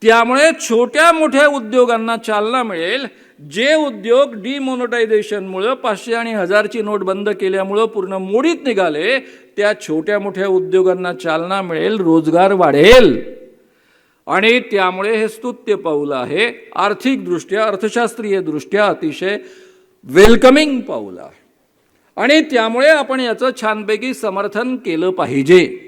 S2: त्यामुळे छोट्या मोठ्या उद्योगांना चालना मिळेल. जे उद्योग डिमॉनिटायझेशनमुळं 500 आणि 1000ची नोट बंद केल्यामुळं पूर्ण मोडीत निघाले, त्या छोट्या मोठ्या उद्योगांना चालना मिळेल, रोजगार वाढेल. आणि त्यामुळे हे स्तुत्य पाऊल आहे. आर्थिकदृष्ट्या, अर्थशास्त्रीय दृष्ट्या अतिशय वेलकमिंग पाऊल आहे. आणि त्यामुळे आपण याचं छानपैकी समर्थन केलं पाहिजे.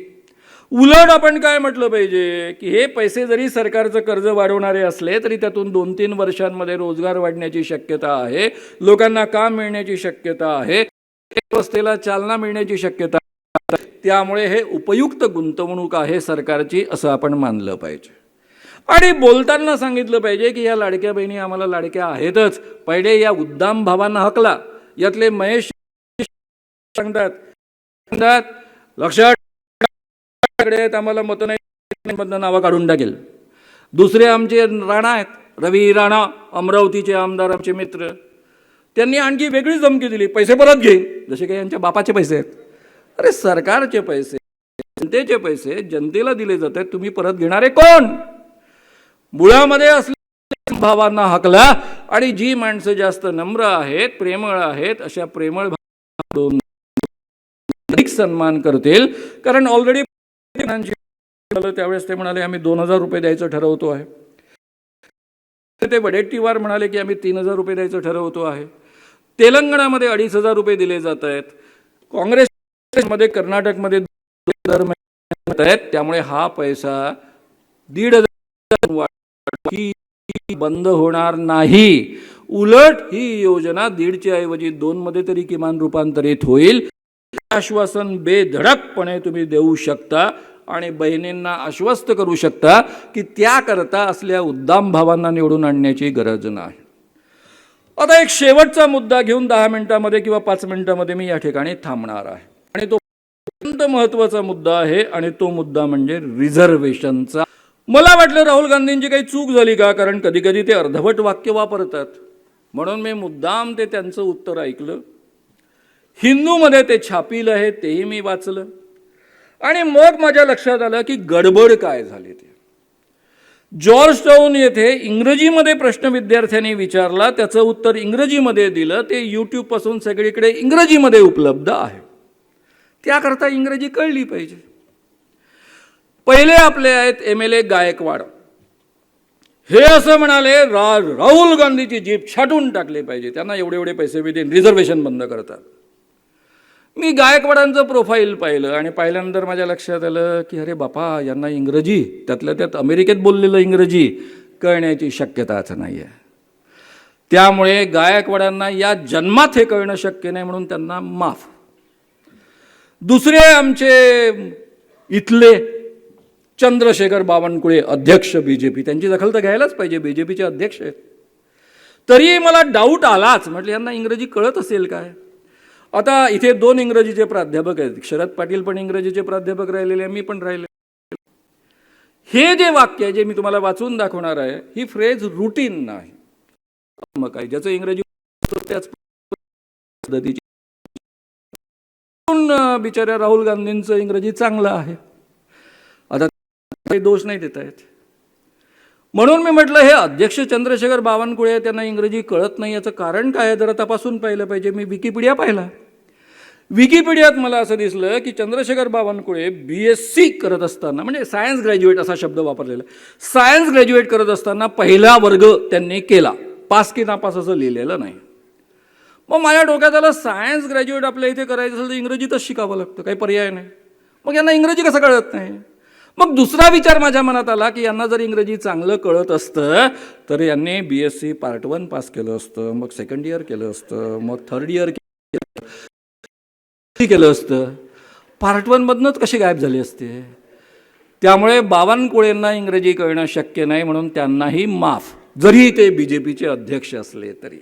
S2: उलट आपण काय म्हटलं पाहिजे की हे पैसे जरी सरकारचं कर्ज वाढवणारे असले तरी त्यातून 2-3 वर्षांमध्ये रोजगार वाढण्याची शक्यता आहे, लोकांना काम मिळण्याची शक्यता आहे, व्यवस्थेला चालना मिळण्याची शक्यता आहे. त्यामुळे हे उपयुक्त गुंतवणूक आहे सरकारची असं आपण मानलं पाहिजे. आणि बोलताना सांगितलं पाहिजे की या लाडक्या बहिणी आम्हाला लाडक्या आहेतच. पहिले या उद्दाम भावांना हकला. यातले महेश सांगतात लक्षात आम्हाला मत नाही, नावं काढून टाकेल. दुसरे आमचे राणा आहेत, रवी राणा, अमरावतीचे आमदार, आमचे मित्र, त्यांनी आणखी वेगळीच धमकी दिली, पैसे परत घेईन, जसे काही यांच्या बापाचे पैसे आहेत. अरे सरकारचे पैसे, जनतेचे पैसे जनतेला दिले जात आहेत, तुम्ही परत घेणारे कोण? मुळामध्ये असलेल्या भावांना हकला. आणि जी माणसं जास्त नम्र आहेत, प्रेमळ आहेत, अशा प्रेमळ भावांना अधिक सन्मान करतील. कारण ऑलरेडी त्यावेळेस ते म्हणाले आम्ही 2,000 रुपये द्यायचं ठरवतो आहे. ते वडेट्टीवार म्हणाले की आम्ही 3,000 रुपये द्यायचं ठरवतो आहे. तेलंगणामध्ये 2,500 रुपये दिले जात आहेत. काँग्रेसमध्ये, कर्नाटकमध्ये 2,000 आहेत. त्यामुळे हा पैसा 1,500 बंद होणार नाही. उलट ही योजना 1.5च्या ऐवजी 2 मध्ये तरी किमान रूपांतरित होईल. आश्वासन बेधडकपणे तुम्ही देऊ शकता आणि बहिणींना आश्वस्त करू शकता की त्याकरता असल्या उद्दाम भावांना निवडून आणण्याची गरज नाही. आता एक शेवटचा मुद्दा घेऊन 10 मिनिटांमध्ये किंवा 5 मिनिटांमध्ये मी या ठिकाणी थांबणार आहे. आणि तो अत्यंत महत्त्वाचा मुद्दा आहे आणि तो मुद्दा म्हणजे रिझर्वेशनचा. मला वाटलं राहुल गांधींची काही चूक झाली का, कारण कधी कधी ते अर्धवट वाक्य वापरतात. म्हणून मी मुद्दाम ते त्यांचं उत्तर ऐकलं. हिंदूमध्ये ते छापील आहे, तेही मी वाचलं. आणि मग माझ्या लक्षात आलं की गडबड काय झाली. ते जॉर्ज टाउन येथे इंग्रजीमध्ये प्रश्न विद्यार्थ्यांनी विचारला, त्याचं उत्तर इंग्रजीमध्ये दिलं. ते यूट्यूबपासून सगळीकडे इंग्रजीमध्ये उपलब्ध आहे. त्याकरता इंग्रजी कळली पाहिजे. पहिले आपले आहेत MLA गायकवाड. हे असं म्हणाले राहुल गांधीची जीभ छाटून टाकली पाहिजे, त्यांना एवढे एवढे पैसे देऊन रिझर्वेशन बंद करतात. मी गायकवाडांचं प्रोफाईल पाहिलं आणि पाहिल्यानंतर माझ्या लक्षात आलं की अरे बापा, यांना इंग्रजी, त्यातल्या त्यात अमेरिकेत बोललेलं इंग्रजी कळण्याची शक्यताच नाही आहे. त्यामुळे गायकवाडांना या जन्मात हे कळणं शक्य नाही, म्हणून त्यांना माफ. दुसरे आमचे इथले चंद्रशेखर बावनकुळे, अध्यक्ष BJP, त्यांची दखल तर घ्यायलाच पाहिजे, BJPचे अध्यक्ष आहेत. तरी मला डाऊट आलाच, म्हटलं यांना इंग्रजी कळत असेल काय. आता इथे 2 इंग्रजीचे प्राध्यापक आहेत. शरद पाटील पण इंग्रजीचे प्राध्यापक राहिलेले, मी पण राहिले. हे जे वाक्य आहे जे मी तुम्हाला वाचून दाखवणार आहे, ही फ्रेज रुटीन नाही. मग काय, ज्याचं इंग्रजी त्याच पद्धतीची बिचाऱ्या राहुल गांधींचं इंग्रजी चांगलं आहे. आता काही दोष नाही देता येत. म्हणून मी म्हटलं हे अध्यक्ष चंद्रशेखर बावनकुळे त्यांना इंग्रजी कळत नाही, याचं कारण काय आहे जरा तपासून पाहिलं पाहिजे. मी विकिपीडिया पाहिला. विकिपीडियात मला असं दिसलं की चंद्रशेखर बावनकुळे BSc करत असताना, म्हणजे सायन्स ग्रॅज्युएट असा शब्द वापरलेला, सायन्स ग्रॅज्युएट करत असताना पहिला वर्ग त्यांनी केला, पास की नापास असं लिहिलेलं नाही. मग माझ्या डोक्यात आलं सायन्स ग्रॅज्युएट आपल्या इथे करायचं असेल तर इंग्रजीतच शिकावं लागतं, काही पर्याय नाही. मग यांना इंग्रजी कसं कळत नाही. मग दुसरा विचार माझ्या मनात आला की यांना जर इंग्रजी चांगलं कळत असतं तर यांनी BSc पार्ट 1 पास केलं असतं, मग सेकंड इयर केलं असतं, मग थर्ड इयर केलं असतं. पार्ट 1 मधनंच कसे गायब झाले असते. त्यामुळे बावनकुळेंना इंग्रजी कळणं शक्य नाही, म्हणून त्यांनाही माफ, जरी ते BJPचे अध्यक्ष असले तरी.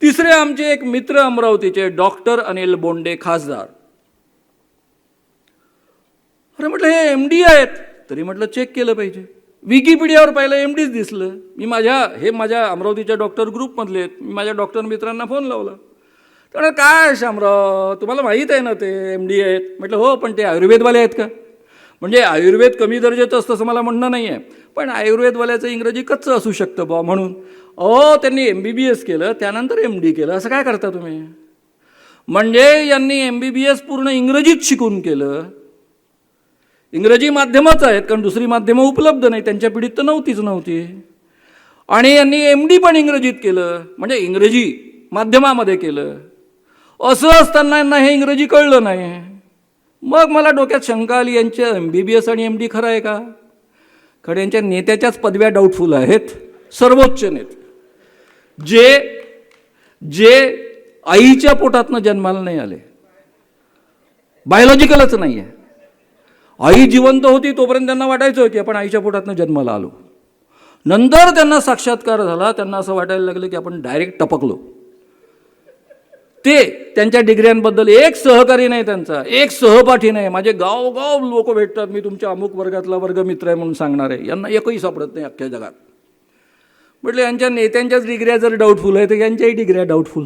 S2: तिसरे आमचे एक मित्र अमरावतीचे डॉक्टर अनिल बोंडे खासदार. अरे म्हटलं हे MD आहेत, तरी म्हटलं चेक केलं पाहिजे. विकिपीडियावर पाहिलं MDच दिसलं. मी माझ्या अमरावतीच्या डॉक्टर ग्रुपमधले आहेत. मी माझ्या डॉक्टर मित्रांना फोन लावला. तर काय शामराव, तुम्हाला माहीत आहे ना ते MD आहेत. म्हटलं हो, पण ते आयुर्वेदवाले आहेत का? म्हणजे आयुर्वेद कमी दर्जाचं असतं असं मला म्हणणं नाही आहे, पण आयुर्वेदवाल्याचं इंग्रजी कच्चं असू शकतं बा म्हणून. त्यांनी MBBS केलं, त्यानंतर MD केलं, असं काय करता तुम्ही? म्हणजे यांनी MBBS पूर्ण इंग्रजीत शिकून केलं. इंग्रजी माध्यमच आहेत, कारण दुसरी माध्यमं उपलब्ध नाही, त्यांच्या पिढीत तर नव्हती. आणि यांनी MD पण इंग्रजीत केलं, म्हणजे इंग्रजी माध्यमामध्ये केलं. असं असताना यांना हे इंग्रजी कळलं नाही. मग मला डोक्यात शंका आली, यांच्या MBBS आणि MD खरं आहे का? कारण यांच्या नेत्याच्याच पदव्या डाऊटफुल आहेत, सर्वोच्च नेते, जे आईच्या पोटातनं जन्माला नाही आले, बायोलॉजिकलच नाही आहे. आई जिवंत होती तोपर्यंत त्यांना वाटायचं की आपण आईच्या पोटातनं जन्माला आलो. नंतर त्यांना साक्षात्कार झाला, त्यांना असं वाटायला लागलं की आपण डायरेक्ट टपकलो. ते त्यांच्या डिग्र्यांबद्दल एक सहकारी नाही, त्यांचा एक सहपाठी नाही. माझे गाव लोक भेटतात, मी तुमच्या अमुक वर्गातला वर्गमित्र आहे म्हणून सांगणार आहे, यांना एकही सापडत नाही अख्ख्या जगात. म्हटलं यांच्या नेत्यांच्याच डिग्र्या जर डाऊटफुल आहे तर यांच्याही डिग्र्या डाऊटफुल.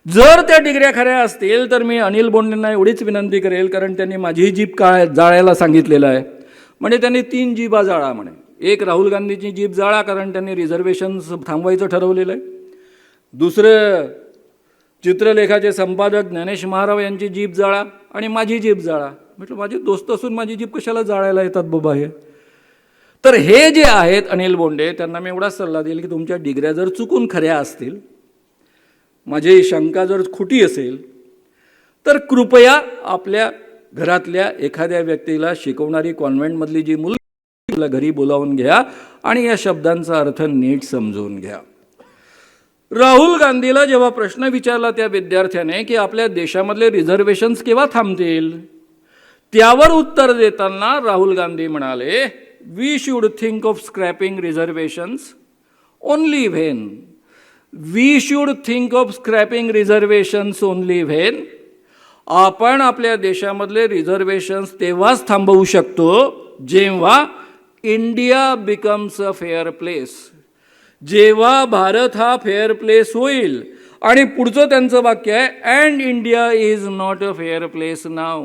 S2: जर त्या डिग्र्या खऱ्या असतील तर मी अनिल बोंडेंना एवढीच विनंती करेल, कारण त्यांनी माझी जीभ जाळायला सांगितलेलं आहे. म्हणजे त्यांनी 3 जीभा जाळा म्हणे. एक राहुल गांधीची जीभ जाळा, कारण त्यांनी रिझर्वेशन्स थांबवायचं ठरवलेलं आहे. दुसरं चित्रलेखाचे संपादक ज्ञानेश महाराव यांची जीभ जाळा, आणि माझी जीभ जाळा. म्हटलं माझे दोस्त असून माझी जीभ कशाला जाळायला येतात बाबा हे. तर हे जे आहेत अनिल बोंडे, त्यांना मी एवढाच सल्ला देईल की तुमच्या डिग्र्या जर चुकून खऱ्या असतील, माझी शंका जर खोटी असेल, तर कृपया आपल्या घरातल्या एखाद्या व्यक्तीला शिकवणारी कॉन्व्हेंटमधली जी मुलं तिला घरी बोलावून घ्या आणि या शब्दांचा अर्थ नीट समजून घ्या. राहुल गांधीला जेव्हा प्रश्न विचारला त्या विद्यार्थ्याने की आपल्या देशामधले रिझर्वेशन्स केव्हा थांबतील, त्यावर उत्तर देताना राहुल गांधी म्हणाले, we should think of scrapping reservations only when. We should think of scrapping reservations only when. आपण आपल्या देशामधले रिझर्वेशन्स तेव्हाच थांबवू शकतो जेव्हा India becomes a fair place. जेव्हा भारत हा फेअर प्लेस होईल. आणि पुढचं त्यांचं वाक्य आहे, and India is not a fair place नाव.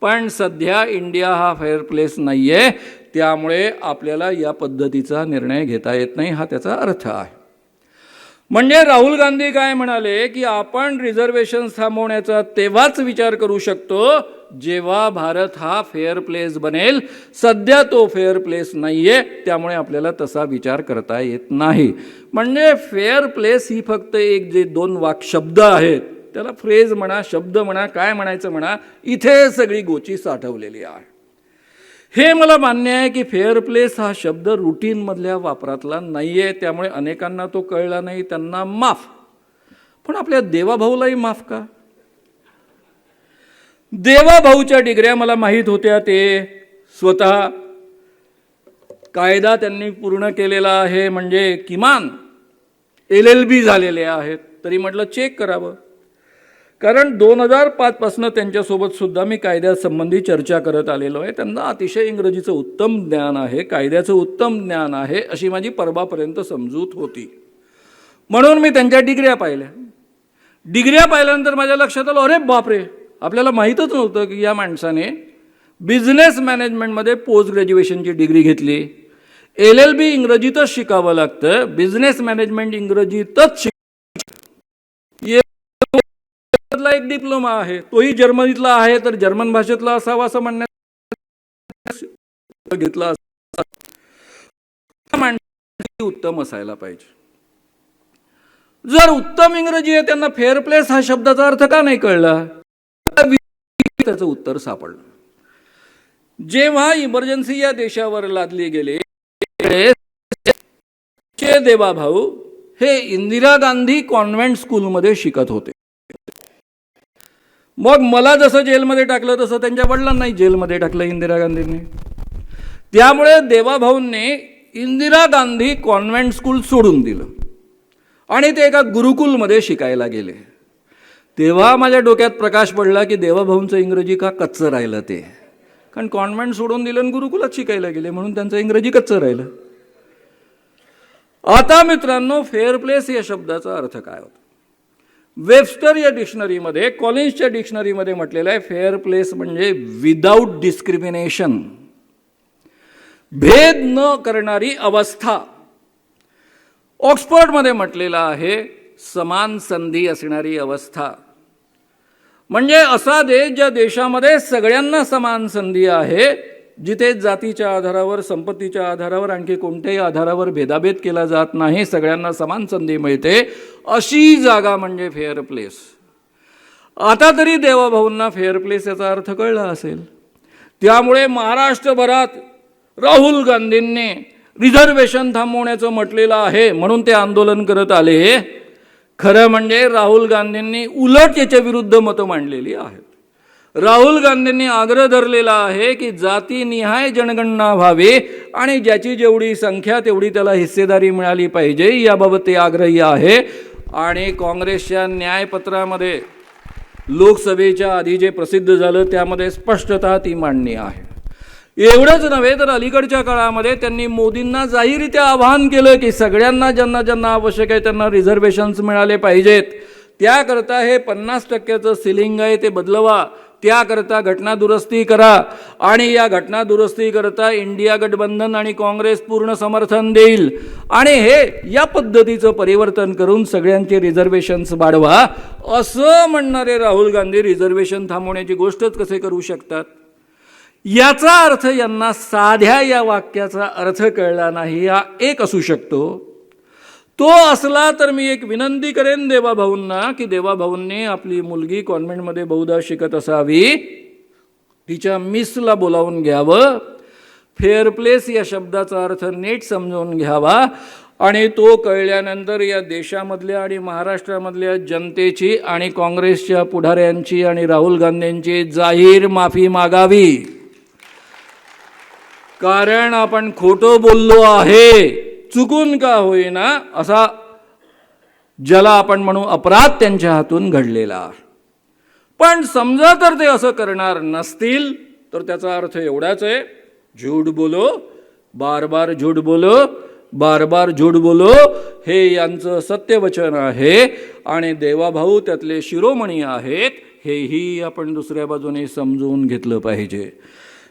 S2: पण सध्या इंडिया हा फेअर प्लेस नाही आहे, त्यामुळे आपल्याला या पद्धतीचा निर्णय घेता येत नाही, हा त्याचा अर्थ आहे. म्हणजे राहुल गांधी काय म्हणाले की आपण रिझर्वेशन्स थांबवण्याचा तेव्हाच विचार करू शकतो जेव्हा भारत हा फेअर प्लेस बनेल. सध्या तो फेअर प्लेस नाही आहे, त्यामुळे आपल्याला तसा विचार करता येत नाही. म्हणजे फेअर प्लेस ही फक्त एक जे 2 शब्द आहेत, त्याला फ्रेज म्हणा, शब्द म्हणा, काय म्हणायचं म्हणा, इथे सगळी गोची साठवलेली आहे. हे मला मान्य आहे की फेअर प्लेस हा शब्द रुटीनमधल्या वापरातला नाही आहे, त्यामुळे अनेकांना तो कळला नाही, त्यांना माफ. पण आपल्या देवाभाऊलाही माफ का? देवाभाऊच्या डिग्र्या मला माहीत होत्या, ते स्वतः कायदा त्यांनी पूर्ण केलेला आहे, म्हणजे किमान LLB झालेले आहेत. तरी म्हटलं चेक करावं, कारण 2005 पासून त्यांच्यासोबत सुद्धा मी कायद्यासंबंधी चर्चा करत आलेलो आहे. त्यांना अतिशय इंग्रजीचं उत्तम ज्ञान आहे, कायद्याचं उत्तम ज्ञान आहे, अशी माझी परवापर्यंत समजूत होती. म्हणून मी त्यांच्या डिग्र्या पाहिल्या. डिग्र्या पाहिल्यानंतर माझ्या लक्षात आलं, अरे बापरे, आपल्याला माहीतच नव्हतं की या माणसाने बिझनेस मॅनेजमेंटमध्ये पोस्ट ग्रॅज्युएशनची डिग्री घेतली. LLB इंग्रजीतच शिकावं लागतं, बिझनेस मॅनेजमेंट इंग्रजीतच शिकायला एक डिप्लोमा आहे, तोही जर्मनीतला आहे, तर जर्मन भाषेतला असावा असं म्हणण्यात घेतला. माणसाची उत्तम असायला पाहिजे. जर उत्तम इंग्रजी आहे, त्यांना फेअर प्लेस हा शब्दाचा अर्थ का नाही कळला? त्याचं उत्तर सापडलं. जेव्हा इमर्जन्सी या देशावर लादली गेली, देवाभाऊ हे इंदिरा गांधी कॉन्व्हेंट स्कूलमध्ये शिकत होते. मग मला जसं जेलमध्ये टाकलं तसं त्यांच्या वडिलांनाही जेलमध्ये टाकलं इंदिरा गांधींनी. त्यामुळे देवाभाऊंनी इंदिरा गांधी कॉन्व्हेंट स्कूल सोडून दिलं आणि ते एका गुरुकुलमध्ये शिकायला गेले. तेव्हा माझ्या डोक्यात प्रकाश पडला की देवाभाऊंचं इंग्रजी का कच्चं राहिलं ते. कारण कॉन्व्हेंट सोडून दिलं आणि गुरुकुलात शिकायला गेले म्हणून त्यांचं इंग्रजी कच्चं राहिलं. आता मित्रांनो, फेअर प्लेस या शब्दाचा अर्थ काय होता? वेबस्टर या डिक्शनरीमध्ये, कॉलिन्सच्या डिक्शनरीमध्ये म्हटलेलं आहे, फेअर प्लेस म्हणजे विदाऊट डिस्क्रिमिनेशन, भेद न करणारी अवस्था. ऑक्सफर्डमध्ये म्हटलेलं आहे समान संधी असणारी अवस्था. म्हणजे असा देश ज्या देशामध्ये सगळ्यांना समान संधी आहे, जिथे जातीच्या आधारावर, संपत्तीच्या आधारावर, आणखी कोणत्याही आधारावर भेदाभेद केला जात नाही, सगळ्यांना समान संधी मिळते, अशी जागा म्हणजे फेअर प्लेस. आता तरी देवाभाऊंना फेअर प्लेस याचा अर्थ कळला असेल. त्यामुळे महाराष्ट्रभरात राहुल गांधींनी रिझर्वेशन थांबवण्याचं म्हटलेलं आहे म्हणून ते आंदोलन करत आले. खरं म्हणजे राहुल गांधींनी उलट याच्या विरुद्ध मतं मांडलेली आहेत. राहुल गांधींनी आग्रह धरलेला आहे की जातीनिहाय जनगणना व्हावी आणि ज्याची जेवढी संख्या तेवढी त्याला हिस्सेदारी मिळाली पाहिजे, याबाबत ते आग्रही आहे. आणि काँग्रेसच्या न्यायपत्रामध्ये लोकसभेच्या आधी जे प्रसिद्ध झालं त्यामध्ये स्पष्टतः ती मांडणी आहे. एवढंच नव्हे तर अलीकडच्या काळामध्ये त्यांनी मोदींना जाहीररित्या आवाहन केलं की सगळ्यांना ज्यांना ज्यांना आवश्यक आहे त्यांना रिझर्वेशन्स मिळाले पाहिजेत. त्याकरता हे 50% सिलिंग आहे ते बदलवा, त्याकरता घटनादुरुस्ती करा आणि या घटनादुरुस्तीकरता इंडिया गठबंधन आणि काँग्रेस पूर्ण समर्थन देईल आणि हे या पद्धतीचं परिवर्तन करून सगळ्यांचे रिझर्वेशन्स वाढवा, असं म्हणणारे राहुल गांधी रिझर्वेशन थांबवण्याची गोष्टच कसे करू शकतात? याचा अर्थ यांना साध्या या वाक्याचा अर्थ कळला नाही. हा एक असू शकतो. तो असला तर मी एक विनंती करेन देवाभाऊंना की देवाभाऊंनी आपली मुलगी कॉन्व्हेंटमध्ये बहुधा शिकत असावी, तिच्या मिसला बोलावून घ्यावं, फेअर प्लेस या शब्दाचा अर्थ नीट समजून घ्यावा आणि तो कळल्यानंतर या देशामधल्या आणि महाराष्ट्रामधल्या जनतेची आणि काँग्रेसच्या पुढाऱ्यांची आणि राहुल गांधींची जाहीर माफी मागावी. कारण आपण खोटं बोललो आहे, चुकून का होईना, असा ज्याला आपण म्हणू अपराध त्यांच्या हातून घडलेला. पण समजा तर ते असं करणार नसतील तर त्याचा अर्थ एवढाच आहे, झूठ बोलो, बार बार झूठ बोलो, बार बार झूठ बोलो, हे यांचं सत्यवचन आहे आणि देवाभाऊ त्यातले शिरोमणी आहेत, हेही आपण दुसऱ्या बाजूने समजून घेतलं पाहिजे.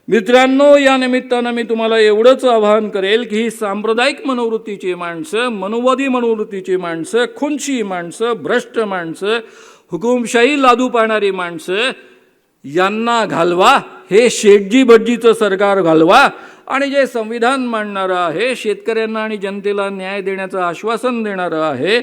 S2: मित्रांनो, या निमित्तानं मी तुम्हाला एवढंच आवाहन करेल की ही सांप्रदायिक मनोवृत्तीची माणसं, मनुवादी मनोवृत्तीची माणसं, खुनशी माणसं, भ्रष्ट माणसं, हुकुमशाही लादू पाहणारी माणसं यांना घालवा, हे शेटजी भटजीचं सरकार घालवा आणि जे संविधान मांडणारं आहे, शेतकऱ्यांना आणि जनतेला न्याय देण्याचं आश्वासन देणारं आहे,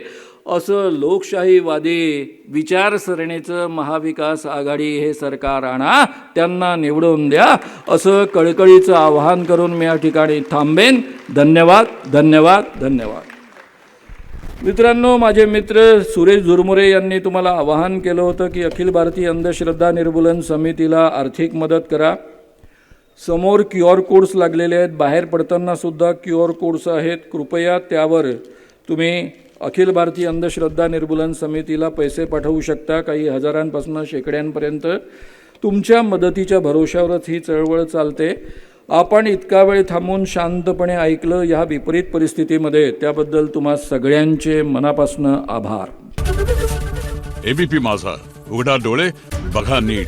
S2: असं लोकशाहीवादी विचारसरणीचं महाविकास आघाडी हे सरकार आणा, त्यांना निवडून द्या, असं कळकळीचं आवाहन करून मी या ठिकाणी थांबेन. धन्यवाद, धन्यवाद, धन्यवाद. मित्रांनो, माझे मित्र सुरेश झुरमुरे यांनी तुम्हाला आवाहन केलं होतं की अखिल भारतीय अंधश्रद्धा निर्मूलन समितीला आर्थिक मदत करा. समोर QR कोड्स लागलेले आहेत, बाहेर पडताना सुद्धा QR कोड्स आहेत. कृपया त्यावर तुम्ही अखिल भारतीय अंधश्रद्धा निर्मूलन समितीला पैसे पाठवू शकता. काही हजारांपासून शेकड्यांपर्यंत. तुमच्या मदतीच्या भरोशावरच ही चळवळ चालते. आपण इतका वेळ थांबून शांतपणे ऐकलं ह्या विपरीत परिस्थितीमध्ये, त्याबद्दल तुम्हा सगळ्यांचे मनापासून आभार.
S3: एबीपी माझा, उघडा डोळे बघा नीट.